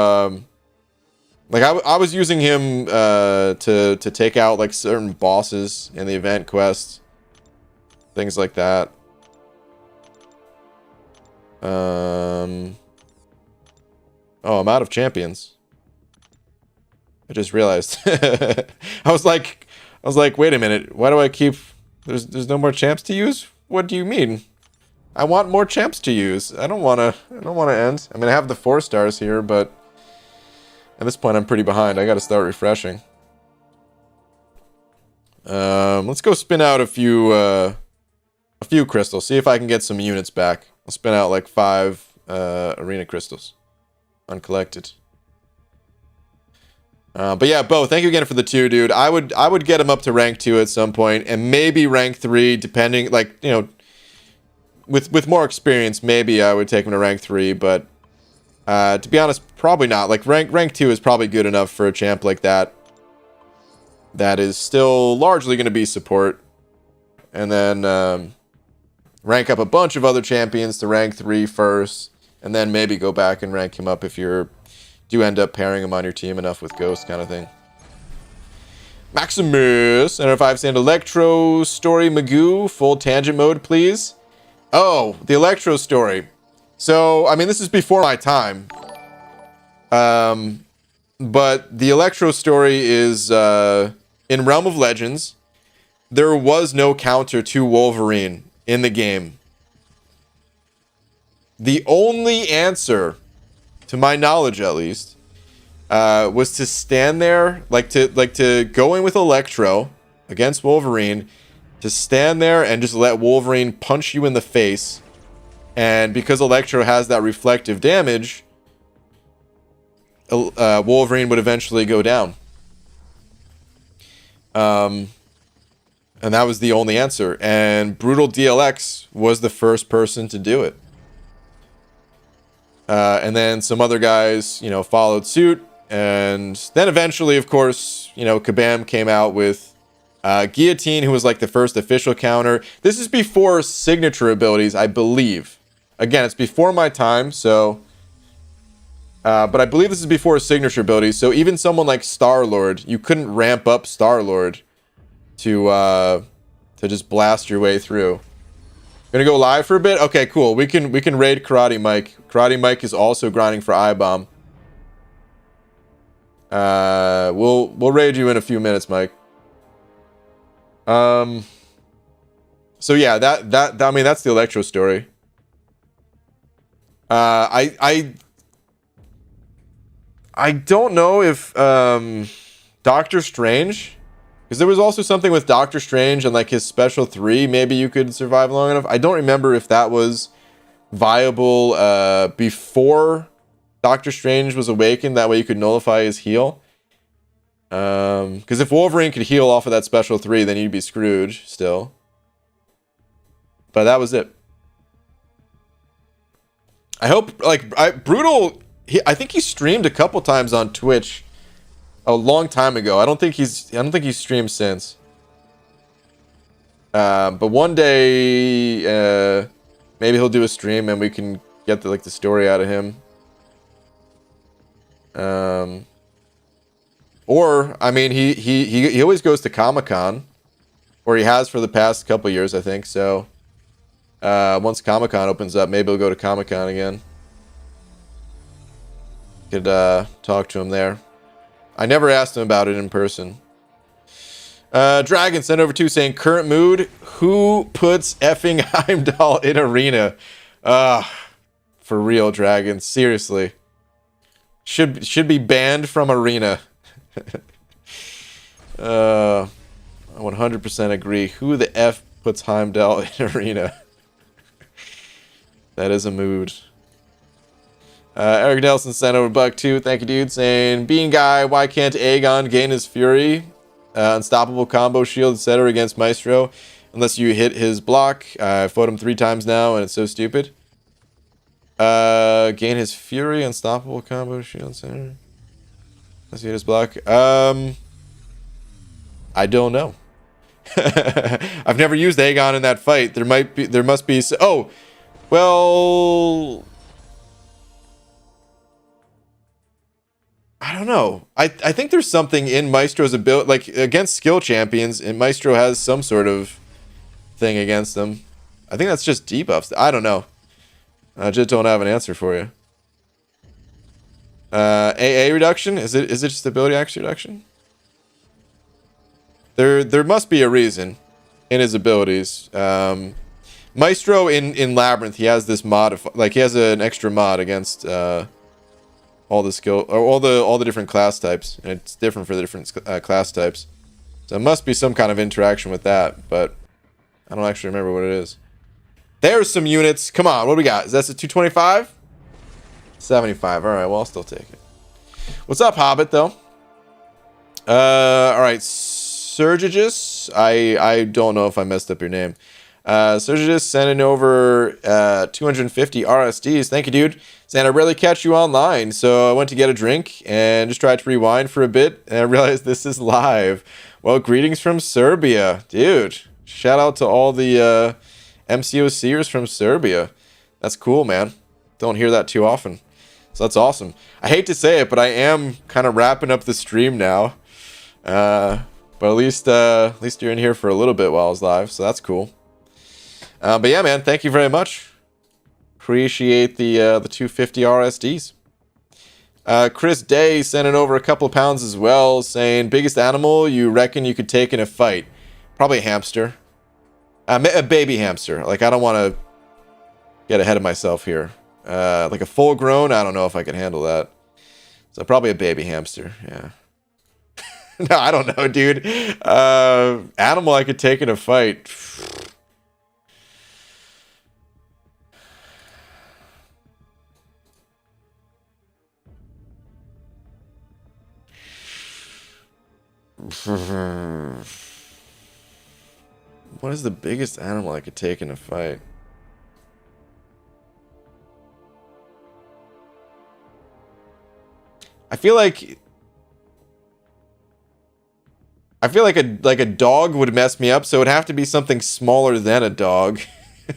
like, I was using him to take out, like, certain bosses in the event quests. Things like that. Oh, I'm out of champions. I just realized. I was like, wait a minute. Why do I keep... There's no more champs to use? What do you mean? I want more champs to use. I don't want to end. I mean, I have the 4 stars here, but at this point I'm pretty behind. I got to start refreshing. Let's go spin out a few crystals. See if I can get some units back. I'll spin out like 5 arena crystals uncollected. But yeah, Bo, thank you again for the 2, dude. I would get him up to rank 2 at some point, and maybe rank 3, depending, like, you know, with more experience, maybe I would take him to rank 3, but to be honest, probably not. Like, rank 2 is probably good enough for a champ like that. That is still largely going to be support. And then rank up a bunch of other champions to rank 3 first, and then maybe go back and rank him up if you're... do end up pairing him on your team enough with Ghost kind of thing. Maximus, NR5 saying Electro Story Magoo, full tangent mode, please. Oh, the Electro Story. So, I mean, this is before my time. But the Electro Story is in Realm of Legends. There was no counter to Wolverine in the game. The only answer, to my knowledge at least, was to stand there, like to go in with Electro against Wolverine, to stand there and just let Wolverine punch you in the face. And because Electro has that reflective damage, Wolverine would eventually go down. And that was the only answer. And Brutal DLX was the first person to do it. And then some other guys, you know, followed suit. And then eventually, of course, you know, Kabam came out with Guillotine, who was like the first official counter. This is before signature abilities, I believe. Again, it's before my time, so... but I believe this is before signature abilities, so even someone like Star-Lord, you couldn't ramp up Star-Lord to just blast your way through. Gonna go live for a bit? Okay, cool. We can raid Karate Mike. Karate Mike is also grinding for I-Bomb. We'll raid you in a few minutes, Mike. So yeah, that I mean, that's the Electro story. I don't know if Doctor Strange, because there was also something with Doctor Strange and like his special 3, maybe you could survive long enough. I don't remember if that was viable before Doctor Strange was awakened, that way you could nullify his heal. Because if Wolverine could heal off of that special 3, then you'd be screwed still. But that was it. I hope, like, Brutal, I think he streamed a couple times on Twitch a long time ago. I don't think he's streamed since. But one day, maybe he'll do a stream and we can get the story out of him. Or I mean, he always goes to Comic-Con, or he has for the past couple years, I think. So once Comic-Con opens up, maybe he'll go to Comic-Con again. Could talk to him there. I never asked him about it in person. Dragon sent over 2 saying, current mood, who puts effing Heimdall in arena? For real, Dragon, seriously. Should be banned from arena. 100% agree. Who the F puts Heimdall in arena? That is a mood. Eric Nelson sent over $1 thank you, dude, saying, Bean Guy, why can't Aegon gain his fury? Unstoppable combo shield, etc. against Maestro, unless you hit his block. I fought him 3 times now, and it's so stupid. Gain his fury, unstoppable combo shield, etc. Unless you hit his block. I don't know. I've never used Aegon in that fight. There must be. Oh, well. I don't know. I think there's something in Maestro's ability, like against skill champions, and Maestro has some sort of thing against them. I think that's just debuffs. I don't know. I just don't have an answer for you. AA reduction? Is it just ability action reduction? There must be a reason in his abilities. Maestro in Labyrinth, he has this mod, like he has an extra mod against all the skill, or all the different class types, and it's different for the different class types. So it must be some kind of interaction with that, but I don't actually remember what it is. There's some units. Come on, what do we got? Is that a 225? 75. All right, well, I'll still take it. What's up, Hobbit, though? All right, Surgigus. I don't know if I messed up your name. Surgigus sending over 250 RSDs. Thank you, dude. Saying I rarely catch you online, so I went to get a drink and just tried to rewind for a bit, and I realized this is live. Well, greetings from Serbia, dude. Shout out to all the MCOCers from Serbia. That's cool, man. Don't hear that too often. So that's awesome. I hate to say it, but I am kind of wrapping up the stream now. But at least you're in here for a little bit while I was live, so that's cool. But yeah, man, thank you very much. Appreciate the 250 RSDs. Chris Day sending over a couple of pounds as well, saying, biggest animal you reckon you could take in a fight? Probably a hamster. A baby hamster. Like, I don't want to get ahead of myself here. Like a full grown, I don't know if I can handle that. So probably a baby hamster. Yeah. No, I don't know, dude. Animal I could take in a fight. What is the biggest animal I could take in a fight? I feel like a dog would mess me up, so it would have to be something smaller than a dog.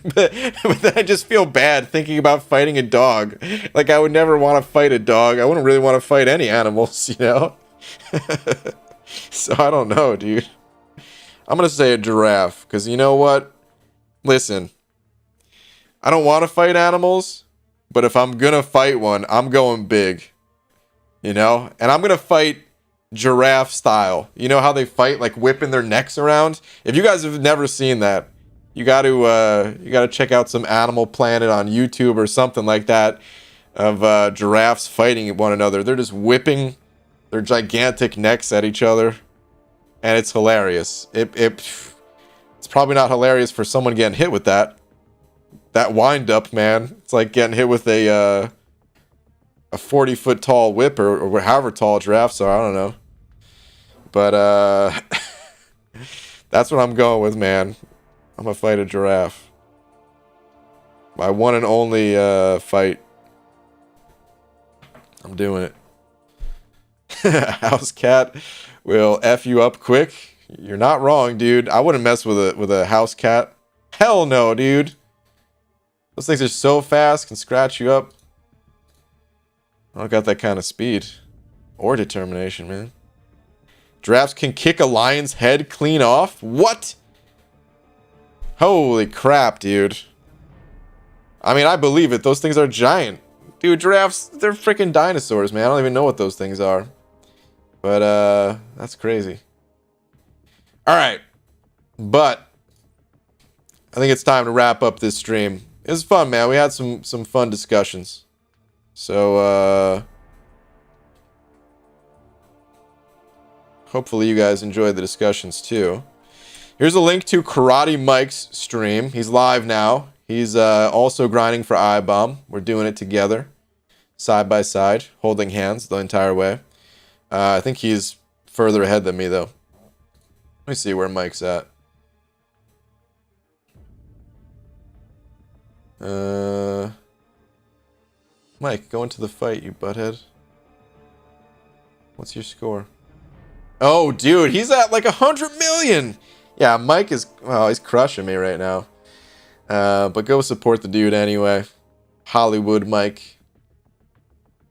but then I just feel bad thinking about fighting a dog. Like I would never want to fight a dog. I wouldn't really want to fight any animals, you know? So I don't know, dude. I'm gonna say a giraffe, because you know what? Listen, I don't want to fight animals, but if I'm gonna fight one, I'm going big. You know? And I'm gonna fight giraffe style. You know how they fight, like whipping their necks around? If you guys have never seen that, you gotta check out some Animal Planet on YouTube or something like that of giraffes fighting one another. They're just whipping their gigantic necks at each other, and it's hilarious. It's probably not hilarious for someone getting hit with that wind up, man. It's like getting hit with a 40-foot tall whip or however tall giraffes are. I don't know. But that's what I'm going with, man. I'm gonna fight a giraffe. My one and only fight. I'm doing it. House cat will F you up quick. You're not wrong, dude. I wouldn't mess with a house cat. Hell no, dude. Those things are so fast, can scratch you up. I don't got that kind of speed. Or determination, man. Giraffes can kick a lion's head clean off? What? Holy crap, dude. I mean, I believe it. Those things are giant. Dude, giraffes, they're freaking dinosaurs, man. I don't even know what those things are. But, that's crazy. Alright. But, I think it's time to wrap up this stream. It was fun, man. We had some fun discussions. So, hopefully you guys enjoyed the discussions too. Here's a link to Karate Mike's stream. He's live now. He's also grinding for iBomb. We're doing it together, side by side, holding hands the entire way. I think he's further ahead than me, though. Let me see where Mike's at. Mike, go into the fight, you butthead. What's your score? Oh, dude, he's at like 100 million! Yeah, Mike is... Well, he's crushing me right now. But go support the dude anyway. Hollywood Mike.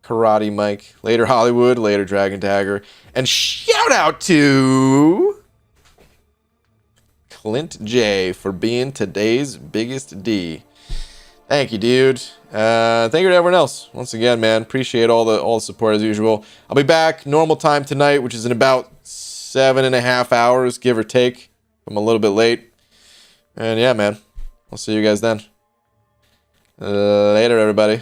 Karate Mike. Later Hollywood, later Dragon Dagger. And shout out to... Clint J for being today's biggest D. Thank you, dude. Thank you to everyone else. Once again, man, appreciate all the support as usual. I'll be back normal time tonight, which is in about 7.5 hours, give or take. I'm a little bit late. And yeah, man, I'll see you guys then. Later, everybody.